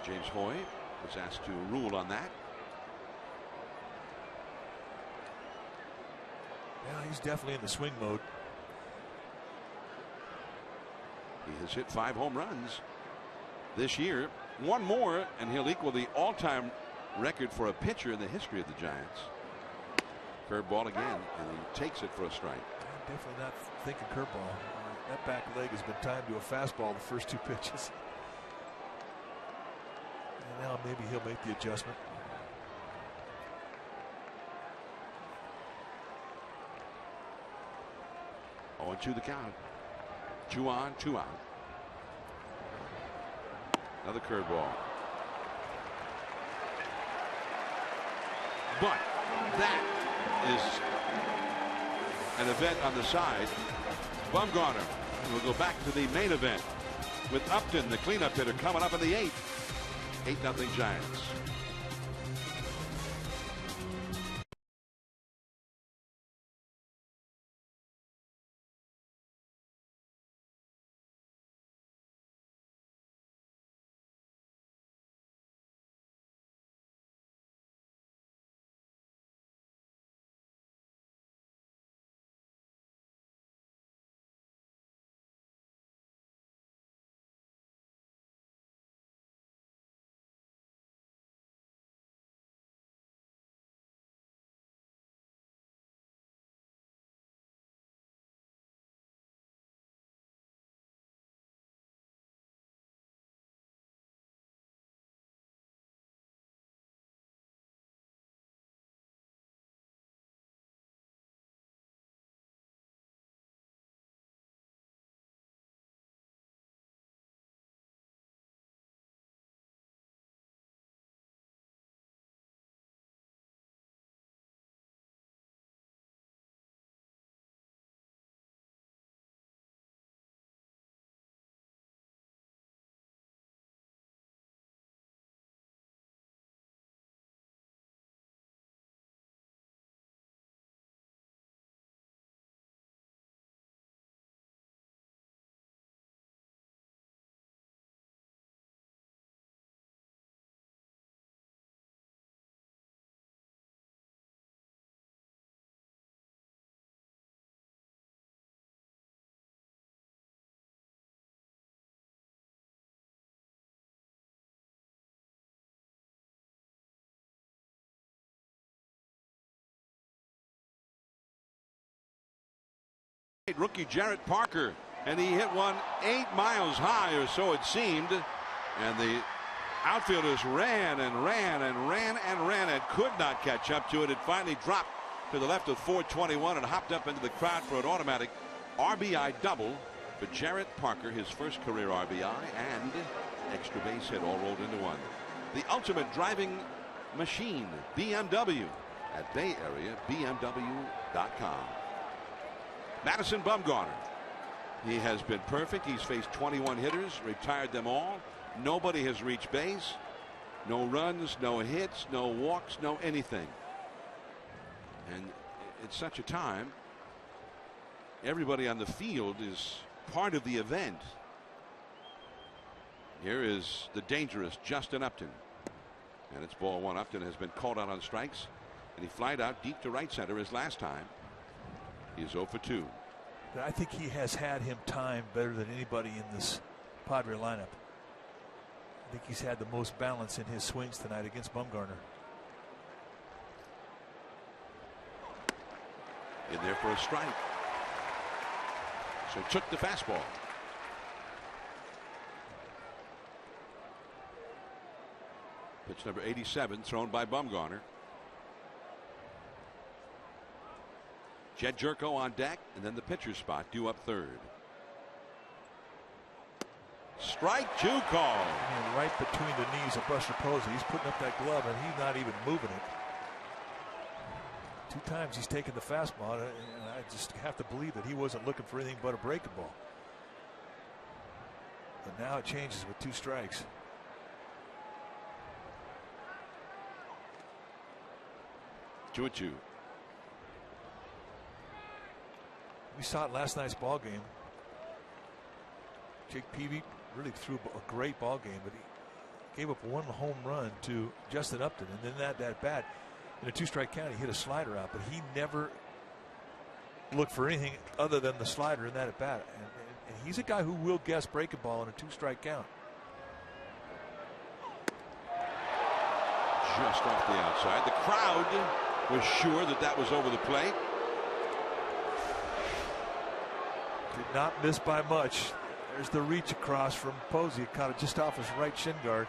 James Hoy was asked to rule on that. Yeah, he's definitely in the swing mode. He has hit 5 home runs this year. 1 more, and he'll equal the all-time record for a pitcher in the history of the Giants. Curveball again, and he takes it for a strike. I'm definitely not thinking curveball. That back leg has been timed to a fastball the first 2 pitches. And now maybe he'll make the adjustment. Oh, and 2 the count. 2 on, 2 out. Another curveball. But that is an event on the side. Bumgarner will go back to the main event. with Upton, the cleanup hitter, coming up in the 8th. 8-0 Giants. Rookie Jarrett Parker, and he hit one 8 miles high, or so it seemed, and the outfielders ran and ran and ran and ran and could not catch up to it. It finally dropped to the left of 421 and hopped up into the crowd for an automatic RBI double for Jarrett Parker, his first career RBI and extra base hit, all rolled into one. The ultimate driving machine, BMW, at Bay Area BMW.com. Madison Bumgarner. He has been perfect. He's faced 21 hitters, retired them all. Nobody has reached base. No runs, no hits, no walks, no anything. And it's such a time. Everybody on the field is part of the event. Here is the dangerous Justin Upton. And it's ball one. Upton has been called out on strikes, and he flied out deep to right center his last time. He's 0 for 2. I think he has had him timed better than anybody in this Padre lineup. I think he's had the most balance in his swings tonight against Bumgarner. In there for a strike. So took the fastball. Pitch number 87 thrown by Bumgarner. Jed Jerko on deck, and then the pitcher's spot due up third. Strike 2 call. And right between the knees of Buster Posey. He's putting up that glove and he's not even moving it. 2 times he's taken the fastball, and I just have to believe that he wasn't looking for anything but a breaking ball. But now it changes with 2 strikes. Two and 2. We saw it last night's ball game. Jake Peavy really threw a great ball game, but he gave up 1 home run to Justin Upton, and then that bat in a 2-strike count, he hit a slider out, but he never looked for anything other than the slider in that at bat. And he's a guy who will guess breaking ball in a 2-strike count. Just off the outside. The crowd was sure that was over the plate. Did not miss by much. There's the reach across from Posey. Caught it just off his right shin guard.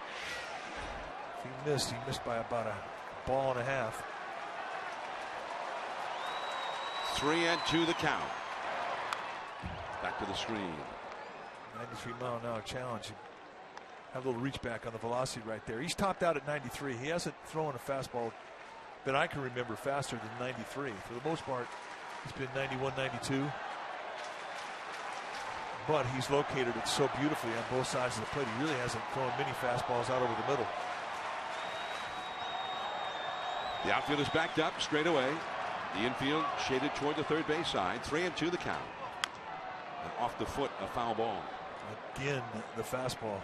If he missed by about a ball and a half. 3-2 the count. Back to the screen. 93-mile-an-hour challenge. Have a little reach back on the velocity right there. He's topped out at 93. He hasn't thrown a fastball that I can remember faster than 93. For the most part, it's been 91, 92. but he's located it so beautifully on both sides of the plate. He really hasn't thrown many fastballs out over the middle. The outfield is backed up straight away. The infield shaded toward the third base side. 3-2 the count. And off the foot, a foul ball. Again, the fastball.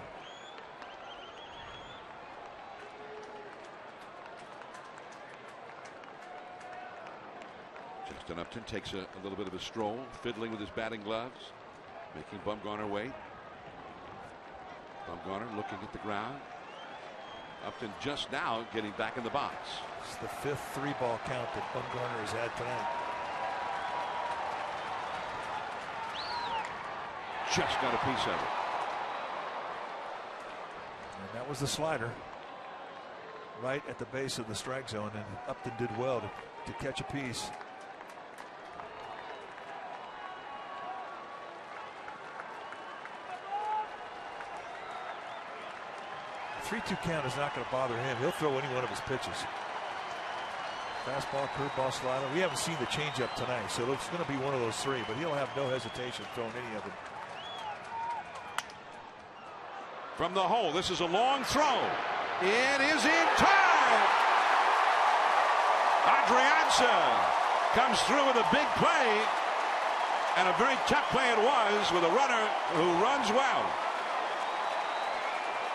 Justin Upton takes a little bit of a stroll, fiddling with his batting gloves, making Bumgarner wait. Bumgarner looking at the ground. Upton just now getting back in the box. It's the 5th 3-ball count that Bumgarner has had tonight. Just got a piece of it. And that was the slider right at the base of the strike zone, and Upton did well to catch a piece. 3-2 count is not going to bother him. He'll throw any one of his pitches. Fastball, curveball, slider. We haven't seen the changeup tonight, so it's going to be one of those three, but he'll have no hesitation throwing any of them. From the hole, this is a long throw. It is in time. Adrianza comes through with a big play, and a very tough play it was with a runner who runs well.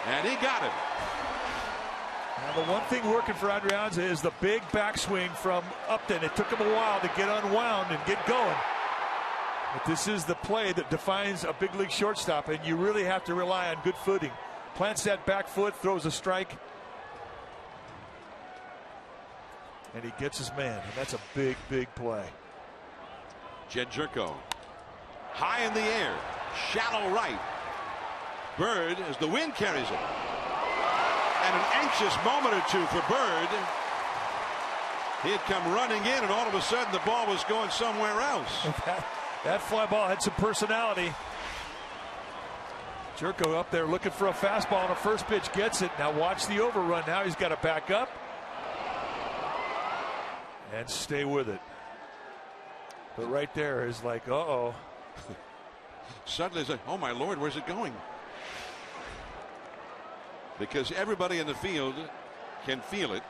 And he got it. Now the one thing working for Adrianza is the big backswing from Upton. It took him a while to get unwound and get going. But this is the play that defines a big league shortstop, and you really have to rely on good footing. Plants that back foot, throws a strike, and he gets his man, and that's a big, big play. Jed Jerko high in the air, shallow right. Bird as the wind carries it. And an anxious moment or two for Bird. He had come running in, and all of a sudden the ball was going somewhere else. That fly ball had some personality. Jerko up there looking for a fastball, and a first pitch gets it. Now watch the overrun. Now he's got to back up and stay with it. But right there is like, uh-oh. Suddenly it's like, oh my Lord, where's it going? Because everybody in the field can feel it,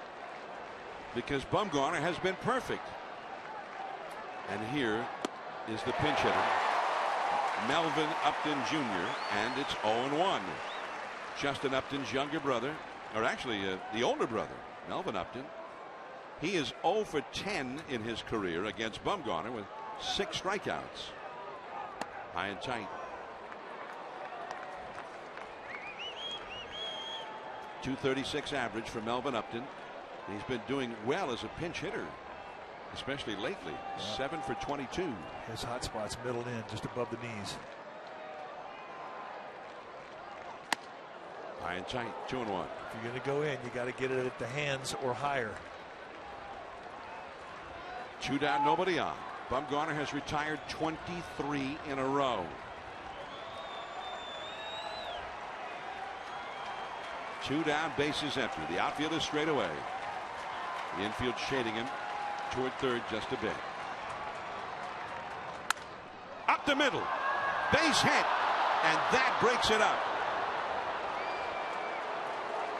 because Bumgarner has been perfect. And here is the pinch hitter, Melvin Upton Jr., and it's 0-1. Justin Upton's younger brother, or actually the older brother, Melvin Upton. He is 0 for 10 in his career against Bumgarner with 6 strikeouts. High and tight. .236 average for Melvin Upton. He's been doing well as a pinch hitter, especially lately. 7 for 22. His hot spot's middle in, just above the knees. High and tight, 2-1. If you're going to go in, you got to get it at the hands or higher. 2 down, nobody on. Bumgarner has retired 23 in a row. 2 down, bases empty. The outfield is straight away. The infield shading him toward third just a bit. Up the middle. Base hit. And that breaks it up.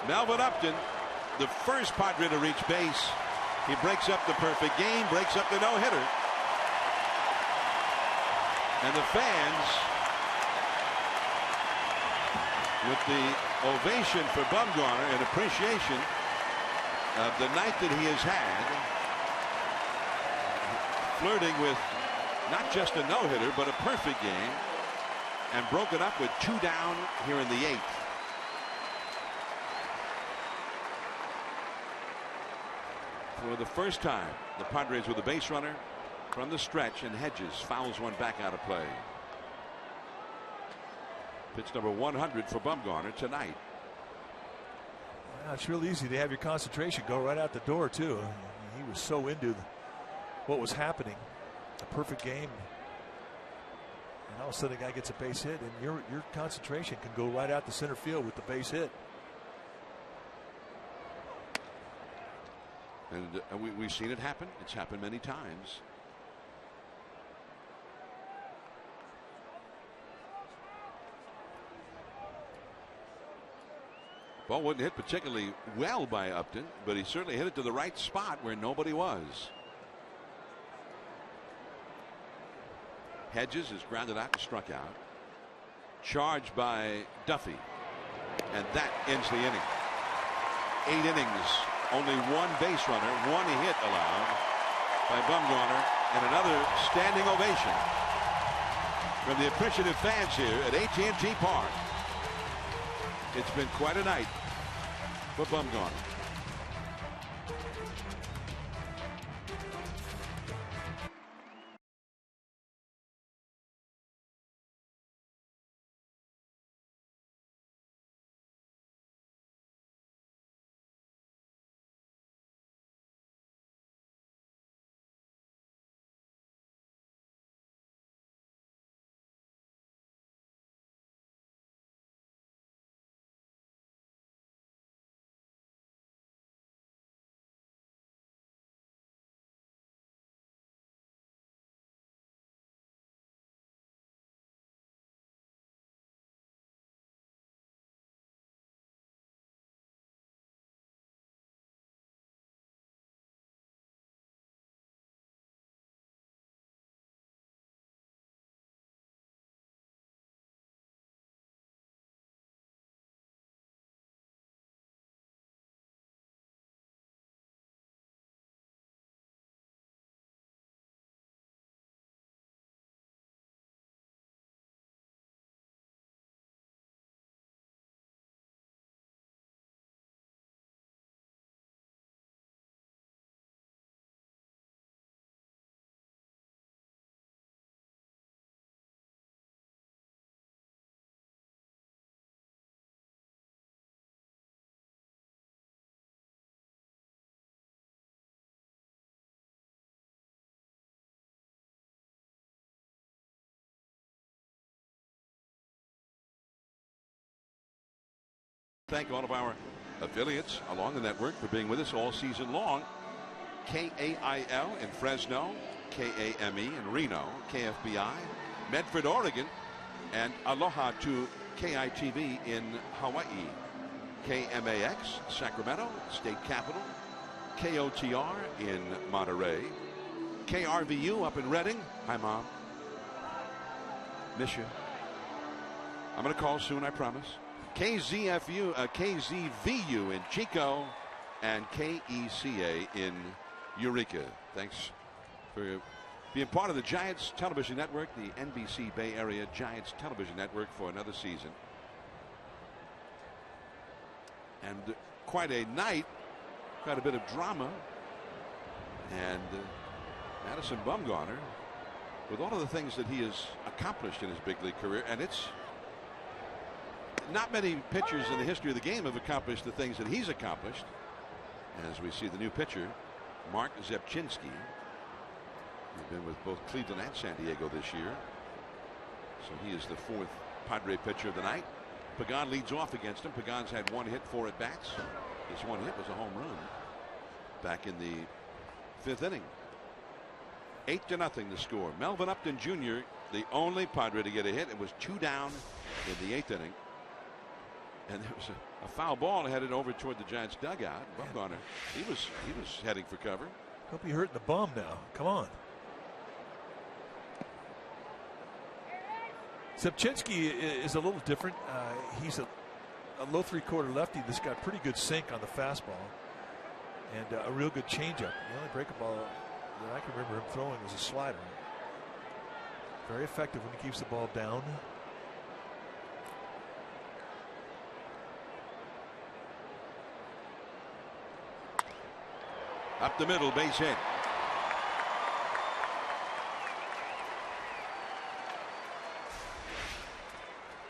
Melvin Upton, the first Padre to reach base. He breaks up the perfect game, breaks up the no-hitter. And the fans, with the ovation for Bumgarner and appreciation of the night that he has had, flirting with not just a no-hitter but a perfect game, and broken up with 2 down here in the 8th. For the first time, the Padres with a base runner from the stretch, and Hedges fouls one back out of play. Pitch number 100 for Bumgarner tonight. Well, it's real easy to have your concentration go right out the door too. He was so into what was happening. A perfect game. And all of a sudden a guy gets a base hit, and your concentration can go right out the center field with the base hit. And we've seen it happen. It's happened many times. Ball wasn't hit particularly well by Upton, but he certainly hit it to the right spot where nobody was. Hedges is grounded out and struck out. Charged by Duffy. And that ends the inning. 8 innings. Only one base runner, one hit allowed by Bumgarner, and another standing ovation from the appreciative fans here at AT&T Park. It's been quite a night for Bumgarner. Thank all of our affiliates along the network for being with us all season long. KAIL in Fresno, KAME in Reno, KFBI, Medford, Oregon, and aloha to KITV in Hawaii, KMAX, Sacramento, State Capital, KOTR in Monterey, KRVU up in Redding. Hi, Mom. Miss you. I'm going to call soon, I promise. KZVU in Chico, and KECA in Eureka. Thanks for being part of the Giants Television Network, the NBC Bay Area Giants Television Network, for another season. And quite a night, quite a bit of drama. And Madison Bumgarner, with all of the things that he has accomplished in his big league career, and it's not many pitchers in the history of the game have accomplished the things that he's accomplished. As we see the new pitcher, Mark Zepchinski. He's been with both Cleveland and San Diego this year. So he is the 4th Padre pitcher of the night. Pagan leads off against him. Pagan's had 1 hit, 4 at bats. This 1 hit was a home run back in the 5th inning. 8-0 the score. Melvin Upton Jr., the only Padre to get a hit. It was 2 down in the 8th inning. And there was a foul ball headed over toward the Giants dugout. Bumgarner, he was heading for cover. Hope he hurt the bum now. Come on. Zepchinski is a little different. He's a low 3/4 lefty that's got pretty good sink on the fastball and a real good changeup. The only breaking ball that I can remember him throwing was a slider. Very effective when he keeps the ball down. Up the middle, base hit.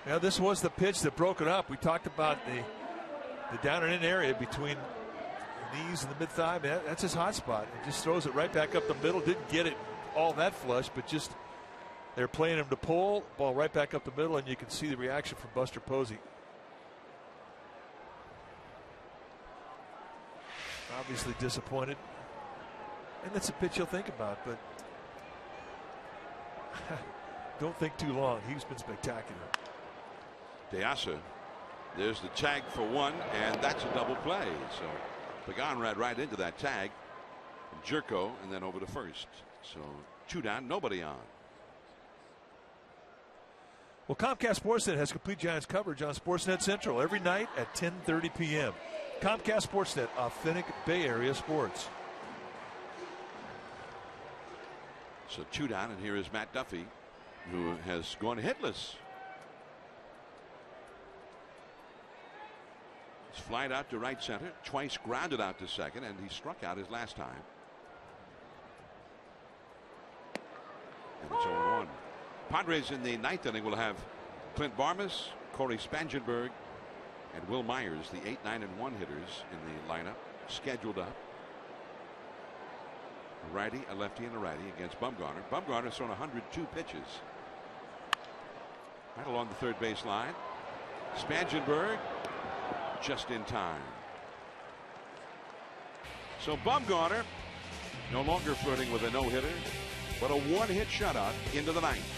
Now this was the pitch that broke it up. We talked about the down and in area between the knees and the mid thigh. Man, that's his hot spot. He just throws it right back up the middle. Didn't get it all that flush, but just they're playing him to pull, ball right back up the middle, and you can see the reaction from Buster Posey. Obviously disappointed, and that's a pitch you'll think about, but don't think too long. He's been spectacular. De Asa There's the tag for one, and that's a double play. So Bumgarner ran right into that tag. Jerko, and then over to first. So 2 down, nobody on. Well, Comcast Sportsnet has complete Giants coverage on Sportsnet Central every night at 10:30 p.m. Comcast Sportsnet, authentic Bay Area sports. So 2 down, and here is Matt Duffy, who has gone hitless. He's flied out to right center, twice grounded out to second, and he struck out his last time. And it's 0-1. Padres in the 9th inning will have Clint Barmas, Corey Spangenberg, and Will Myers, the 8, 9, and 1 hitters in the lineup, scheduled up. A righty, a lefty, and a righty against Bumgarner. Bumgarner's thrown 102 pitches. Right along the third base line. Spangenberg just in time. So Bumgarner no longer flirting with a no-hitter, but a one-hit shutout into the 9th.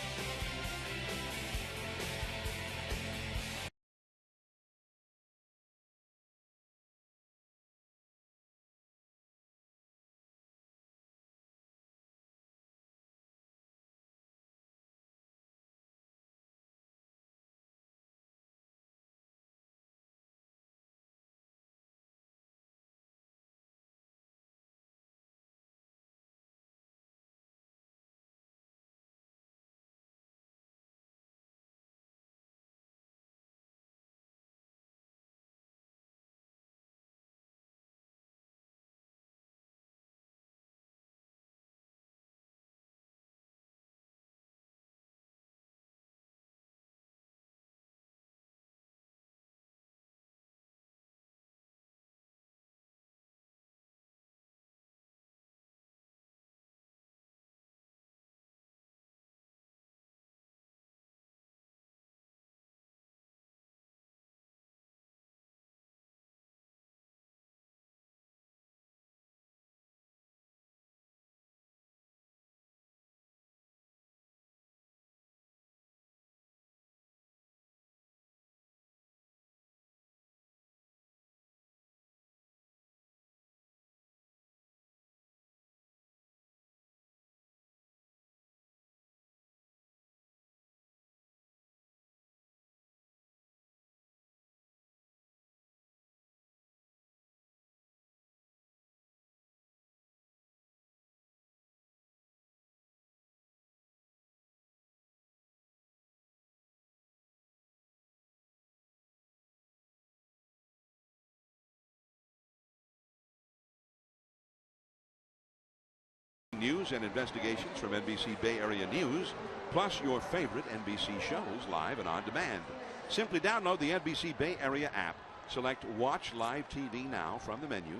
News and investigations from NBC Bay Area News, plus your favorite NBC shows live and on demand. Simply download the NBC Bay Area app, select Watch Live TV Now from the menu,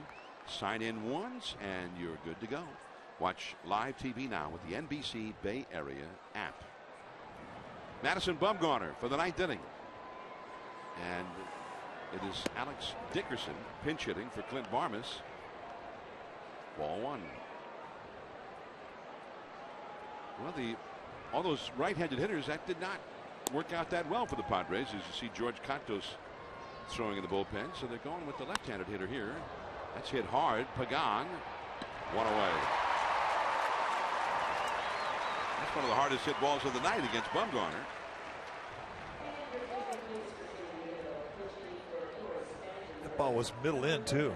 sign in once, and you're good to go. Watch Live TV Now with the NBC Bay Area app. Madison Bumgarner for the 9th inning. And it is Alex Dickerson pinch hitting for Clint Barmas. Ball 1. Well, all those right-handed hitters, that did not work out that well for the Padres, as you see George Cantos throwing in the bullpen. So they're going with the left-handed hitter here. That's hit hard. Pagan, 1 away. That's one of the hardest hit balls of the night against Bumgarner. That ball was middle in too.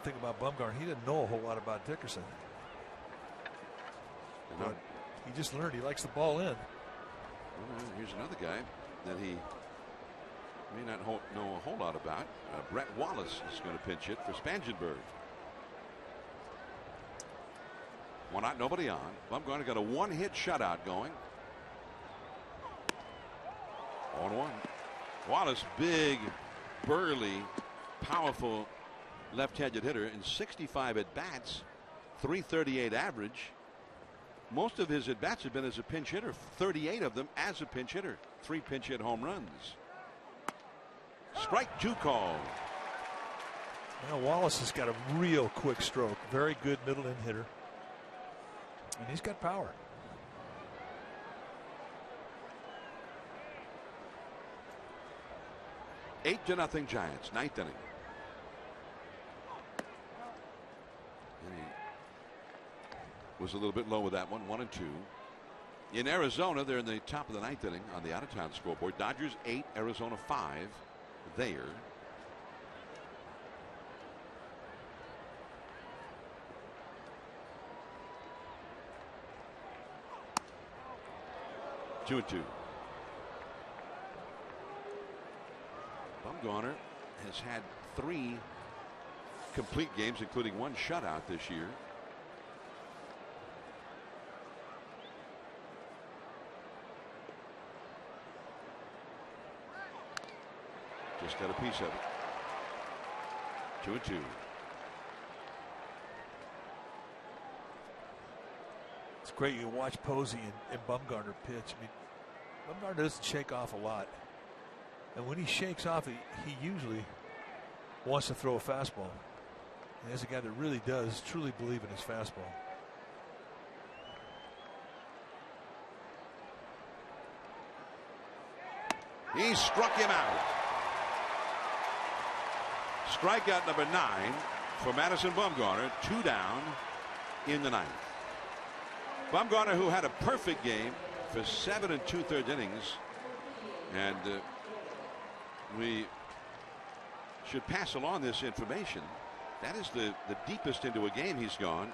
Thing about Bumgarner, he didn't know a whole lot about Dickerson. But he just learned he likes the ball in. Well, here's another guy that he may not know a whole lot about. Brett Wallace is going to pinch hit for Spangenberg. 1 out, nobody on. Bumgarner got a one-hit shutout going. 1-1. Wallace, big, burly, powerful left-handed hitter in 65 at-bats, 338 average. Most of his at-bats have been as a pinch hitter, 38 of them as a pinch hitter, 3 pinch hit home runs. Strike 2 call. Now Wallace has got a real quick stroke, very good middle-in hitter, and he's got power. 8-0 Giants, 9th inning. And he was a little bit low with that one, 1-2. In Arizona, they're in the top of the 9th inning on the out-of-town scoreboard. Dodgers 8, Arizona 5 there. Two and two. Bumgarner has had 3 complete games, including 1 shutout this year. Just got a piece of it. 2 and 2. It's great. You watch Posey and Bumgarner pitch. I mean, Bumgarner doesn't shake off a lot. And when he shakes off, he usually wants to throw a fastball. And as a guy that really does truly believe in his fastball. He struck him out. Strikeout number 9 for Madison Bumgarner. 2 down in the 9th. Bumgarner, who had a perfect game for 7 2/3 innings, and we should pass along this information. That is the deepest into a game he's gone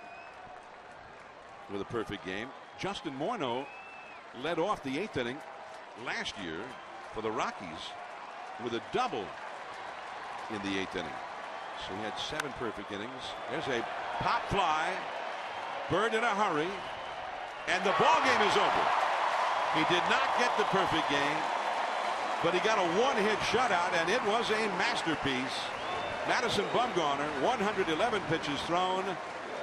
with a perfect game. Justin Morneau led off the 8th inning last year for the Rockies with a double in the 8th inning. So he had 7 perfect innings. There's a pop fly. Bird in a hurry. And the ball game is over. He did not get the perfect game, but he got a 1-hit shutout, and it was a masterpiece. Madison Bumgarner, 111 pitches thrown,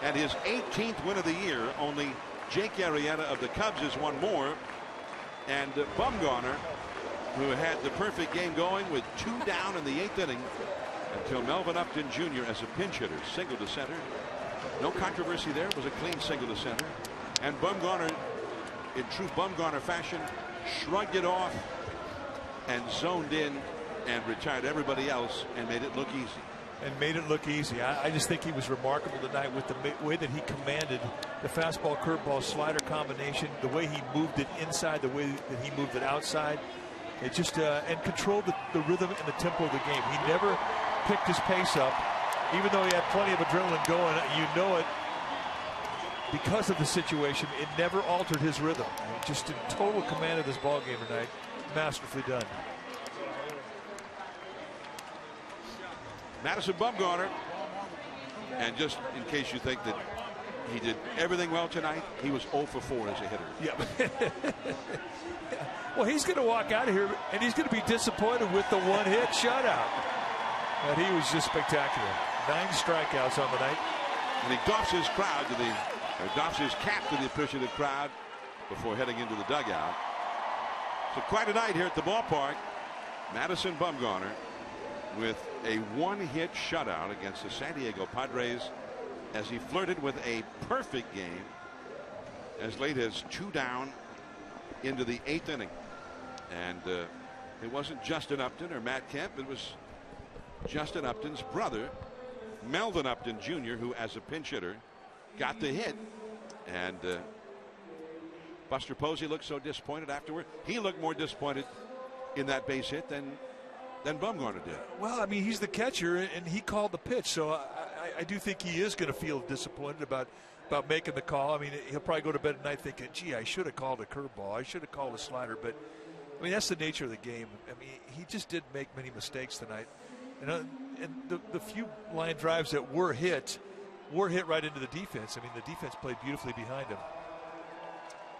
and his 18th win of the year. Only Jake Arrieta of the Cubs has won more. And Bumgarner, who had the perfect game going with 2 down in the 8th inning until Melvin Upton Jr. as a pinch hitter, single to center. No controversy there. It was a clean single to center. And Bumgarner, in true Bumgarner fashion, shrugged it off and zoned in and retired everybody else and made it look easy. I just think he was remarkable tonight with the way that he commanded the fastball, curveball, slider combination, the way he moved it inside, the way that he moved it outside. It just and controlled the rhythm and the tempo of the game. He never picked his pace up, even though he had plenty of adrenaline going. You know it. Because of the situation, it never altered his rhythm. Just in total command of this ball game tonight. Masterfully done. Madison Bumgarner, and just in case you think that he did everything well tonight, he was 0 for 4 as a hitter. Yeah. Well, he's going to walk out of here, and he's going to be disappointed with the 1-hit shutout. But he was just spectacular. 9 strikeouts on the night. And he doffs his crowd to doffs his cap to the appreciative crowd before heading into the dugout. So quite a night here at the ballpark. Madison Bumgarner with a 1-hit shutout against the San Diego Padres as he flirted with a perfect game as late as 2 down into the 8th inning. And it wasn't Justin Upton or Matt Kemp. It was Justin Upton's brother, Melvin Upton Jr., who as a pinch hitter got the hit. And Buster Posey looked so disappointed afterward. He looked more disappointed in that base hit than Bumgarner did. Well, I mean, he's the catcher, and he called the pitch. So I do think he is going to feel disappointed about making the call. I mean, he'll probably go to bed at night thinking, gee, I should have called a curveball. I should have called a slider. But, I mean, that's the nature of the game. I mean, he just didn't make many mistakes tonight. And the few line drives that were hit right into the defense. I mean, the defense played beautifully behind him.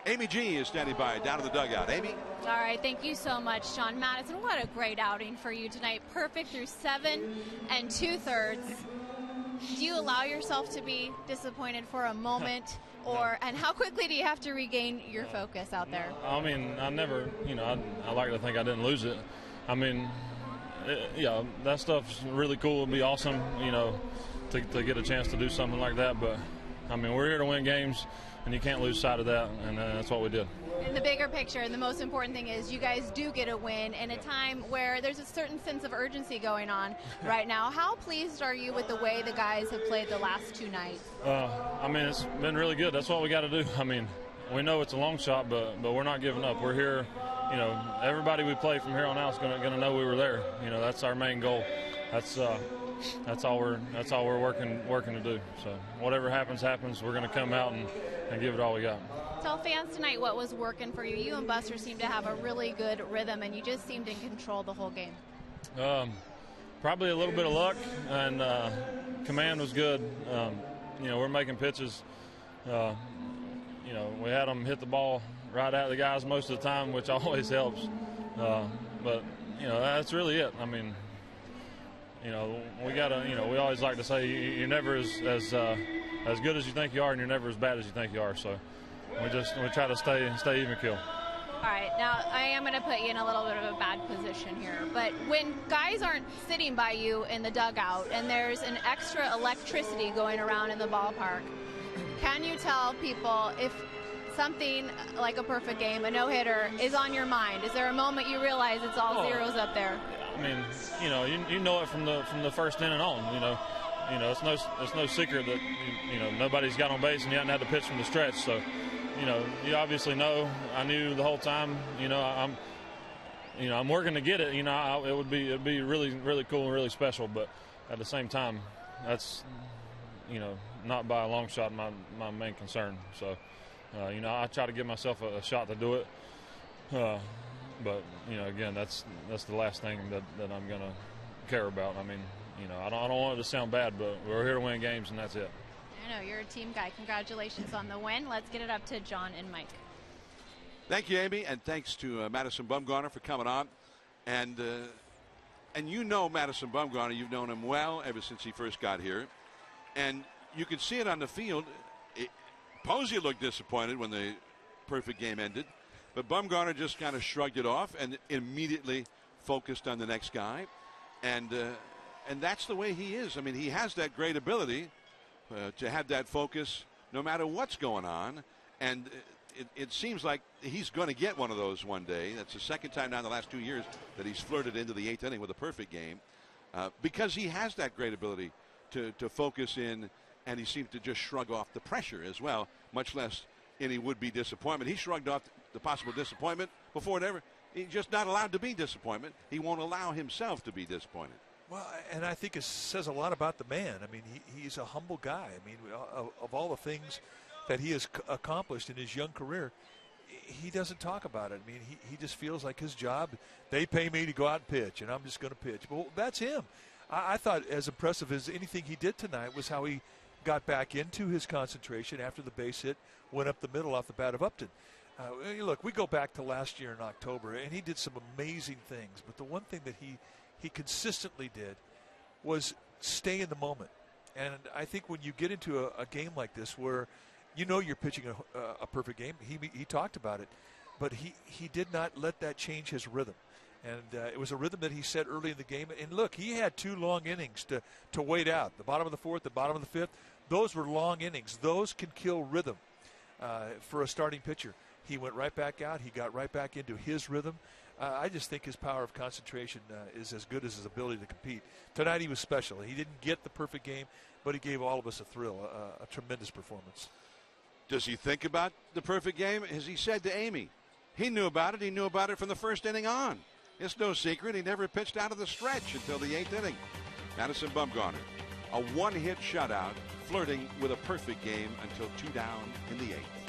Amy G is standing by down in the dugout. Amy? All right, thank you so much, Sean Madison. What a great outing for you tonight. Perfect through 7 2/3. Do you allow yourself to be disappointed for a moment? And how quickly do you have to regain your focus out there? I mean, I never, I like to think I didn't lose it. I mean, that stuff's really cool. It'd be awesome, to get a chance to do something like that. But, I mean, we're here to win games, and you can't lose sight of that, and that's what we did. In the bigger picture, and the most important thing is you guys do get a win in a time where there's a certain sense of urgency going on right now. How pleased are you with the way the guys have played the last 2 nights? I mean, it's been really good. That's what we got to do. I mean, we know it's a long shot, but we're not giving up. We're here. You know, everybody we play from here on out is going to know we were there. You know, that's our main goal. That's all we're working to do. So whatever happens. We're going to come out and give it all we got. Tell fans tonight what was working for you. You and Buster seem to have a really good rhythm, and you just seemed in control the whole game. Probably a little bit of luck, and command was good. You know, we're making pitches. You know, we had them hit the ball right at the guys most of the time, which always helps. But you know, that's really it. I mean, you know, we gotta. You know, we always like to say you're never as good as you think you are, and you're never as bad as you think you are. So we try to stay even keel. All right, now I am going to put you in a little bit of a bad position here, but when guys aren't sitting by you in the dugout and there's an extra electricity going around in the ballpark, can you tell people if something like a perfect game, a no-hitter, is on your mind? Is there a moment you realize it's all zeros up there? I mean, you know, you know it from the first inning on. You know, it's no secret that you know nobody's got on base and you haven't had to pitch from the stretch. So, you know, you obviously know. I knew the whole time. You know, I'm working to get it. You know, it'd be really cool and really special. But at the same time, that's, you know, not by a long shot my main concern. So, you know, I try to give myself a shot to do it. But you know, again, that's the last thing that I'm gonna care about. I mean, you know, I don't want it to sound bad, but we're here to win games, and that's it. I know you're a team guy. Congratulations on the win. Let's get it up to John and Mike. Thank you, Amy, and thanks to Madison Bumgarner for coming on. And you know Madison Bumgarner. You've known him well ever since he first got here, and you could see it on the field. Posey looked disappointed when the perfect game ended, but Bumgarner just kind of shrugged it off and immediately focused on the next guy, and that's the way he is. I mean, he has that great ability to have that focus no matter what's going on, and it seems like he's going to get one of those one day. That's the second time now in the last 2 years that he's flirted into the 8th inning with a perfect game, because he has that great ability to focus in, and he seemed to just shrug off the pressure as well, much less any would-be disappointment. He shrugged off the possible disappointment before it ever. He's just not allowed to be disappointment. He won't allow himself to be disappointed. Well, and I think it says a lot about the man. I mean, he's a humble guy. I mean, of all the things that he has accomplished in his young career, he doesn't talk about it. I mean, he just feels like his job, they pay me to go out and pitch, and I'm just going to pitch. Well, that's him. I thought as impressive as anything he did tonight was how he got back into his concentration after the base hit went up the middle off the bat of Upton. Look, we go back to last year in October, and he did some amazing things. But the one thing that he consistently did was stay in the moment. And I think when you get into a game like this where you know you're pitching a perfect game, he talked about it, but he did not let that change his rhythm. And it was a rhythm that he set early in the game. And look, he had 2 long innings to wait out. The bottom of the 4th, the bottom of the 5th. Those were long innings. Those can kill rhythm for a starting pitcher. He went right back out. He got right back into his rhythm. I just think his power of concentration is as good as his ability to compete. Tonight he was special. He didn't get the perfect game, but he gave all of us a thrill, a tremendous performance. Does he think about the perfect game? As he said to Amy, he knew about it. He knew about it from the first inning on. It's no secret. He never pitched out of the stretch until the 8th inning. Madison Bumgarner, a one-hit shutout, flirting with a perfect game until 2 down in the 8th.